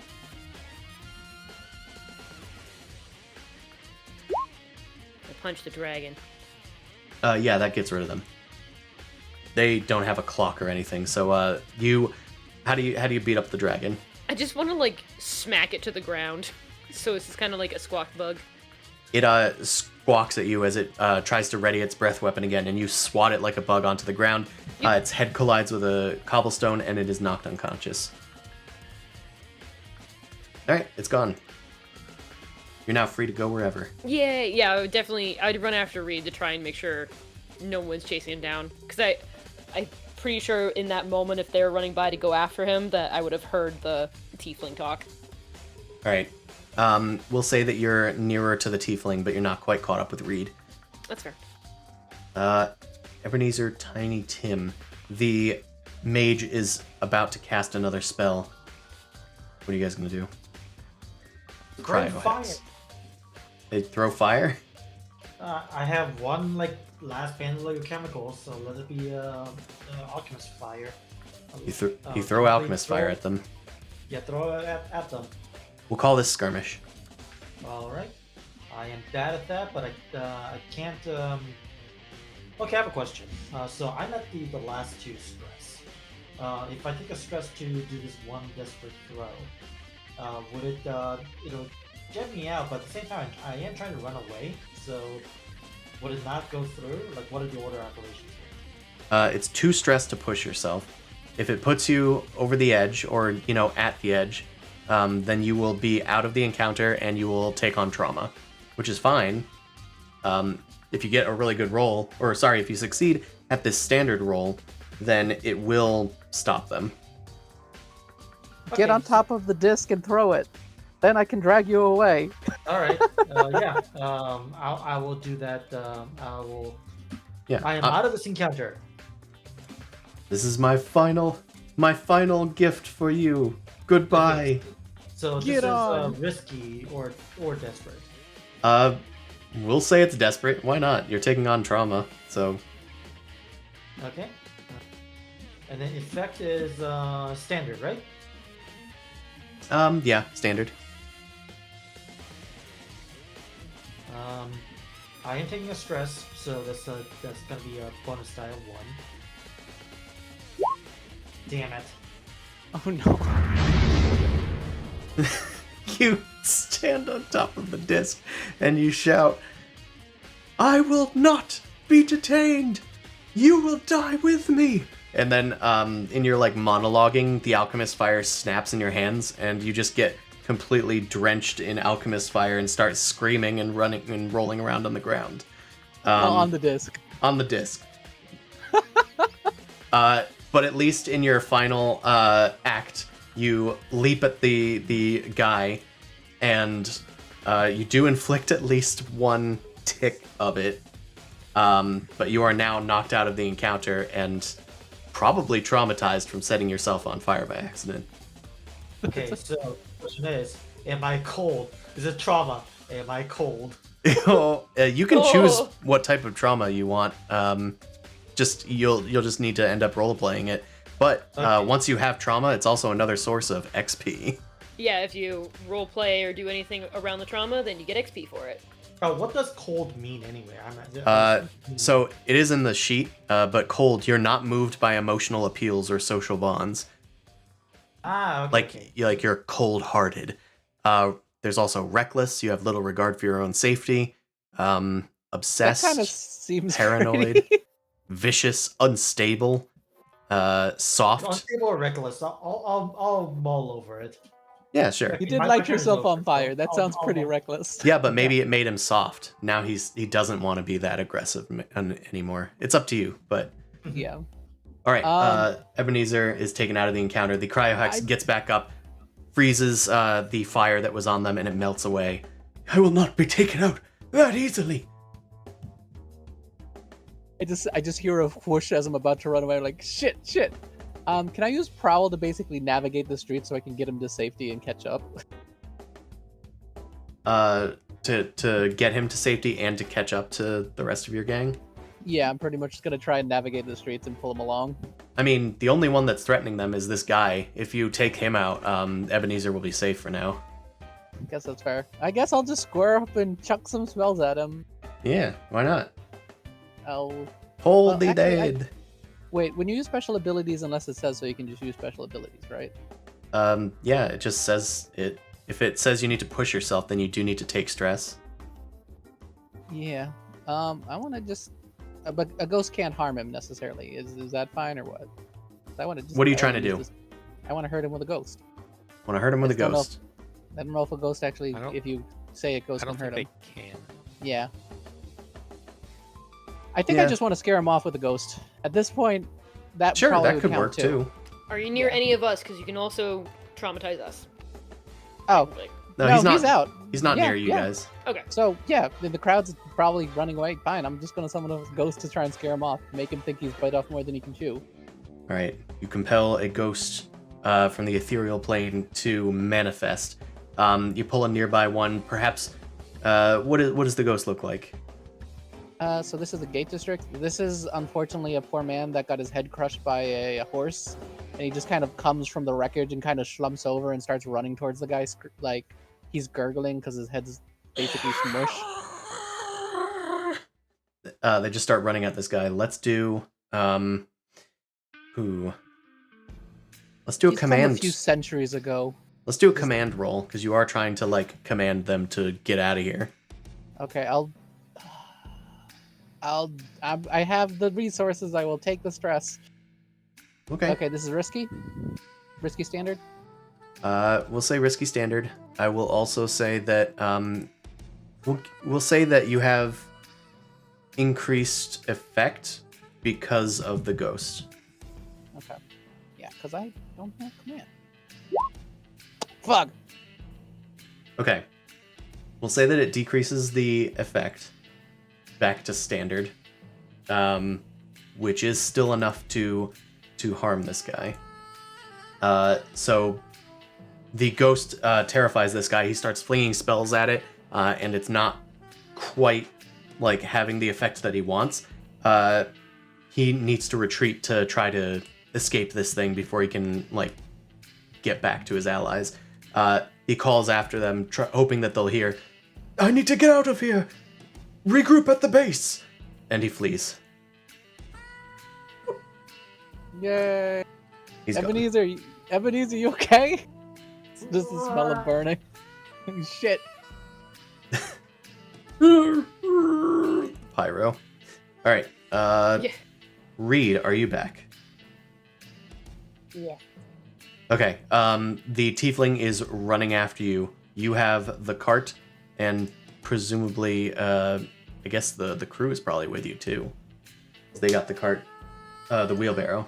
I punch the dragon. Yeah, that gets rid of them. They don't have a clock or anything, so how do you beat up the dragon? I just want to like smack it to the ground, so it's kind of like a squawk bug. It squawks at you as it tries to ready its breath weapon again, and you swat it like a bug onto the ground. Its head collides with a cobblestone, and it is knocked unconscious. All right, it's gone. You're now free to go wherever. Yeah, I'd run after Reed to try and make sure no one's chasing him down, because I'm pretty sure in that moment if they were running by to go after him that I would have heard the tiefling talk. All right. We'll say that you're nearer to the tiefling, but you're not quite caught up with Reed. That's fair. Ebenezer, Tiny Tim. The mage is about to cast another spell. What are you guys gonna do? Throw Cryohex. fire. They throw fire? I have one like last bundle of chemicals, so let it be alchemist fire. You throw Probably alchemist fire at them. Yeah, throw it at them. We'll call this skirmish. All right. I am bad at that, but I can't. Okay, I have a question. So I'm at the last 2 stress. If I take a stress to do this one desperate throw, would it it'll get me out? But at the same time, I am trying to run away. So would it not go through? Like, what are the order operations here? It's 2 stress to push yourself. If it puts you over the edge, or at the edge, then you will be out of the encounter and you will take on trauma, which is fine. If you get a really good roll, if you succeed at this standard roll, then it will stop them. Get Okay, on top of the disc and throw it. Then I can drag you away. All right. Yeah. I will do that. I will. Yeah. I am out of this encounter. This is my final gift for you. Goodbye. So this Get is on. risky or desperate. We'll say it's desperate. Why not? You're taking on trauma, so Okay. And then effect is standard, right? yeah, standard. I am taking a stress, so that's gonna be a bonus die of 1. Damn it. Oh no. You stand on top of the disc and you shout, "I will not be detained! You will die with me!" And then in your monologuing, the alchemist fire snaps in your hands and you just get completely drenched in alchemist fire and start screaming and running and rolling around on the ground. On the disc. On the disc. But at least in your final act, you leap at the guy and You do inflict at least one tick of it, but you are now knocked out of the encounter and probably traumatized from setting yourself on fire by accident. Okay, so the question is, am I cold? Is it trauma? Am I cold? You can choose Oh. what type of trauma you want. You'll just need to end up role playing it. But Okay. once you have trauma, it's also another source of XP. Yeah, if you role play or do anything around the trauma, then you get XP for it. Oh, what does cold mean anyway? I'm So it is in the sheet, but cold, you're not moved by emotional appeals or social bonds. okay. Like you're cold-hearted. There's also reckless. You have little regard for your own safety. That Obsessed, kind of seems paranoid, pretty- vicious, unstable, soft. Unstable or reckless. I'll mull over it. Yeah, sure. You Okay, did my light turn is yourself over, on so fire. That sounds I'll pretty mull. reckless. Yeah, but maybe it made him soft. Now he doesn't want to be that aggressive anymore. It's up to you, but Yeah. all right. Ebenezer is taken out of the encounter. The cryohex gets back up, freezes the fire that was on them, and it melts away. I will not be taken out that easily. I just hear a whoosh as I'm about to run away. I'm like, shit. Can I use Prowl to basically navigate the streets so I can get him to safety and catch up? To get him to safety and to catch up to the rest of your gang. Yeah, I'm pretty much just gonna try and navigate the streets and pull him along. I mean, the only one that's threatening them is this guy. If you take him out, Ebenezer will be safe for now. Guess that's fair. I guess I'll just square up and chuck some spells at him. Yeah, why not? I'll Hold the actually, I- dead. wait. When you use special abilities, unless it says so, you can just use special abilities, right? Yeah, it just says it. If it says you need to push yourself, then you do need to take stress. Yeah. I want to just. But a ghost can't harm him necessarily. Is that fine or what? I want to. What are you trying to do? I want to hurt him with a ghost. Want to hurt him with a I still know- ghost? I don't know if a ghost actually, I don't- if you say a ghost I don't can hurt think him. they can. Yeah. I think I Yeah. just want to scare him off with a ghost. At this point, that Sure, probably that would could count work too. Are you near Yeah. any of us? Because you can also traumatize us. Oh, Like, No, he's not. He's out. He's not Yeah, near you yeah. guys. okay. So yeah, the crowd's probably running away. Fine, I'm just gonna summon a ghost to try and scare him off, make him think he's bite off more than he can chew. All right, you compel a ghost from the ethereal plane to manifest. You pull a nearby one. Perhaps. What does the ghost look like? So this is the Gate District. This is unfortunately a poor man that got his head crushed by a horse, and he just kind of comes from the wreckage and kind of slumps over and starts running towards the guy, like he's gurgling because his head's basically smushed. They just start running at this guy. Let's do who? Let's do a He's come command. a few centuries ago. Let's do a command roll because you are trying to like command them to get out of here. Okay, I have the resources. I will take the stress. Okay. Okay, this is risky. Risky standard. We'll say risky standard. I will also say that we'll say that you have increased effect because of the ghost. Okay. Yeah, because I don't have command. Fuck. Okay. We'll say that it decreases the effect back to standard, which is still enough to harm this guy. So the ghost terrifies this guy. He starts flinging spells at it, and it's not quite like having the effect that he wants. He needs to retreat to try to escape this thing before he can like get back to his allies. He calls after them, hoping that they'll hear, "I need to get out of here! Regroup at the base!" And he flees. Yay. He's gone. Ebenezer, you okay? Just the smell of burning. Shit. Pyro. Alright, Yeah. Reed, are you back? Yeah. Okay, the tiefling is running after you. You have the cart, and presumably, I guess the crew is probably with you too. They got the cart, the wheelbarrow.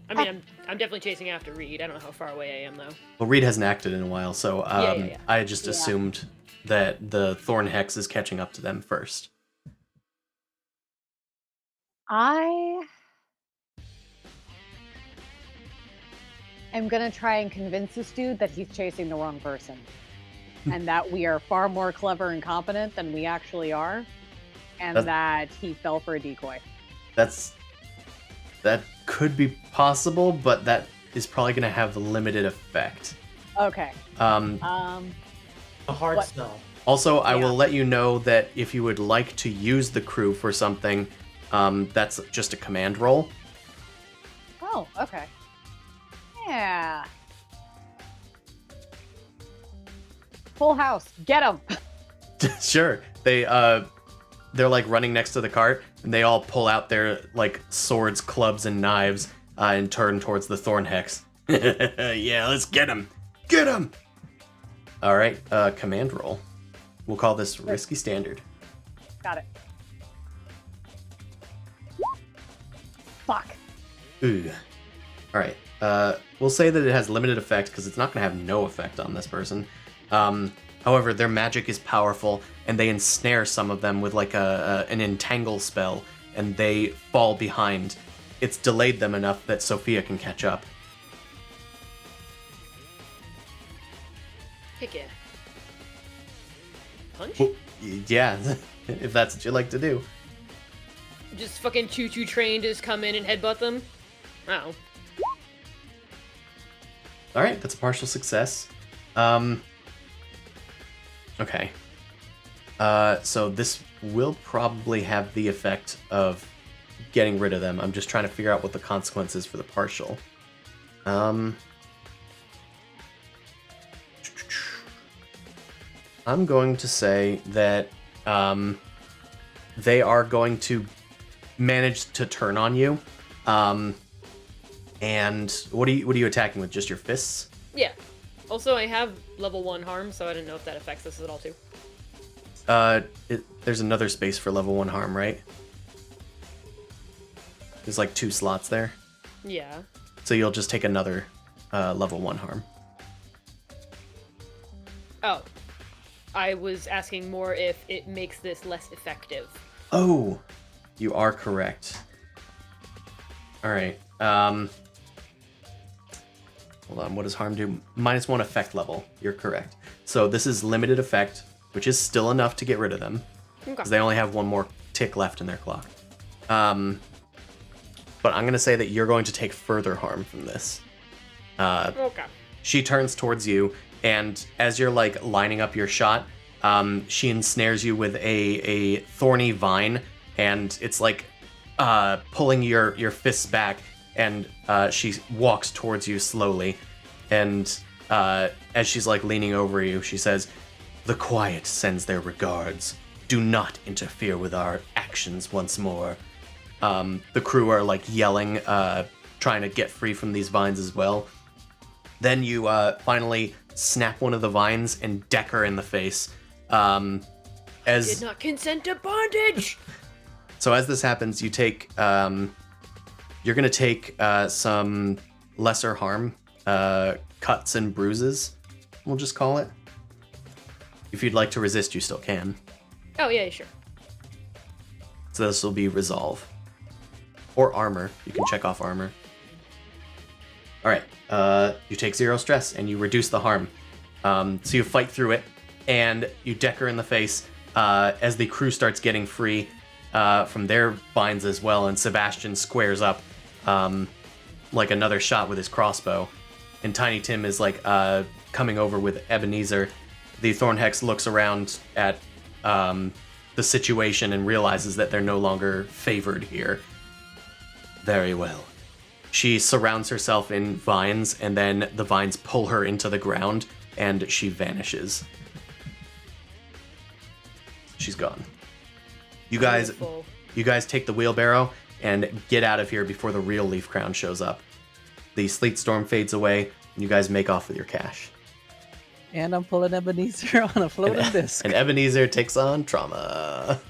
I mean, I'm I'm definitely chasing after Reed. I don't know how far away I am though. Well, Reed hasn't acted in a while, so Yeah. I just Yeah. assumed that the Thorn Hex is catching up to them first. I am gonna try and convince this dude that he's chasing the wrong person, and that we are far more clever and competent than we actually are, and that he fell for a decoy. That could be possible, but that is probably going to have limited effect. Okay. A hard What? sell. Also, I Yeah. will let you know that if you would like to use the crew for something, that's just a command roll. Oh, okay. Yeah. Full house. Get him. Sure. They're like running next to the cart, and they all pull out their like swords, clubs, and knives and turn towards the Thorn Hex. Yeah, let's get him. Get him. All right, command roll. We'll call this risky standard. Got it. Fuck. Ooh. All right. We'll say that it has limited effect because it's not going to have no effect on this person. However, their magic is powerful, and they ensnare some of them with like an entangle spell, and they fall behind. It's delayed them enough that Sophia can catch up. Heck yeah. Punch? Well, yeah, if that's what you like to do. Just fucking choo-choo train just come in and headbutt them? Oh. All right, that's a partial success. Okay. So this will probably have the effect of getting rid of them. I'm just trying to figure out what the consequence is for the partial. I'm going to say that they are going to manage to turn on you. And what are you attacking with? Just your fists? Yeah. Also, I have level 1 harm, so I didn't know if that affects this at all, too. There's another space for level 1 harm, right? There's like 2 slots there. Yeah. So you'll just take another level 1 harm. Oh. I was asking more if it makes this less effective. Oh, you are correct. All right. Hold on, what does harm do? -1 effect level. You're correct. So this is limited effect, which is still enough to get rid of them. Because they only have one more tick left in their clock. But I'm going to say that you're going to take further harm from this. Okay. She turns towards you, and as you're like lining up your shot, she ensnares you with a thorny vine, and it's like pulling your fists back, and she walks towards you slowly, and as she's like leaning over you, she says, "The Quiet sends their regards. Do not interfere with our actions once more." The crew are like yelling, trying to get free from these vines as well. Then you finally snap one of the vines and deck her in the face. Did not consent to bondage! So as this happens, you take you're gonna take some lesser harm, cuts and bruises, we'll just call it. If you'd like to resist, you still can. Oh, yeah, sure. So this will be resolve. Or armor. You can check off armor. Alright, you take 0 stress and you reduce the harm. So you fight through it, and you deck her in the face as the crew starts getting free from their vines as well, and Sebastian squares up like another shot with his crossbow. And Tiny Tim is like coming over with Ebenezer. The Thorn Hex looks around at the situation and realizes that they're no longer favored here. Very well. She surrounds herself in vines, and then the vines pull her into the ground, and she vanishes. She's gone. You guys take the wheelbarrow and get out of here before the real Leaf Crown shows up. The sleet storm fades away, and you guys make off with your cash. And I'm pulling Ebenezer on a floating disc. And Ebenezer takes on trauma.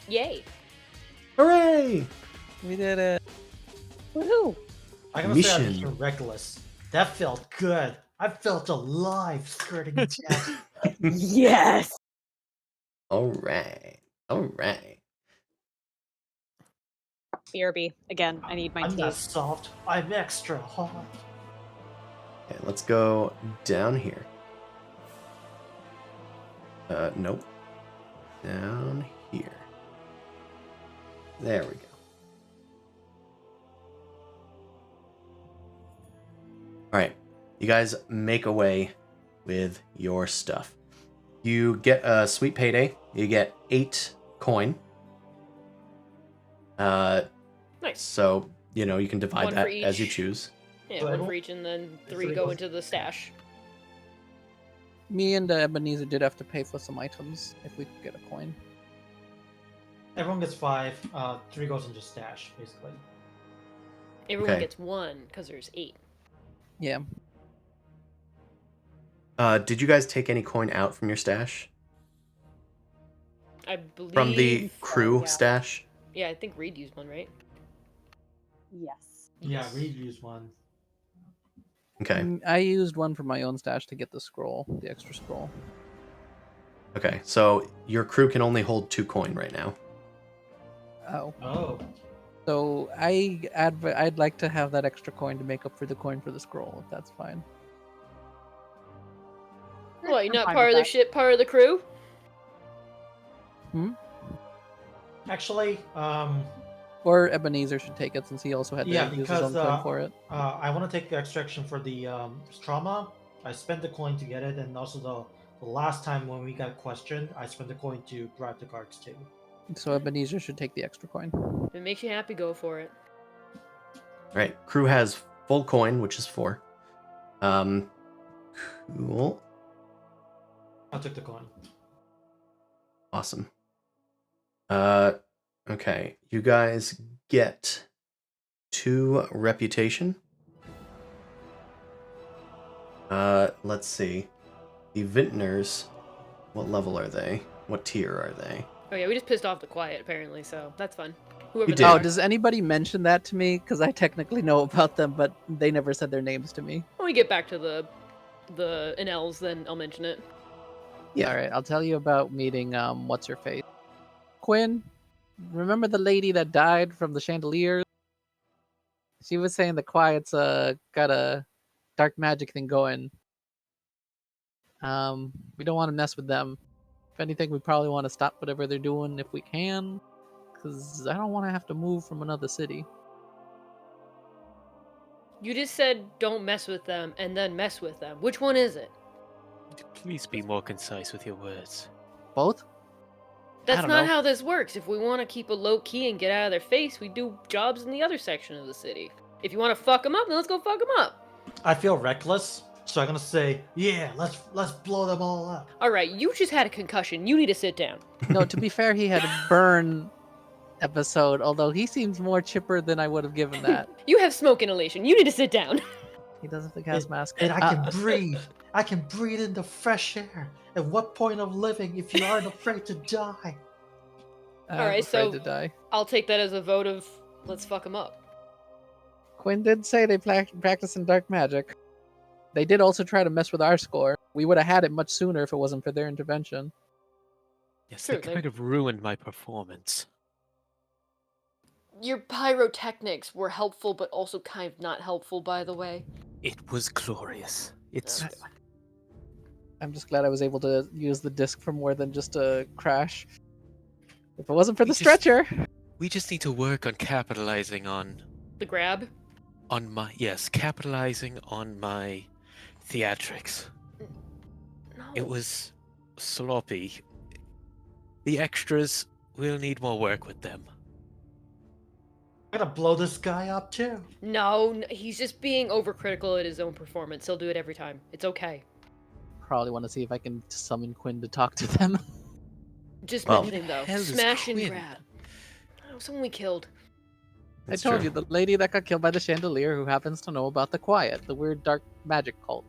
Yay. Hooray! We did it. Woohoo! I gotta say, I'm just Mission. reckless. That felt good. I felt alive skirting death. Yes. All right. All right. BRB. Again, I need my I'm tea. not soft. I'm extra hot. Okay, let's go down here. Nope. Down here. There we go. All right. You guys make away with your stuff. You get a sweet payday. You get 8 coin. Nice. So, you know, you can divide One for that as you each. choose. Yeah, So I one don't- for each, and then three 3 go goes- into the stash. Me and Ebenezer did have to pay for some items if we could get a coin. Everyone gets 5. 3 goes into stash, basically. Everyone Okay. gets 1 because there's 8. Yeah. Did you guys take any coin out from your stash? I believe. From the crew yeah. stash? Yeah, I think Reed used one, right? Yes. Yeah, Reed used 1. Okay. I used one for my own stash to get the scroll, the extra scroll. Okay. So your crew can only hold 2 coin right now. Oh. Oh. So I'd like to have that extra coin to make up for the coin for the scroll, if that's fine. What, you're I'm not fine part with of the that. ship, part of the crew? Actually, Or Ebenezer should take it since he also had to yeah, use his own because coin for it. I want to take the extraction for the trauma. I spent the coin to get it, and also the last time when we got questioned, I spent the coin to grab the cards too. So Ebenezer should take the extra coin. If it makes you happy, go for it. All right. Crew has full coin, which is 4. Cool. I took the coin. Awesome. Okay. You guys get 2 reputation. Let's see. The Vintners, what level are they? What tier are they? Oh yeah, we just pissed off the quiet apparently, so that's fun. Whoever You they did. Oh, are. does anybody mention that to me? Because I technically know about them, but they never said their names to me. When we get back to the Inels, then I'll mention it. Yeah. All right, I'll tell you about meeting what's her face, Quinn. Remember the lady that died from the chandelier? She was saying the Quiet's got a dark magic thing going. We don't want to mess with them. If anything, we probably want to stop whatever they're doing if we can, because I don't want to have to move from another city. You just said don't mess with them and then mess with them. Which one is it? Please be more concise with your words. Both? That's don't not know. how this works. If we want to keep a low key and get out of their face, we do jobs in the other section of the city. If you want to fuck them up, then let's go fuck them up. I feel reckless, so I'm gonna say, yeah, let's blow them all up. All right, you just had a concussion. You need to sit down. No, to be fair, he had a burn episode, although he seems more chipper than I would have given that. You have smoke inhalation. You need to sit down. He doesn't think gas mask. And I can breathe. I can breathe in the fresh air. At what point of living if you aren't afraid to die? I'm Alright, afraid so- to die. I'll take that as a vote of let's fuck them up. Quinn did say they practice in dark magic. They did also try to mess with our score. We would have had it much sooner if it wasn't for their intervention. Yes, True, that they- kind of ruined my performance. Your pyrotechnics were helpful, but also kind of not helpful, by the way. It was glorious. It's Okay. I'm just glad I was able to use the disc for more than just a crash. If it wasn't for the We just- stretcher, we just need to work on capitalizing on The grab? capitalizing on my theatrics. No. It was sloppy. The extras will need more work with them. I'm gonna blow this guy up too. No, he's just being overcritical at his own performance. He'll do it every time. It's okay. probably want to see if I can summon Quinn to talk to them. Just Well- mentioning though. Hell is Smash and Quinn? grab. Oh, someone we killed. I That's told true. you, the lady that got killed by the chandelier who happens to know about the Quiet, the weird dark magic cult.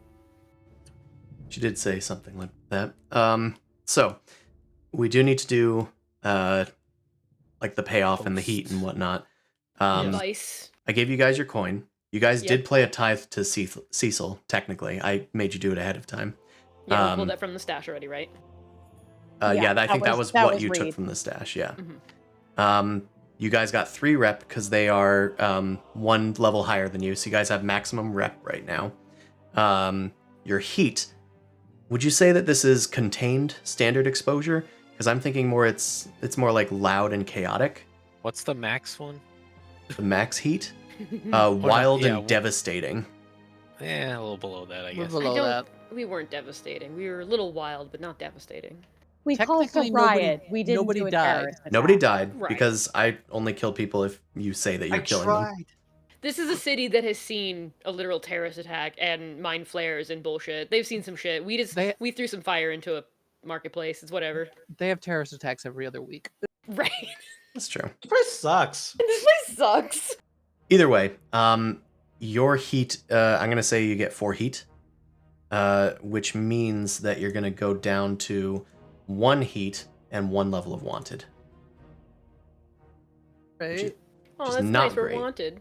She did say something like that. So we do need to do like the payoff and the heat and whatnot. Yeah. Vice. I gave you guys your coin. You guys Yep. did play a tithe to Cecil, technically. I made you do it ahead of time. Yeah, we pulled that from the stash already, right? Yeah, I think that was what was you took Reed. from the stash, yeah. Mhm. You guys got 3 rep because they are 1 level higher than you, so you guys have maximum rep right now. Your heat, would you say that this is contained standard exposure? Because I'm thinking more it's more like loud and chaotic. What's the max one? The max heat, no, wild yeah, and devastating. Yeah, a little below that, I We're guess. below that. We weren't devastating. We were a little wild, but not devastating. We caused a Technically, nobody- riot. We didn't nobody do a died. terrorist attack. Nobody died Right. because I only kill people if you say that you're killing them. This is a city that has seen a literal terrorist attack and mind flares and bullshit. They've seen some shit. We threw some fire into a marketplace. It's whatever. They have terrorist attacks every other week. Right. That's true. This place sucks. This place sucks. Either way, your heat, I'm gonna say you get 4 heat, which means that you're gonna go down to 1 heat and 1 level of wanted. Right? Oh, Just that's not nice. We're great. wanted.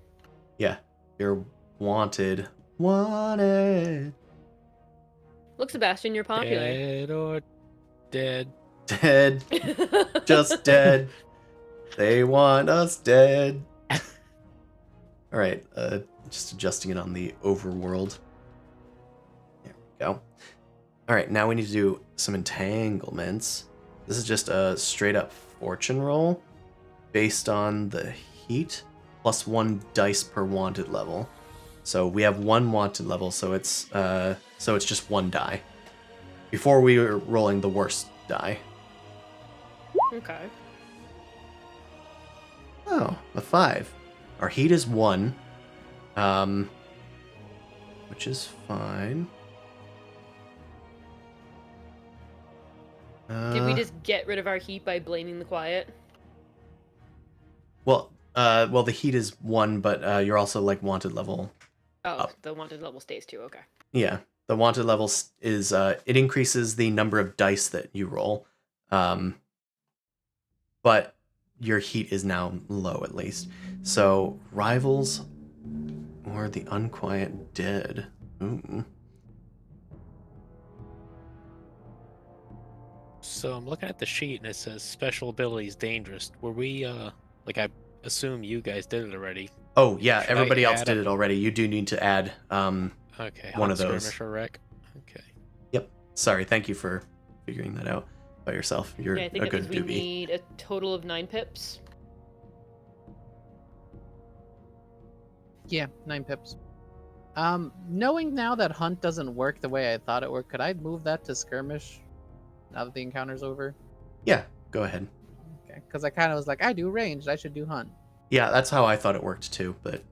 Yeah, you're wanted. Wanted. Look, Sebastian, you're popular. Dead or dead. Dead. Just dead. They want us dead. All right, just adjusting it on the overworld. There we go. All right, now we need to do some entanglements. This is just a straight up fortune roll based on the heat plus 1 dice per wanted level. So we have 1 wanted level, so it's just 1 die. Before we were rolling the worst die. Okay. Oh, a 5. Our heat is 1, which is fine. Did we just get rid of our heat by blaming the quiet? Well, the heat is 1, but you're also like wanted level. Oh, Up. the wanted level stays too. Okay. Yeah, the wanted level is it increases the number of dice that you roll, but your heat is now low at least. So rivals or the unquiet dead. Ooh. So I'm looking at the sheet and it says special abilities dangerous. Were we like I assume you guys did it already. Oh yeah, Should I everybody else add did a- it already. You do need to add Okay, one hunt, of those. skirmish, or wreck. Okay. Yep. Sorry, thank you for figuring that out by yourself. You're Yeah, I think a that good means we doobie. need a total of 9 pips. Yeah, 9 pips. Knowing now that hunt doesn't work the way I thought it worked, could I move that to skirmish now that the encounter's over? Yeah, go ahead. Okay, because I kind of was like, I do ranged, I should do hunt. Yeah, that's how I thought it worked too, but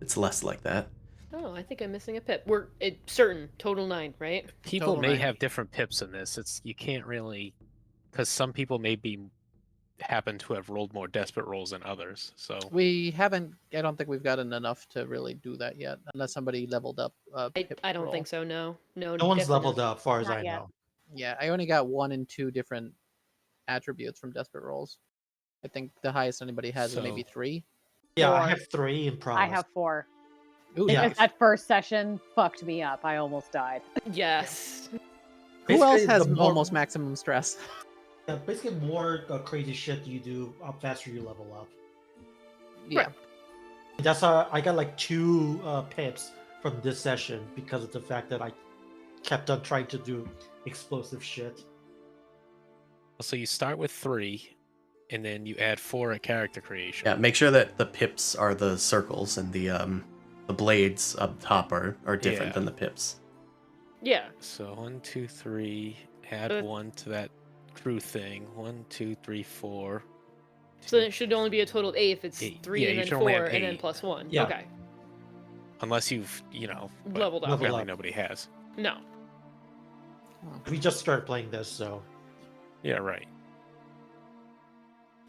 it's less like that. Oh, I think I'm missing a pip. We're certain total 9, right? People Total may 9. have different pips in this. You can't really, because some people may happen to have rolled more desperate rolls than others. So We haven't, I don't think we've gotten enough to really do that yet, unless somebody leveled up. I don't think so. No. No one's definitely leveled not. up, far as Not I yet. know. Yeah, I only got 1 and 2 different attributes from desperate rolls. I think the highest anybody has is maybe So- 3. Yeah, I 4. have 3 in prowess. I have 4. Ooh, Yeah. nice. That first session fucked me up. I almost died. Yes. Who else Basically, has the more- almost maximum stress? Yeah, basically, more crazy shit you do, faster you level up. Yeah. That's how I got like 2 pips from this session because of the fact that I kept on trying to do explosive shit. So you start with 3, and then you add 4 at character creation. Yeah, make sure that the pips are the circles and the blades up top are different Yeah. than the pips. Yeah. So 1, 2, 3. Add Uh, 1 to that crew thing. 1, 2, 3, 4. So then it should only be a total of 8 if it's 8. 3 Yeah, and you then should only 4 have and then 8. plus 1. Yeah. Okay. Unless you've, but Leveled up. Level apparently up. nobody has. No. We just started playing this, so Yeah, right.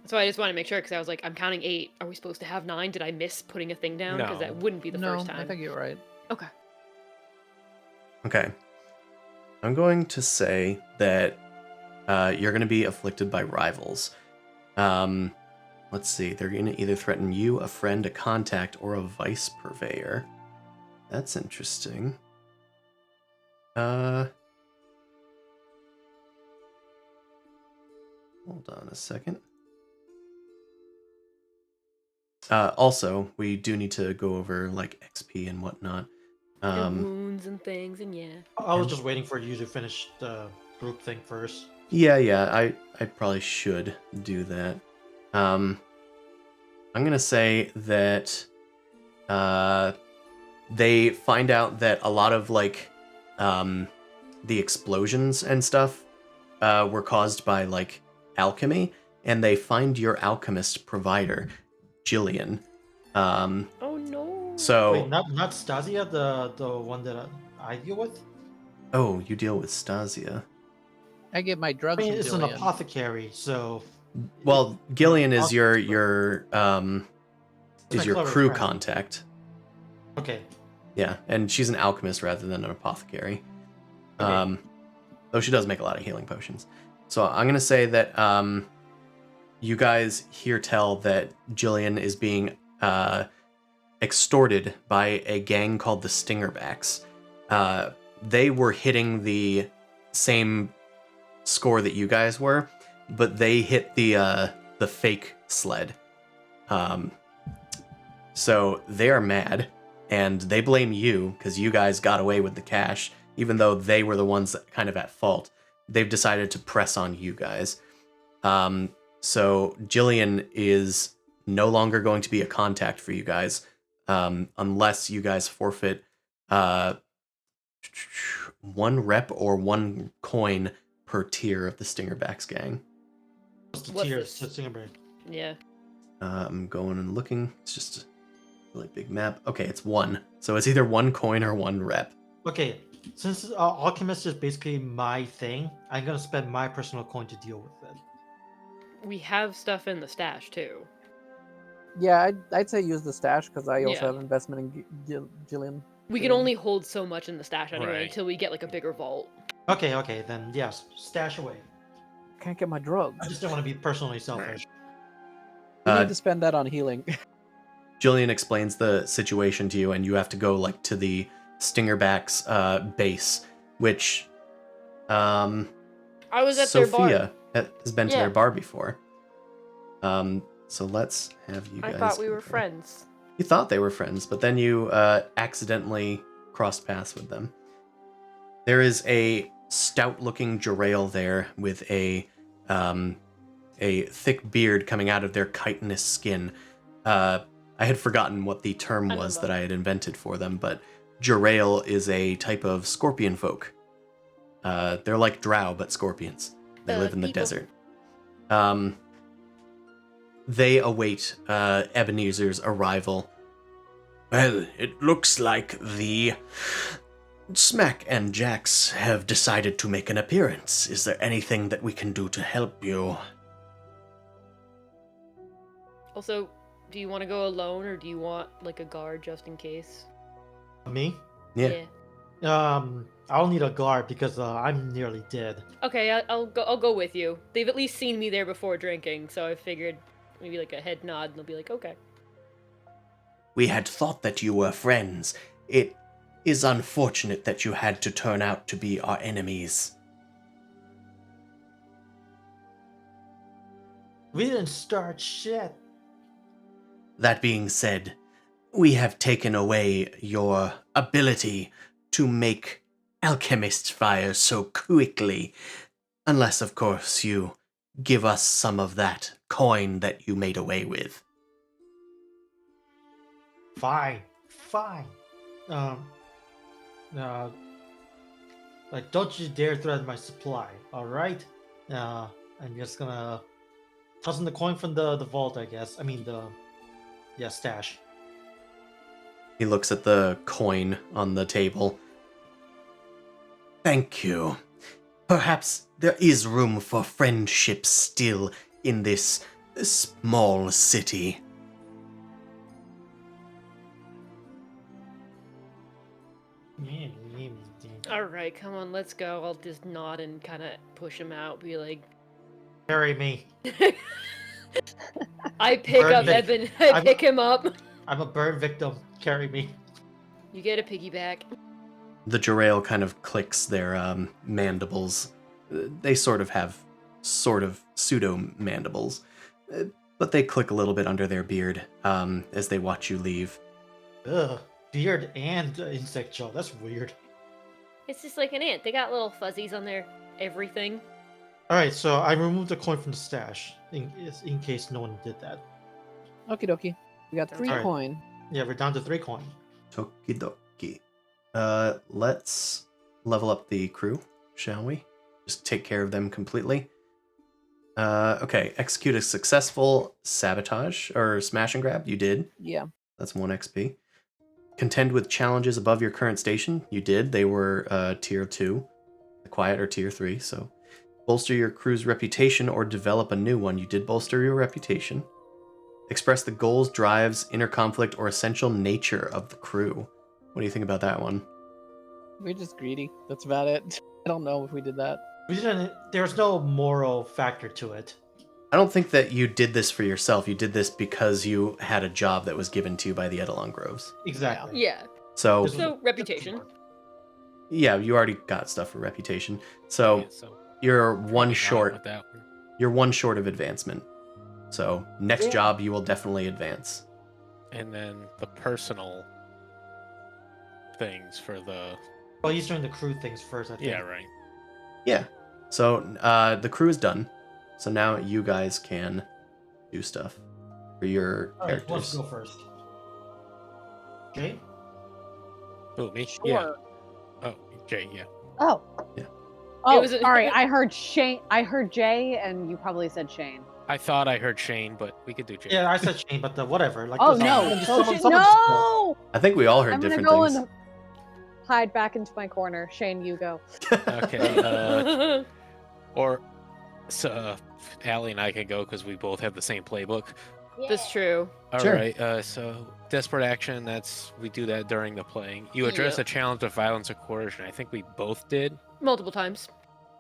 That's why I just want to make sure because I was like, I'm counting 8. Are we supposed to have 9? Did I miss putting a thing down? Because No. that wouldn't be the No, first time. I think you're right. Okay. Okay. I'm going to say that you're going to be afflicted by rivals. let's see. They're going to either threaten you, a friend, a contact, or a vice purveyor. That's interesting. Hold on a second. Also, we do need to go over like XP and whatnot. And wounds and things, and yeah. I was just waiting for you to finish the group thing first. Yeah, I probably should do that. I'm gonna say that they find out that a lot of like the explosions and stuff were caused by like alchemy, and they find your alchemist provider, Jillian. Oh no. So Wait, not Stasia, the one that I deal with. oh, you deal with Stasia. I get my I drugs mean, from it's an Jillian. apothecary, so. Well, Gillian is your It's my clever crew friend. contact. Okay. Yeah, and she's an alchemist rather than an apothecary. Okay. Though she does make a lot of healing potions. So I'm gonna say that you guys hear tell that Jillian is being extorted by a gang called the Stingerbacks. They were hitting the same score that you guys were, but they hit the fake sled. So they are mad, and they blame you because you guys got away with the cash, even though they were the ones that kind of at fault. They've decided to press on you guys. So Jillian is no longer going to be a contact for you guys, unless you guys forfeit 1 rep or 1 coin per tier of the Stingerbacks gang. What's the What's tier? this? Stingerbird. Yeah. I'm going and looking. It's just a really big map. Okay, it's 1. So it's either 1 coin or 1 rep. Okay, since alchemist is basically my thing, I'm gonna spend my personal coin to deal with it. We have stuff in the stash too. Yeah, I'd say use the stash because I also Yeah. have investment in Jillian. We can only hold so much in the stash anyway Right. until we get like a bigger vault. Okay, then yes, stash away. Can't get my drugs. I just don't want to be personally selfish. We Uh, need to spend that on healing. Jillian explains the situation to you, and you have to go like to the Stingerbacks base, which I was at their bar. Sophia has been to Yeah. their bar before. So let's have you guys. I thought we were compare. friends. You thought they were friends, but then you accidentally crossed paths with them. There is a stout-looking Jarail there with a thick beard coming out of their chitinous skin. I had forgotten what the term I was know that that. I had invented for them, but Jarail is a type of scorpion folk. They're like drow, but scorpions. They live in the People. desert. They await Ebenezer's arrival. Well, it looks like the Smack and Jax have decided to make an appearance. Is there anything that we can do to help you? Also, do you want to go alone or do you want like a guard just in case? Me? Yeah. I'll need a guard because I'm nearly dead. Okay, I'll go with you. They've at least seen me there before drinking, so I figured maybe like a head nod and they'll be like, okay. We had thought that you were friends. It is unfortunate that you had to turn out to be our enemies. We didn't start shit. That being said, we have taken away your ability to make alchemist fire so quickly. Unless, of course, you give us some of that coin that you made away with. Fine. Like, don't you dare threaten my supply, alright? I'm just gonna toss in the coin from the vault, I guess. I mean, stash. He looks at the coin on the table. Thank you. Perhaps there is room for friendship still in this small city. Alright, come on, let's go. I'll just nod and kind of push him out, be like, Marry me. I pick Burn up Vic. Evan. I I'm- pick him up. I'm a burn victim. Carry me. You get a piggyback. The Jarail kind of clicks their mandibles. They sort of have pseudo mandibles, but they click a little bit under their beard as they watch you leave. Ugh. Beard and insect jaw. That's weird. It's just like an ant. They got little fuzzies on their everything. Alright, so I removed the coin from the stash in case no one did that. Okie dokie. We got 3 Alright. coin. Yeah, we're down to 3 coin. Tokidoki. Let's level up the crew, shall we? Just take care of them completely. Okay, execute a successful sabotage or smash and grab. You did. Yeah. That's 1 XP. Contend with challenges above your current station. You did. They were tier 2. The quiet or tier 3. So bolster your crew's reputation or develop a new one. You did bolster your reputation. Express the goals, drives, inner conflict, or essential nature of the crew. What do you think about that one? We're just greedy. That's about it. I don't know if we did that. We didn't. There's no moral factor to it. I don't think that you did this for yourself. You did this because you had a job that was given to you by the Edelon Groves. Exactly. Yeah. So, This was- So reputation. yeah, you already got stuff for reputation. So, Yeah, so you're moving one on short. with that one. You're one short of advancement. So, next Yeah. job, you will definitely advance. And then the personal things for the Well, he's doing the crew things first, I think. yeah, right. Yeah. So, the crew is done. So now you guys can do stuff for your Alright, who wants characters. to go first? Jay? Who, me? Sure. Yeah. Oh, Jay, yeah. Oh. Yeah. Oh, was a- sorry. I heard Shane. I heard Jay, and you probably said Shane. I thought I heard Shane, but we could do Jay. Yeah, I said Shane, but whatever. Like, Oh just- no! just Oh, someone- shit, someone just go. no! I think we all heard I'm gonna different go things. and hide back into my corner. Shane, you go. Okay. Or so Allie and I can go because we both have the same playbook. That's true. All Sure. right. So desperate action. We do that during the playing. You address Yep. a challenge of violence or coercion. I think we both did. Multiple times.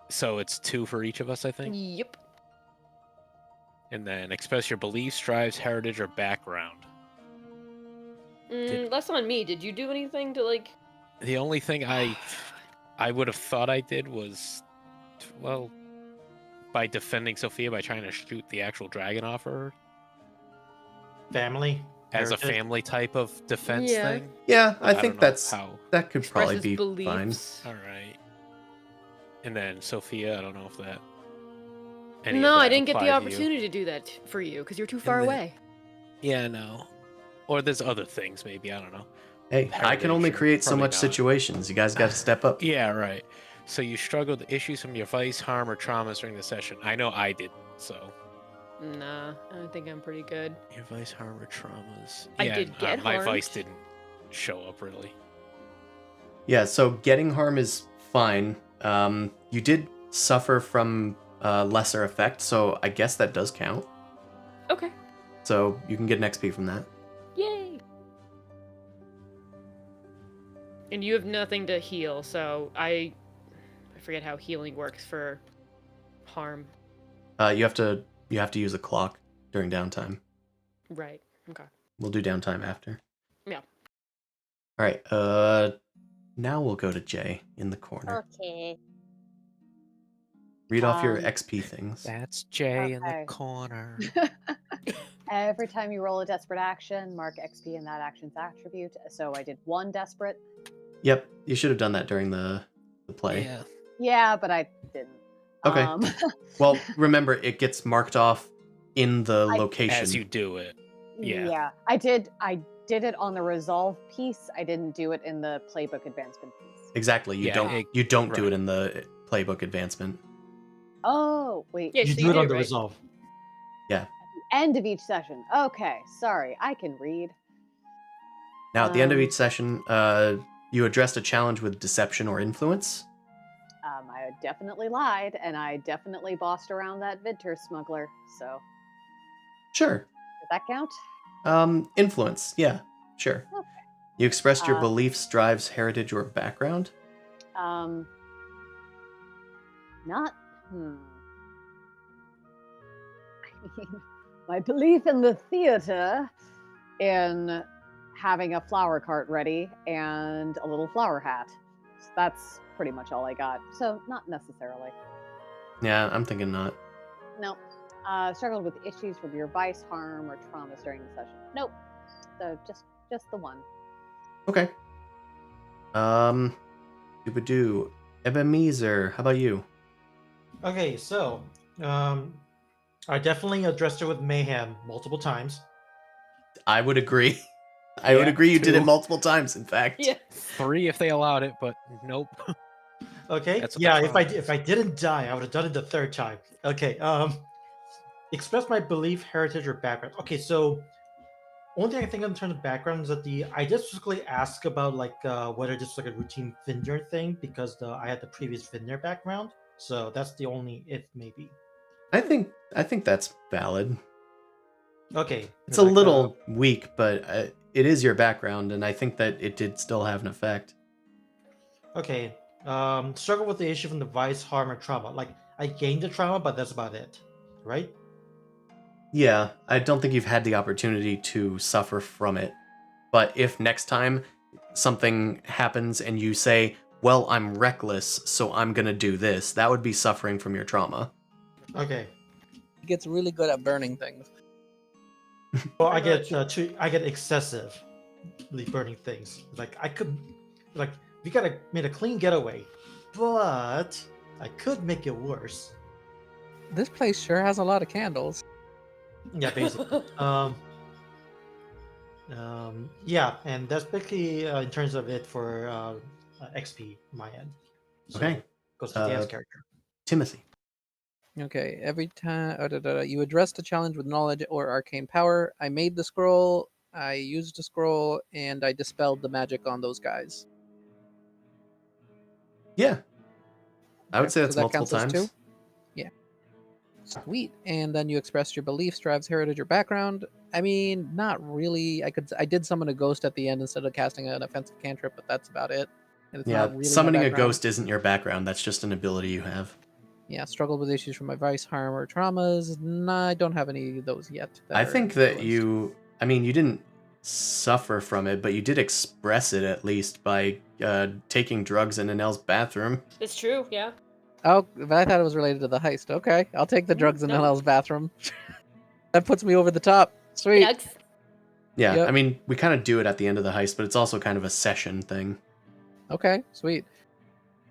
So it's 2 for each of us, I think. Yep. And then express your beliefs, drives, heritage, or background. That's on me. Did you do anything to like? The only thing I would have thought I did was, well, by defending Sophia by trying to shoot the actual dragon off her Family. as a heritage. family type of defense Yeah. thing. Yeah, I don't think know that's how. that could probably Expresses be fine. beliefs. All right. And then Sophia, I don't know if that. any of No, I that didn't get the apply to you. opportunity to do that for you because you're too far then- away. Yeah, no. Or there's other things, maybe. I don't know. Hey, I can only Heritage, or create so probably much not. situations. You guys got to step up. Yeah, right. So you struggle with issues from your vice, harm, or traumas during the session. I know I did. So Nah, I think I'm pretty good. your vice, harm, or traumas. I Yeah, did get my harmed. vice didn't show up really. Yeah, so getting harm is fine. You did suffer from lesser effect, so I guess that does count. Okay. So you can get an XP from that. Yay. And you have nothing to heal, so I forget how healing works for harm. You have to use a clock during downtime. Right. Okay. We'll do downtime after. Yeah. All right. Now we'll go to Jay in the corner. Okay. Read off your Um, XP things. That's Jay in Okay. the corner. Every time you roll a desperate action, mark XP in that action's attribute. So I did 1 desperate. Yep, you should have done that during the play. Yeah. Yeah, but I didn't. Okay. Um, Well, remember it gets marked off in the I- location. As you do it. Yeah. yeah. I did it on the resolve piece. I didn't do it in the playbook advancement piece. Exactly. You Yeah, don't it- you don't do right. it in the playbook advancement. Oh, wait. Yeah, You so do you it did on it the right. resolve. End of each session. Okay, sorry. I can read. Now, at the end of Um, each session, you addressed a challenge with deception or influence. I definitely lied, and I definitely bossed around that Vidter smuggler. So, Sure. does that count? Influence. Yeah, sure. Okay. You expressed your Uh, beliefs, drives, heritage, or background. Not. I mean, my belief in the theater, in having a flower cart ready and a little flower hat. That's pretty much all I got. So not necessarily. Yeah, I'm thinking not. No. Struggled with issues from your vice, harm, or traumas during the session. Nope. So just the one. Okay. Doobadoo. Ebenezer, how about you? Okay, so I definitely addressed her with mayhem multiple times. I would agree. I would Yeah, agree you did it 2. multiple times, in fact. Yeah. 3 if they allowed it, but nope. Okay, That's what yeah. the If trauma is. I didn't die, I would have done it the third time. Okay. Express my belief, heritage, or background. Okay, so only thing I think in terms of background is that I just specifically ask about like whether this is like a routine Vinder thing because I had the previous Vinder background, so that's the only if maybe. I think that's valid. Okay, It's a like, little weak, but it is your background, and I think that it did still have an effect. okay. Struggle with the issue from device, harm, or trauma. Like I gained the trauma, but that's about it, right? Yeah, I don't think you've had the opportunity to suffer from it. But if next time something happens and you say, well, I'm reckless, so I'm gonna do this, that would be suffering from your trauma. Okay. He gets really good at burning things. Well, I get excessively burning things. Like I could, like we gotta made a clean getaway, but I could make it worse. This place sure has a lot of candles. Yeah, basically. Yeah, and that's basically in terms of it for XP my end. So Okay. goes to Dan's character. Timothy. Okay, every time you addressed a challenge with knowledge or arcane power, I made the scroll, I used the scroll, and I dispelled the magic on those guys. Yeah, I would Okay, say so that's that multiple counts as times. 2? Yeah. Sweet. And then you expressed your beliefs, drives, heritage, or background. I mean, not really. I did summon a ghost at the end instead of casting an offensive cantrip, but that's about it. And it's Yeah, not really my summoning a background. ghost isn't your background, that's just an ability you have. Yeah, struggled with issues from my vice, harm, or traumas. Nah, I don't have any of those yet. I think that influenced. you didn't suffer from it, but you did express it at least by taking drugs in Annelle's bathroom. It's true, yeah. Oh, but I thought it was related to the heist. Okay, I'll take the drugs in no. LL's bathroom. That puts me over the top. Sweet. Yucks. Yeah, Yep. I mean, we kind of do it at the end of the heist, but it's also kind of a session thing. Okay, sweet.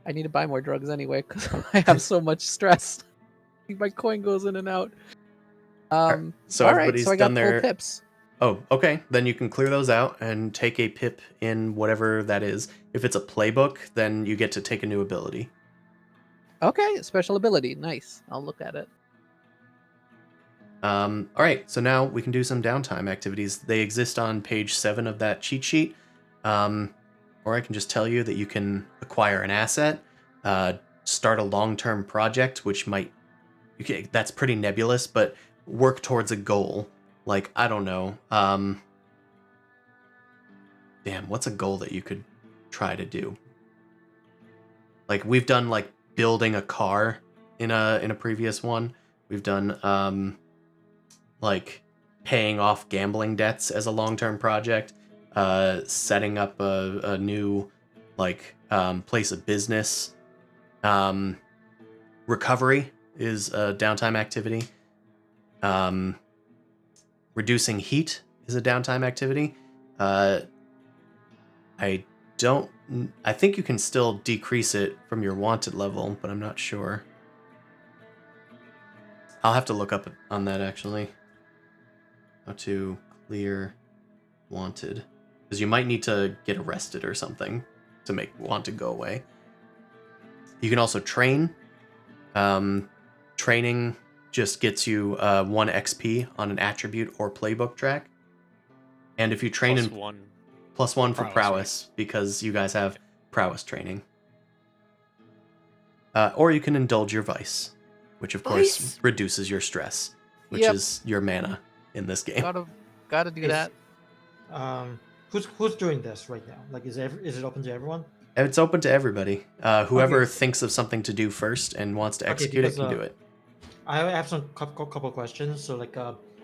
I need to buy more drugs anyway because I have so much stress. My coin goes in and out. So all right, everybody's so I got done full their pips. Oh, okay. Then you can clear those out and take a pip in whatever that is. If it's a playbook, then you get to take a new ability. Okay, special ability. Nice. I'll look at it. All right, so now we can do some downtime activities. They exist on page 7 of that cheat sheet. Or I can just tell you that you can acquire an asset, start a long-term project, which that's pretty nebulous, but work towards a goal. Like, I don't know. Damn, what's a goal that you could try to do? Like, we've done like building a car in a previous one. We've done like paying off gambling debts as a long-term project, setting up a new like place of business. Recovery is a downtime activity. Reducing heat is a downtime activity. I think you can still decrease it from your wanted level, but I'm not sure. I'll have to look up on that actually. How to clear wanted. Because you might need to get arrested or something to make wanted go away. You can also train. Training just gets you 1 XP on an attribute or playbook track. And if you train Plus in 1. +1 for Prowess, prowess, because you guys have prowess training. Or you can indulge your vice, which of course Vice? reduces your stress, which Yep. is your mana in this game. Gotta do that. Who's doing this right now? Like, is it open to everyone? It's open to everybody. Whoever Okay. thinks of something to do first and wants to Okay, execute because, it can do it. I have some couple questions. So, like,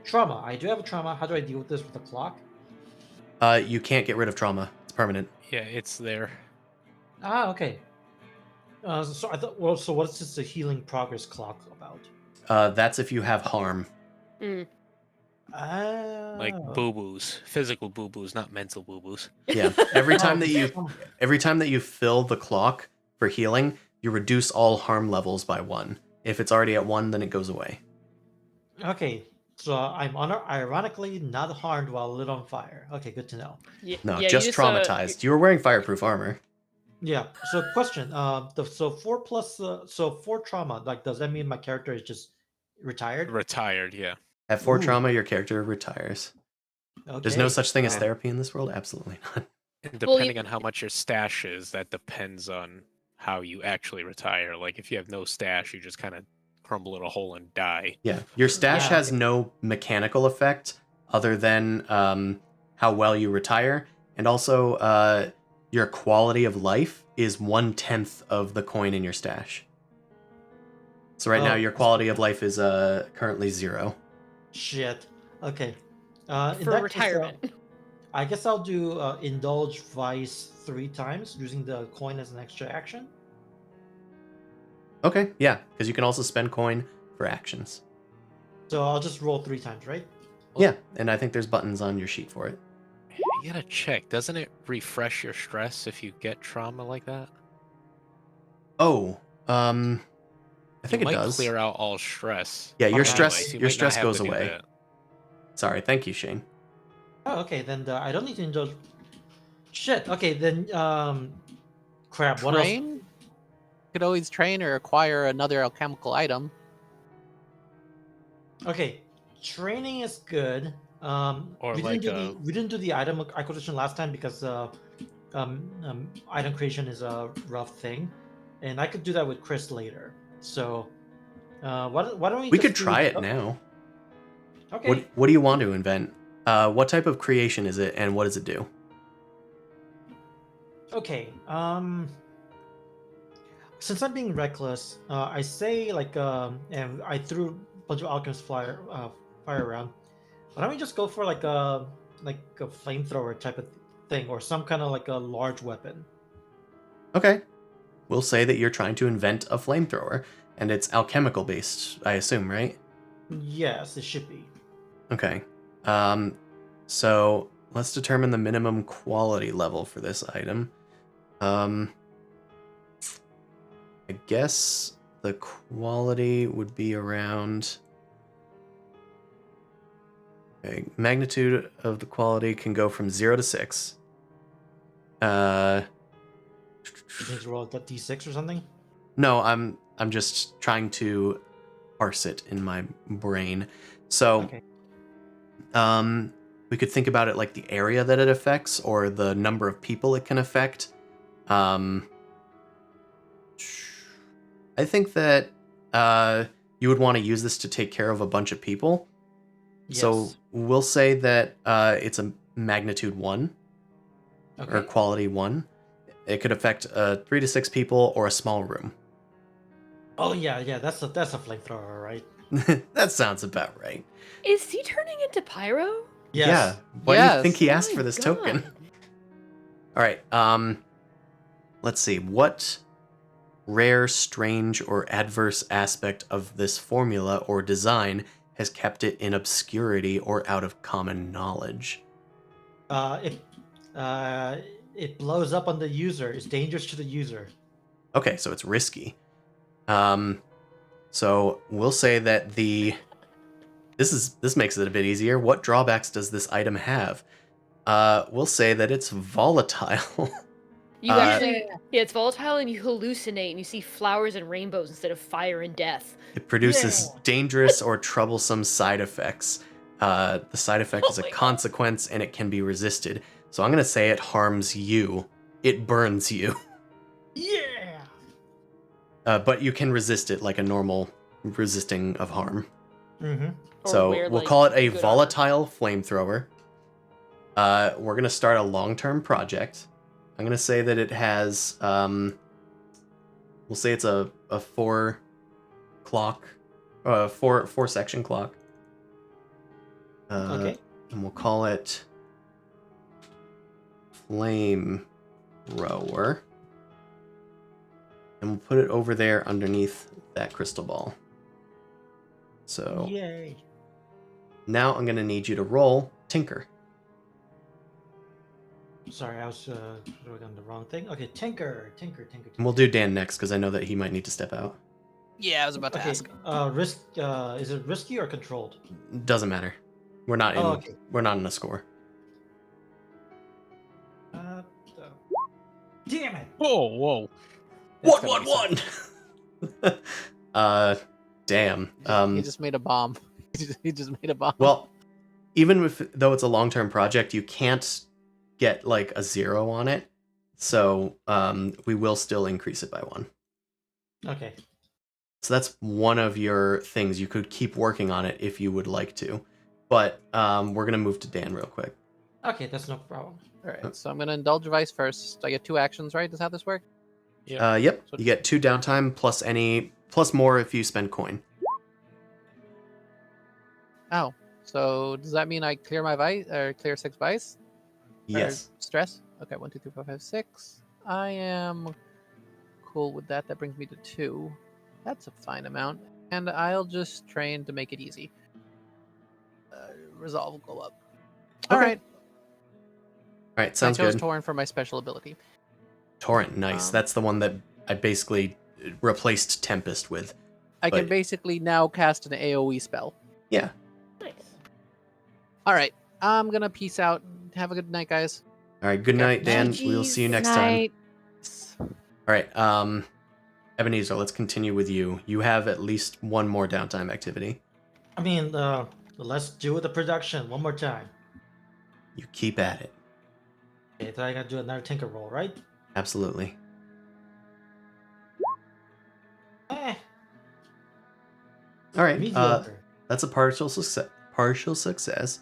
trauma. I do have a trauma. How do I deal with this with the clock? You can't get rid of trauma. It's permanent. Yeah, it's there. Ah, okay. So I thought. Well, so what is this a healing progress clock about? That's if you have harm. Mm. Like Oh. boo-boos. Physical boo-boos, not mental boo-boos. Yeah. Every Oh, time that you oh, fill the clock for healing, you reduce all harm levels by 1. If it's already at 1, then it goes away. Okay, so I'm ironically not harmed while lit on fire. Okay, good to know. Yeah, No, yeah, just you traumatized. You were wearing fireproof armor. Yeah. So question. So 4 plus. So 4 trauma. Like, does that mean my character is just retired? Retired, yeah. At 4 Ooh. trauma, your character retires. Okay. There's no such thing as um, therapy in this world. Absolutely not. And Well, depending on how much your stash is, that depends on how you actually retire. Like if you have no stash, you just kind of crumble in a hole and die. Yeah, your stash Yeah. has no mechanical effect other than how well you retire, and also your quality of life is 1/10 of the coin in your stash. So right now, your quality of life is currently 0. Shit. Okay. In for that retirement. case, I guess I'll do indulge vice 3 times using the coin as an extra action. Okay, yeah, because you can also spend coin for actions. So I'll just roll 3 times, right? Yeah, and I think there's buttons on your sheet for it. You gotta check. Doesn't it refresh your stress if you get trauma like that? Oh, I think You it might does. clear out all stress. Yeah, your Okay. stress Anyway, so you your might not stress have goes to do away. that. Sorry, thank you, Shane. Oh, okay. Then I don't need to indulge. Shit. Okay. Then crap. What else? Train? You could always train or acquire another alchemical item. Okay, training is good. Or We like didn't do the item acquisition last time because item creation is a rough thing, and I could do that with Chris later. So why don't we? We just could do try it now. Okay. What do you want to invent? What type of creation is it, and what does it do? Okay. Since I'm being reckless, I say and I threw a bunch of alchemist fire around. Why don't we just go for like a flamethrower type of thing, or some kind of like a large weapon? Okay, we'll say that you're trying to invent a flamethrower, and it's alchemical based, I assume, right? Yes, it should be. Okay. So let's determine the minimum quality level for this item. I guess the quality would be around. Okay, magnitude of the quality can go from 0 to 6. You need to roll a d6 or something. No, I'm just trying to parse it in my brain. So, Okay. we could think about it like the area that it affects or the number of people it can affect. I think that you would want to use this to take care of a bunch of people. Yes. So we'll say that it's a magnitude 1 or Okay. quality 1. It could affect 3 to 6 people or a small room. Oh yeah. That's a flamethrower, right? That sounds about right. Is he turning into pyro? Yes. Yeah. Why do you Yes. think he asked My for this God. token? All right. Let's see. What rare, strange, or adverse aspect of this formula or design has kept it in obscurity or out of common knowledge? It blows up on the user. It's dangerous to the user. Okay, so it's risky. So we'll say that this makes it a bit easier. What drawbacks does this item have? We'll say that it's volatile. You Uh, actually, yeah, it's volatile and you hallucinate and you see flowers and rainbows instead of fire and death. It produces Yeah. dangerous or troublesome side effects. The side effect Oh is a my God. consequence and it can be resisted. So I'm going to say it harms you. It burns you. Yeah. But you can resist it like a normal resisting of harm. Mm-hmm. Or So wear, we'll like, call it a good armor. volatile flamethrower. We're going to start a long-term project. I'm going to say that it has... we'll say it's a 4 section clock. Okay. And we'll call it Flame Thrower. And we'll put it over there underneath that crystal ball. So Yay. now I'm going to need you to roll Tinker. Sorry, I was wrote on the wrong thing. Okay, Tinker. And we'll do Dan next because I know that he might need to step out. Yeah, I was about to Okay, ask. risk. Is it risky or controlled? Doesn't matter. We're not in. Oh, okay. We're not in a score. Uh, uh, damn it! Whoa, whoa. That's One, gotta one, be one. Damn. He just made a bomb. He just made a bomb. Well, even though it's a long-term project, you can't get like a 0 on it. So we will still increase it by 1. Okay. So that's one of your things. You could keep working on it if you would like to. But we're going to move to Dan real quick. Okay, that's no problem. All right, so I'm gonna indulge Vice first. I get 2 actions, right? Is how this work? Yep. You get 2 downtime plus more if you spend coin. Oh, so does that mean I clear my Vice or clear 6 Vice? Yes. Or stress. Okay, 1, 2, 3, 4, 5, 6. I am cool with that. That brings me to 2. That's a fine amount, and I'll just train to make it easy. Resolve will go up. All Okay. right. All right, sounds I chose good. Torrent for my special ability. Torrent, nice. That's the one that I basically replaced Tempest with. I can But- basically now cast an AoE spell. Yeah. Nice. All right, I'm gonna peace out. Have a good night, guys. All right, good Okay. night, Dan. Night, We'll see you Good next time. night. All right, Ebenezer, let's continue with you. You have at least one more downtime activity. I mean, let's do the production one more time. You keep at it. Okay, then I gotta do another Tinker roll, right? Absolutely. Eh, All right, mediocre. that's a partial success,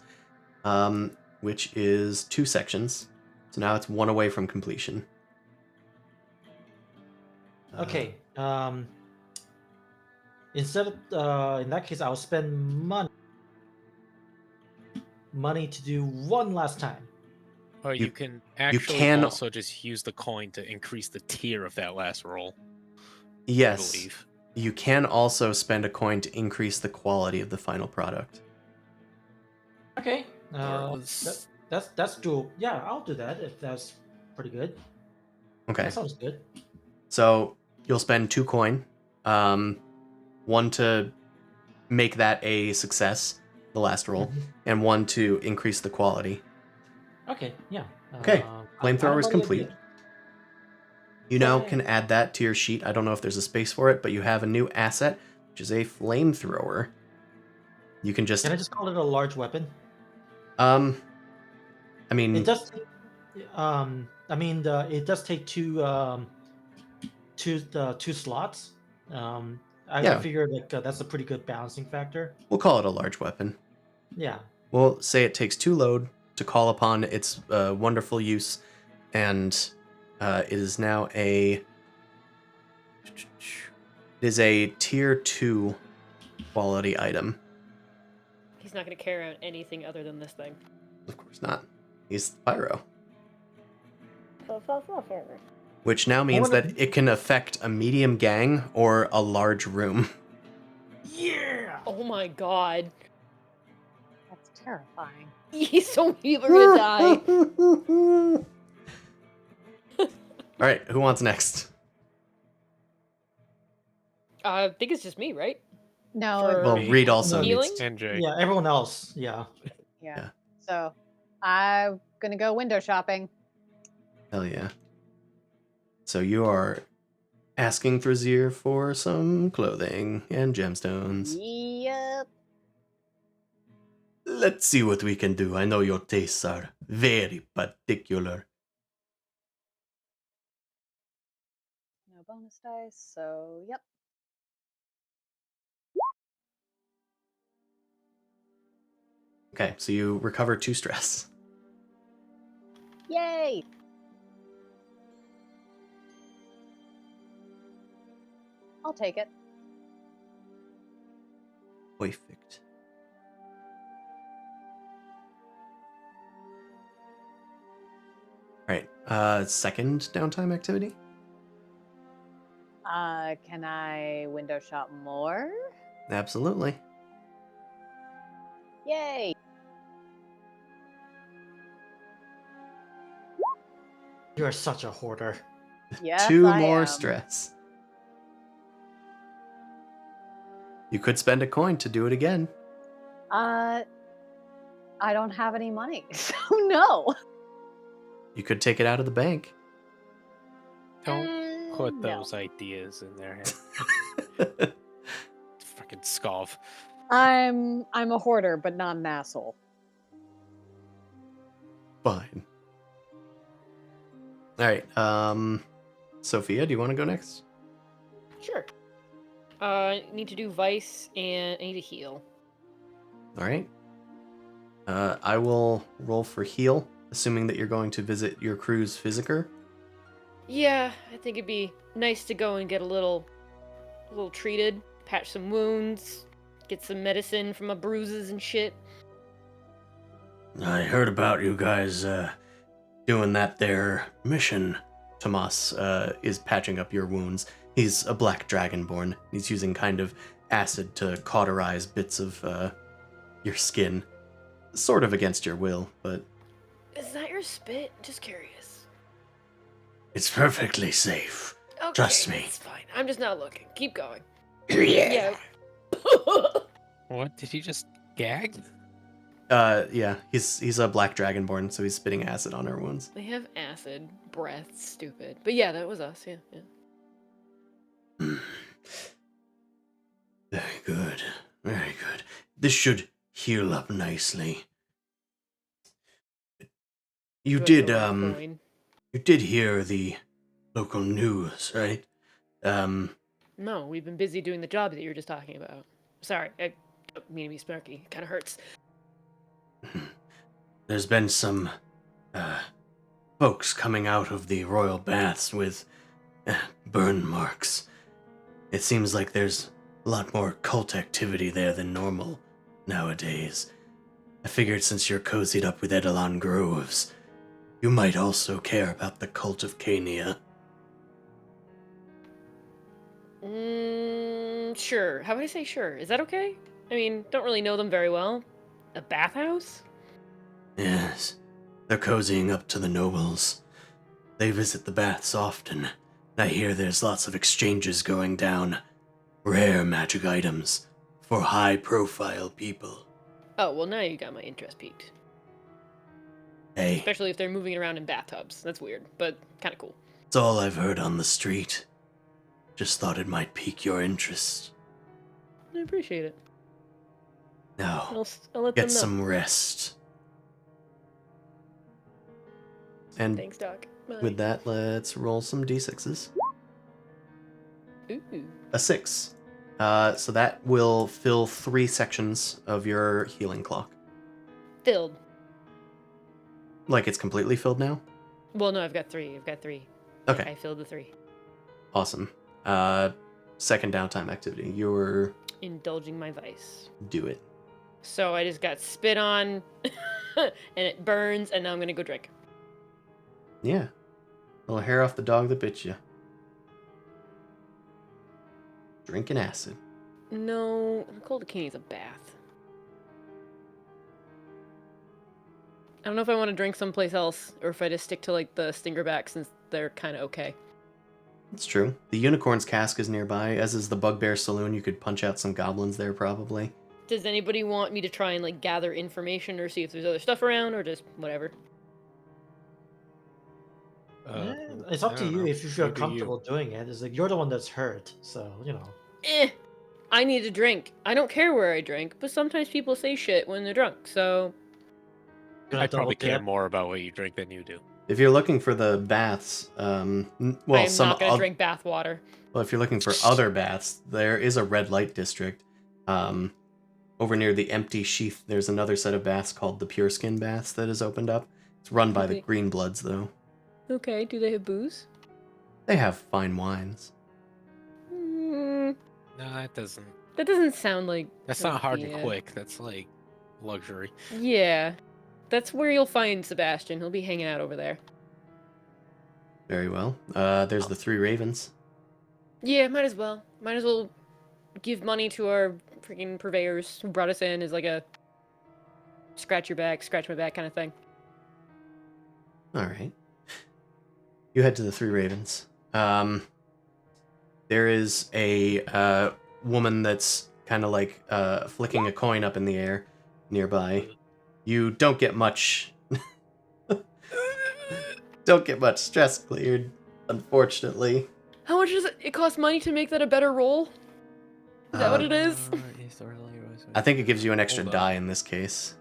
which is 2 sections. So now it's 1 away from completion. Okay. Instead of in that case, I'll spend money to do one last time. Or You- you can actually can- also just use the coin to increase the tier of that last roll. I Yes, believe. you can also spend a coin to increase the quality of the final product. Okay. Or s- That's doable. Yeah, I'll do that if that's pretty good. Okay, That sounds good. so you'll spend 2 coin, 1 to make that a success, the last roll, Mhm. and 1 to increase the quality. Okay. Yeah. Okay, I'm flamethrower is already complete. good. You now Yay. can add that to your sheet. I don't know if there's a space for it, but you have a new asset, which is a flamethrower. You can just, Can I just call it a large weapon? I mean, It does. It does take two slots. I Yeah. figured like that's a pretty good balancing factor. we'll call it a large weapon. Yeah. We'll say it takes 2 load to call upon its wonderful use, and it is now a tier 2 quality item. He's not going to carry around anything other than this thing. Of course not. He's pyro. Which now means wonder- that it can affect a medium gang or a large room. Yeah. Oh my god. That's terrifying. So people are gonna die. Alright, who wants next? I think it's just me, right? No. For- Well, Me. Reed also Healing? needs. NJ. Yeah. Everyone else. Yeah. Yeah. Yeah. So I'm gonna go window shopping. Hell yeah. So you are asking Thrazir for some clothing and gemstones. Yep. Let's see what we can do. I know your tastes are very particular. No bonus dice. So yep. Okay, so you recover 2 stress. Yay. I'll take it. Perfect. Second downtime activity? Can I window shop more? Absolutely. Yay! You are such a hoarder. Yes, 2 I more am. stress. You could spend a coin to do it again. I don't have any money, so no. Mm. You could take it out of the bank. Don't put No. those ideas in their head. Fucking scoff. I'm a hoarder, but not an asshole. Fine. Alright, Sophia, do you want to go next? Sure. I need to do Vice and I need to heal. Alright. I will roll for heal, assuming that you're going to visit your crew's physiker. Yeah, I think it'd be nice to go and get a little treated, patch some wounds, get some medicine from my bruises and shit. I heard about you guys doing that there mission. Tomas is patching up your wounds. He's a black dragonborn. He's using kind of acid to cauterize bits of your skin. Sort of against your will, but Is that your spit? Just curious. it's perfectly safe. Okay, Trust me. it's fine. I'm just not looking. Keep going. Yeah. What? Did he just gag? Yeah, he's a black dragonborn, so he's spitting acid on our wounds. They have acid breath. Stupid. But yeah, that was us. Yeah. Very good. Very good. This should heal up nicely. You Do I did, throw a coin? you did hear the local news, right? No, we've been busy doing the job that you were just talking about. Sorry, I don't mean to be snarky. It kind of hurts. There's been some, folks coming out of the royal baths with burn marks. It seems like there's a lot more cult activity there than normal nowadays. I figured since you're cozied up with Edelon Groves, you might also care about the cult of Cania. Sure. How would I say sure? Is that okay? I mean, don't really know them very well. A bathhouse? Yes, they're cozying up to the nobles. They visit the baths often. I hear there's lots of exchanges going down. Rare magic items for high-profile people. Oh, well, now you got my interest piqued. Hey, Especially if they're moving around in bathtubs. That's weird, but kind of cool. it's all I've heard on the street. Just thought it might pique your interest. I appreciate it. Now, I'll let them get know. some rest. And Thanks, Doc. Bye. with that, let's roll some d6s. Ooh. A 6. So that will fill 3 sections of your healing clock. Filled. Like it's completely filled now? Well, no, I've got 3. Okay. I filled the 3. Awesome. Second downtime activity. You're... Indulging my vice. do it. So I just got spit on, and it burns, and now I'm gonna go drink. Yeah. A little hair off the dog that bit you. Drinking acid. No, Cold Bikini's a bath. I don't know if I want to drink someplace else, or if I just stick to like the Stingerback since they're kind of okay. It's true. The Unicorn's Cask is nearby, as is the Bugbear Saloon. You could punch out some goblins there, probably. Does anybody want me to try and like gather information or see if there's other stuff around, or just whatever? It's up I to don't you know. if you feel Maybe comfortable doing it. It's like you're the one that's hurt, so I need a drink. I don't care where I drink, but sometimes people say shit when they're drunk, so... Gonna I probably double care dip. more about what you drink than you do. If you're looking for the baths, well, I'm some not gonna oth- drink bath water. Well, if you're looking for other baths, there is a red light district. Over near the Empty Sheath, there's another set of baths called the Pure Skin Baths that is opened up. It's run by the Okay. Green Bloods, though. Okay, do they have booze? They have fine wines. No, that That doesn't sound like... That's not hard and Sophia. quick. That's like luxury. Yeah. That's where you'll find Sebastian. He'll be hanging out over there. Very well. There's the 3 ravens. Yeah, might as well. Might as well give money to our freaking purveyors who brought us in as like a scratch your back, scratch my back kind of thing. All right. You head to the 3 ravens. There is a woman that's kind of like flicking a coin up in the air nearby. You don't get much. Don't get much stress cleared, unfortunately. How much does it cost money to make that a better roll? Is that what it is? I think it gives you an extra Hold on. die in this case.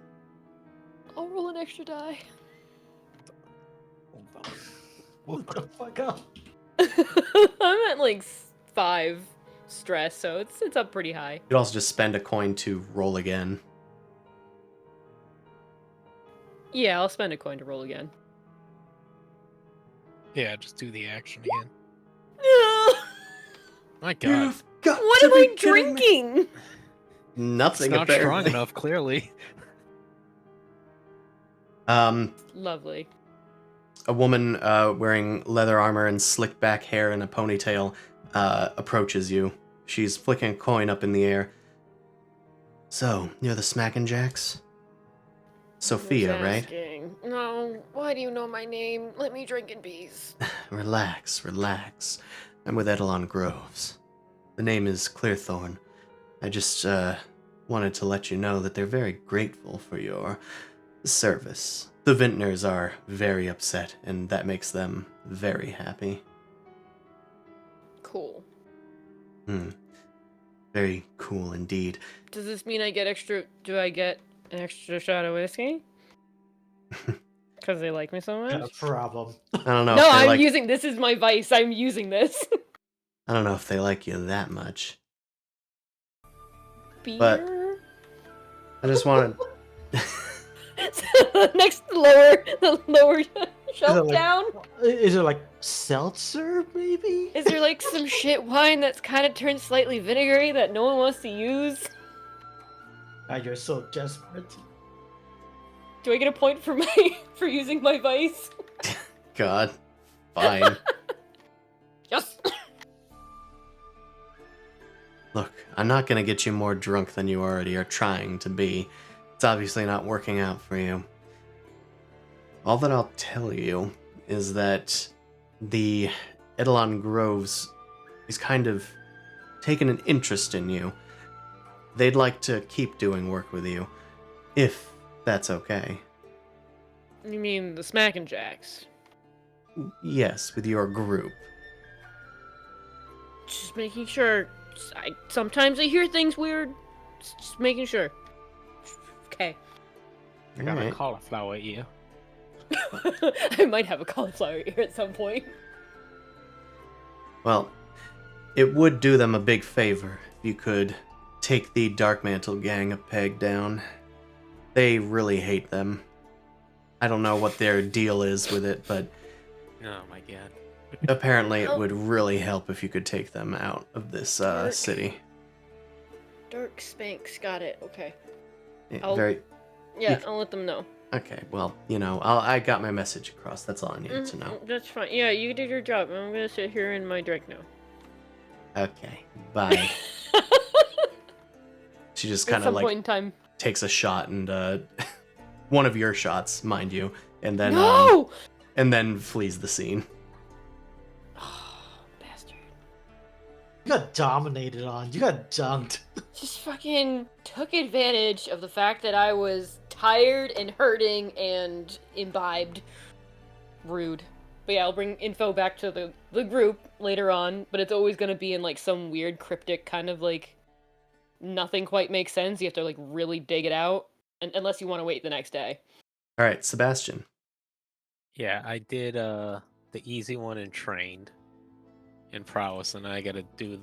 I'll roll an extra die. What the fuck up? I'm at like 5 stress, so it's up pretty high. You could also just spend a coin to roll again. Yeah, I'll spend a coin to roll again. Yeah, just do the action again. what My God, got am I drinking? it's Nothing not strong apparently. enough. Clearly. Lovely. A woman wearing leather armor and slicked back hair and a ponytail approaches you. She's flicking a coin up in the air. So, you're the Smackin' Jacks? Sophia, right? Asking. No, why do you know my name? Let me drink in peace. Relax, relax. I'm with Edelon Groves. The name is Clearthorn. I just wanted to let you know that they're very grateful for your service. The Vintners are very upset, and that makes them very happy. Cool. Very cool indeed. Does this mean I get extra? Do I get an extra shot of whiskey? Because they like me so Got much? a problem. I don't know No, if they I'm like using this is my vice. I'm using this. I don't know if they like you that much. Beer. But- I just wanted Next the lower shelf like- down. Is it like seltzer, maybe? Is there like some shit wine that's kind of turned slightly vinegary that no one wants to use? God, you're so desperate. Do I get a point for for using my vice? God. Fine. Yes. Look, I'm not gonna get you more drunk than you already are trying to be. It's obviously not working out for you. All that I'll tell you is that the Edelon Groves is kind of taken an interest in you. They'd like to keep doing work with you, if that's okay. You mean the Smackin' Jacks? Yes, with your group. Just making sure. Sometimes I hear things weird. Just making sure. Okay. I got a Alright. cauliflower ear. I might have a cauliflower ear at some point. Well, it would do them a big favor if you could take the Dark Mantle gang a peg down. They really hate them. I don't know what their deal is with it, but Oh my God. apparently it would really help if you could take them out of this Dark. city. Dark Spanx, got it. Okay. Yeah, I'll- very Yeah, You- I'll let them know. okay. Well, I got my message across. That's all I needed to know. That's fine. Yeah, you did your job. I'm gonna sit here in my drink now. Okay. Bye. She just At kind of some like point in time. takes a shot and one of your shots, mind you, and then No! and then flees the scene. Bastard. You got dominated on. You got dunked. Just fucking took advantage of the fact that I was tired and hurting and imbibed. Rude. But yeah, I'll bring info back to the group later on, but it's always gonna be in like some weird cryptic kind of like nothing quite makes sense. You have to like really dig it out. And unless you want to wait the next day. All right, Sebastian. Yeah, I did the easy one and trained in prowess, and I gotta do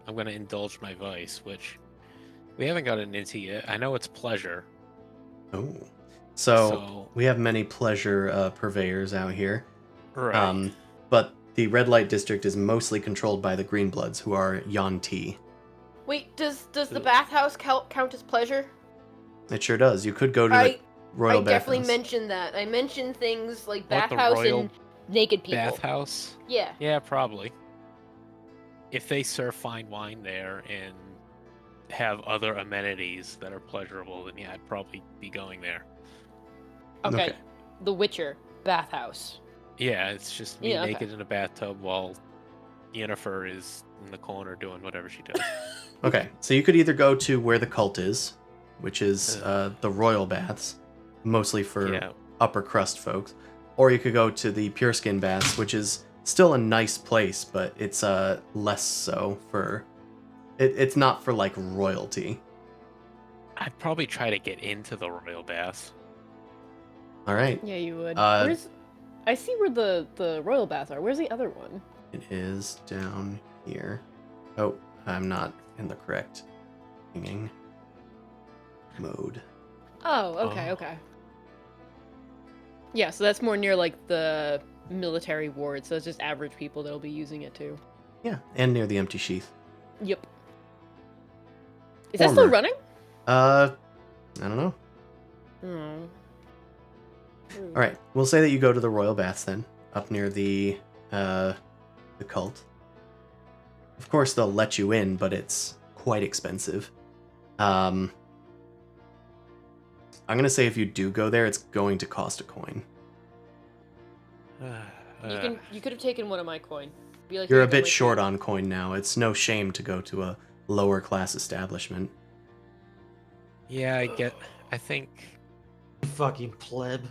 I'm gonna indulge my vice, which we haven't gotten into yet. I know it's pleasure. Oh. So we have many pleasure purveyors out here. Right. But the red light district is mostly controlled by the Greenbloods, who are Yanti. Wait, does the bathhouse count as pleasure? It sure does. You could go to the Royal I definitely Bathhouse. mentioned that. I mentioned things like What, the bathhouse royal and naked people. Bathhouse? Yeah. Yeah, probably. If they serve fine wine there and have other amenities that are pleasurable, then yeah, I'd probably be going there. Okay. Okay. The Witcher bathhouse. Yeah, it's just me Yeah, okay. naked in a bathtub while Yennefer is in the corner doing whatever she does. Okay, so you could either go to where the cult is, which is Ugh. the royal baths, mostly for Yeah. upper crust folks, or you could go to the pure skin baths, which is still a nice place, but it's less so for. It's not for like royalty. I'd probably try to get into the royal baths. All right, Yeah, you would. Uh, Where's? I see where the royal baths are. Where's the other one? it is down here. Oh, I'm not in the correct hanging mode. Oh, okay, Oh. okay. Yeah, so that's more near like the military ward, so it's just average people that'll be using it too. Yeah, and near the empty sheath. Yep. Is that still Former. running? I don't know. Oh. All right, we'll say that you go to the royal baths then, up near the cult. Of course, they'll let you in, but it's quite expensive. I'm gonna say if you do go there, it's going to cost a coin. You could have taken one of my coin. Be like, You're "Here, a go bit my short food." on coin now. It's no shame to go to a lower class establishment. Yeah, I think. Fucking pleb.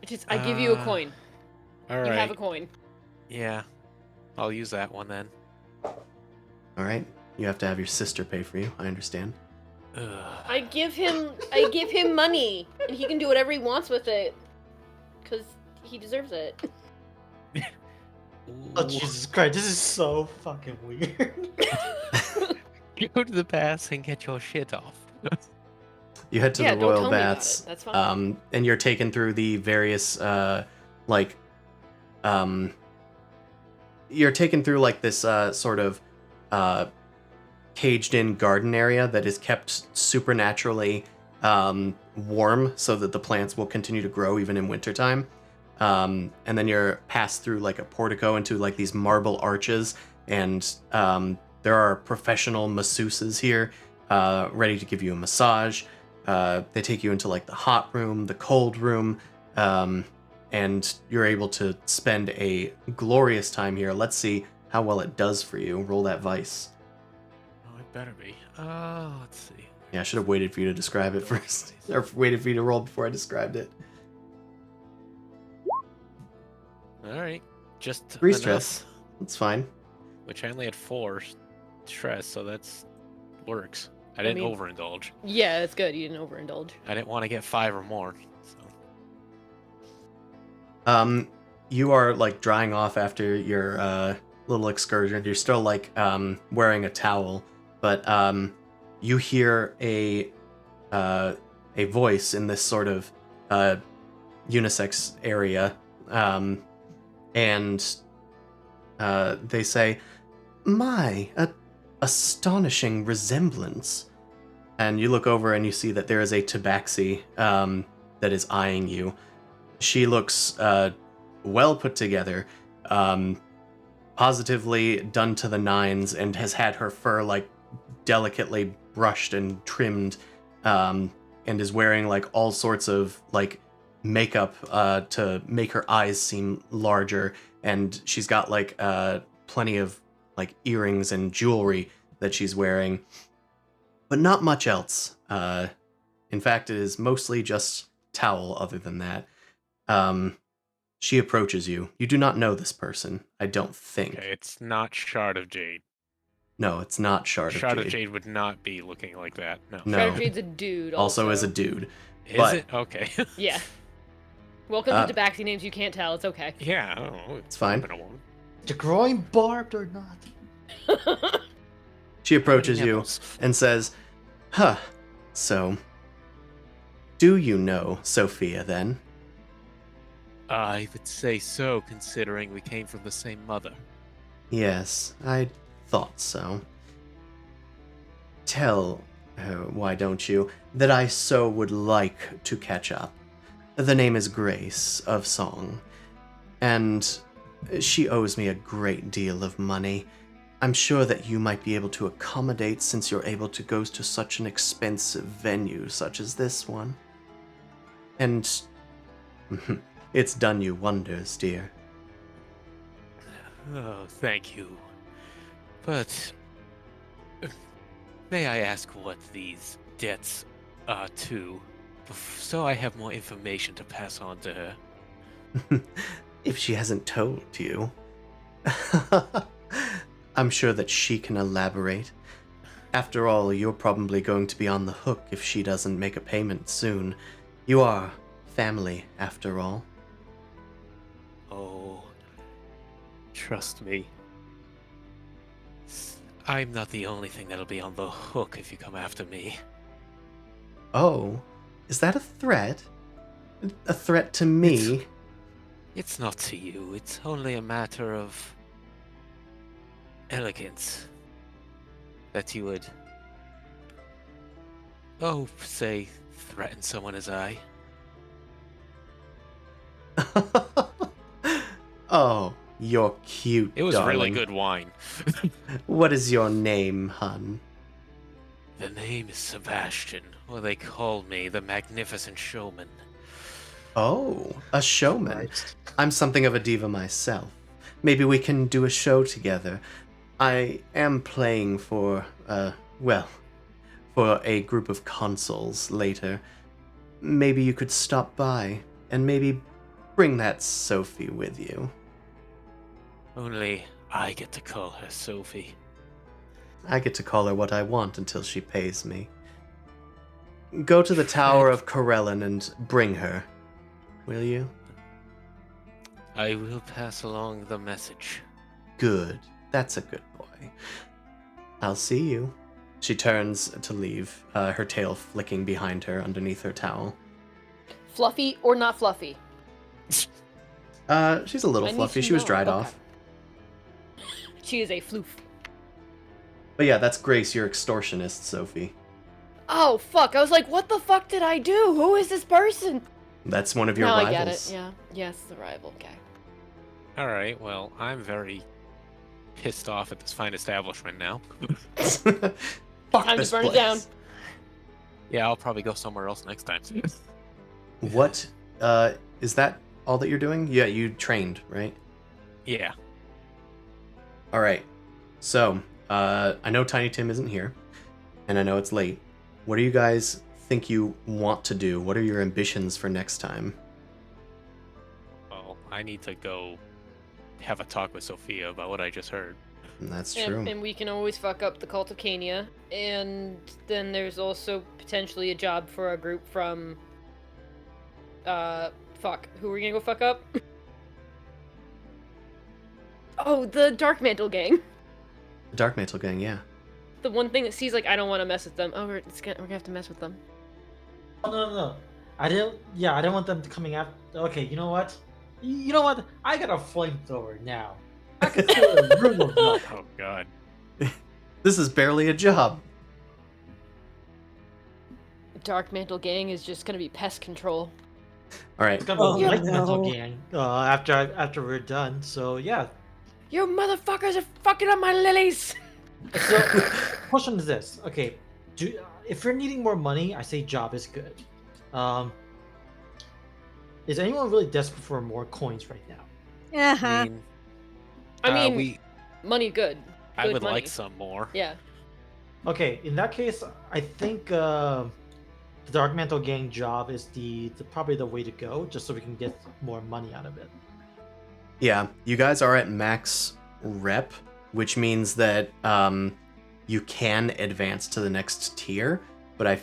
Just I give you a Uh, coin. All You right. have a coin. Yeah, I'll use that one then. All right, you have to have your sister pay for you. I understand. Ugh. I give him money, and he can do whatever he wants with it, cause he deserves it. Oh Ooh. Jesus Christ, this is so fucking weird. Go to the baths and get your shit off. You head to Yeah, the don't royal tell me about baths, it. That's fine. and you're taken through the various, you're taken through like this sort of caged-in garden area that is kept supernaturally warm, so that the plants will continue to grow even in wintertime. And then you're passed through like a portico into like these marble arches, and there are professional masseuses here, ready to give you a massage. They take you into like the hot room, the cold room, and you're able to spend a glorious time here. Let's see how well it does for you. Roll that vice. Oh, it better be. Let's see. Yeah, I should have waited for you to describe it first, or waited for you to roll before I described it. All right, just 3 enough, stress. That's fine. Which I only had 4 stress, so that's works. I didn't mean- overindulge. Yeah, it's good. You didn't overindulge. I didn't want to get 5 or more. So. You are like drying off after your little excursion. You're still like wearing a towel, but you hear a voice in this sort of unisex area, and they say, "My, astonishing resemblance." And you look over and you see that there is a tabaxi that is eyeing you. She looks well put together, positively done to the nines, and has had her fur like delicately brushed and trimmed, and is wearing like all sorts of like makeup to make her eyes seem larger, and she's got like plenty of like earrings and jewelry that she's wearing, but not much else. In fact, it is mostly just towel other than that. She approaches you. You do not know this person, I don't think. Okay, it's not Shard of Jade. No, it's not Shard Shard of of Jade. Jade would not be looking like that. No. No. Shredder Jade's a dude. Also is a dude. Is but- it? Okay. Yeah. Welcome to Tabaxi names you can't tell. It's okay. Yeah, I don't know. It's fine. Been a while. The groin barbed or not? She approaches you Nipples. and says, "Huh, so do you know Sophia then?" I would say so, considering we came from the same mother. Yes, I thought so. Tell her, why don't you, that I so would like to catch up. The name is Grace of Song, and she owes me a great deal of money. I'm sure that you might be able to accommodate since you're able to go to such an expensive venue such as this one. And it's done you wonders, dear. Oh, thank you. But may I ask what these debts are to, so I have more information to pass on to her? If she hasn't told you. I'm sure that she can elaborate. After all, you're probably going to be on the hook if she doesn't make a payment soon. You are family, after all. Oh, trust me. I'm not the only thing that'll be on the hook if you come after me. Oh, is that a threat? A threat to me? It's not to you, it's only a matter of elegance. That you would, say, threaten someone as I. Oh, you're cute, It was really darling. good wine. What is your name, hun? The name is Sebastian, or they call me the Magnificent Showman. Oh, a showman. Christ. I'm something of a diva myself. Maybe we can do a show together. I am playing for, for a group of consuls later. Maybe you could stop by, and maybe bring that Sophie with you. Only I get to call her Sophie. I get to call her what I want until she pays me. Go to the Tower of Corellin and bring her. Will you? I will pass along the message. Good. That's a good boy. I'll see you. She turns to leave, her tail flicking behind her underneath her towel. Fluffy or not fluffy? She's a little I need fluffy. to She was know. dried Okay. off. She is a floof. But yeah, that's Grace, your extortionist, Sophie. Oh, fuck. I was like, what the fuck did I do? Who is this person? That's one of your now rivals. I get it. Yeah. Yes, the rival. Okay. Alright, well, I'm very pissed off at this fine establishment now. Fuck Time to this burn it place. down. Yeah, I'll probably go somewhere else next time. What? Is that all that you're doing? Yeah, you trained, right? Yeah. All right. So, I know Tiny Tim isn't here, and I know it's late. What do you guys think you want to do? What are your ambitions for next time? Well, I need to go have a talk with Sophia about what I just heard. And that's true. And we can always fuck up the Cult of Cania. And then there's also potentially a job for a group from... fuck. Who are we gonna go fuck up? Oh, the Dark Mantle Gang. The Dark Mantle Gang, yeah. The one thing that sees like, I don't want to mess with them. Oh, we're gonna have to mess with them. Oh, no. I didn't want them coming after. Okay, you know what? You know what? I got a flamethrower now. I can kill a room of them. Oh god. This is barely a job. Dark Mantle Gang is just gonna be pest control. All right. It's gonna be Oh, a light no. metal gang after we're done. So yeah. You motherfuckers are fucking up my lilies! So question is this: okay, if you're needing more money, I say job is good. Is anyone really desperate for more coins right now? Uh-huh. I mean, we money good. I Good would money. like some more. Yeah. Okay, in that case, I think the Dark Mantle Gang job is probably the way to go, just so we can get more money out of it. Yeah, you guys are at max rep, which means that you can advance to the next tier, but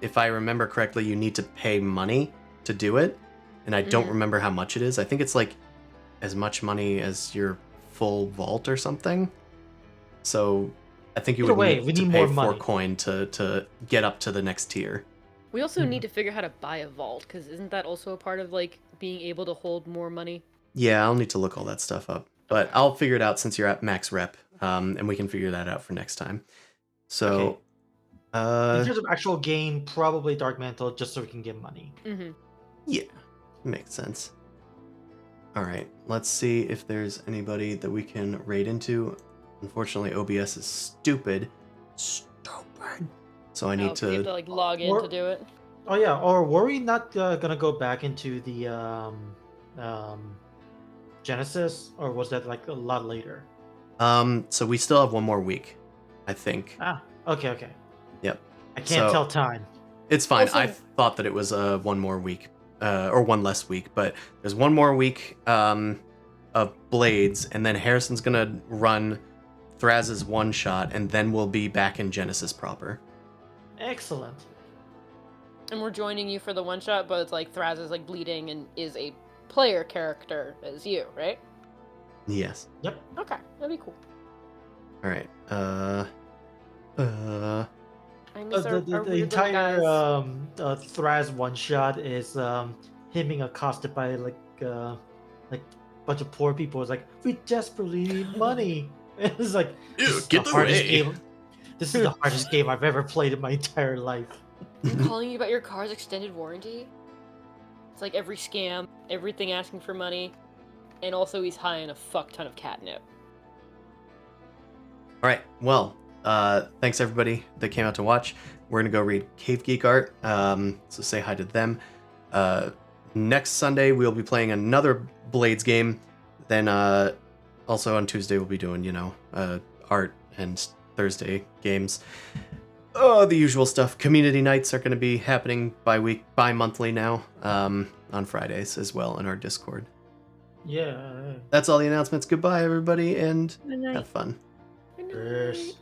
if I remember correctly, you need to pay money to do it, and I don't remember how much it is. I think it's like as much money as your full vault or something. So I think you Either would way, need we to need pay more 4 money. coin to get up to the next tier. We also need to figure out how to buy a vault, because isn't that also a part of like being able to hold more money? Yeah, I'll need to look all that stuff up, but I'll figure it out since you're at max rep, and we can figure that out for next time. So, In terms of actual game, probably Dark Mantle, just so we can get money. Mm-hmm. Yeah, makes sense. All right, let's see if there's anybody that we can raid into. Unfortunately, OBS is stupid. Stupid. So I need 'cause you have to like log in to Or- do it. Oh yeah, or were we not gonna go back into the Genesis, or was that like a lot later? So we still have one more week, I think. Ah, okay. Yep. I can't So- tell time. It's fine. Also- I thought that it was one more week, or one less week, but there's one more week of Blades, and then Harrison's gonna run Thraz's one shot, and then we'll be back in Genesis proper. Excellent. And we're joining you for the one shot, but it's like Thraz is like bleeding and is a player character as you, right? Yes. Yep. Okay, that'd be cool. All right. I miss The our weird little entire guys. Thraz one shot is him being accosted by like a bunch of poor people. It's like, we desperately need money. It's like, Ew, this is get the hardest away. game. This is the hardest game I've ever played in my entire life. I'm calling you about your car's extended warranty. It's like every scam, everything asking for money, and also he's high on a fuck ton of catnip. All right. Well, thanks everybody that came out to watch. We're gonna go read Cave Geek art. So say hi to them. Next Sunday we'll be playing another Blades game. Then also on Tuesday we'll be doing art, and Thursday games. Oh, the usual stuff. Community nights are going to be happening bi-monthly now, on Fridays as well in our Discord. Yeah. That's all the announcements. Goodbye, everybody, and Good night. have fun. Good night. Yes.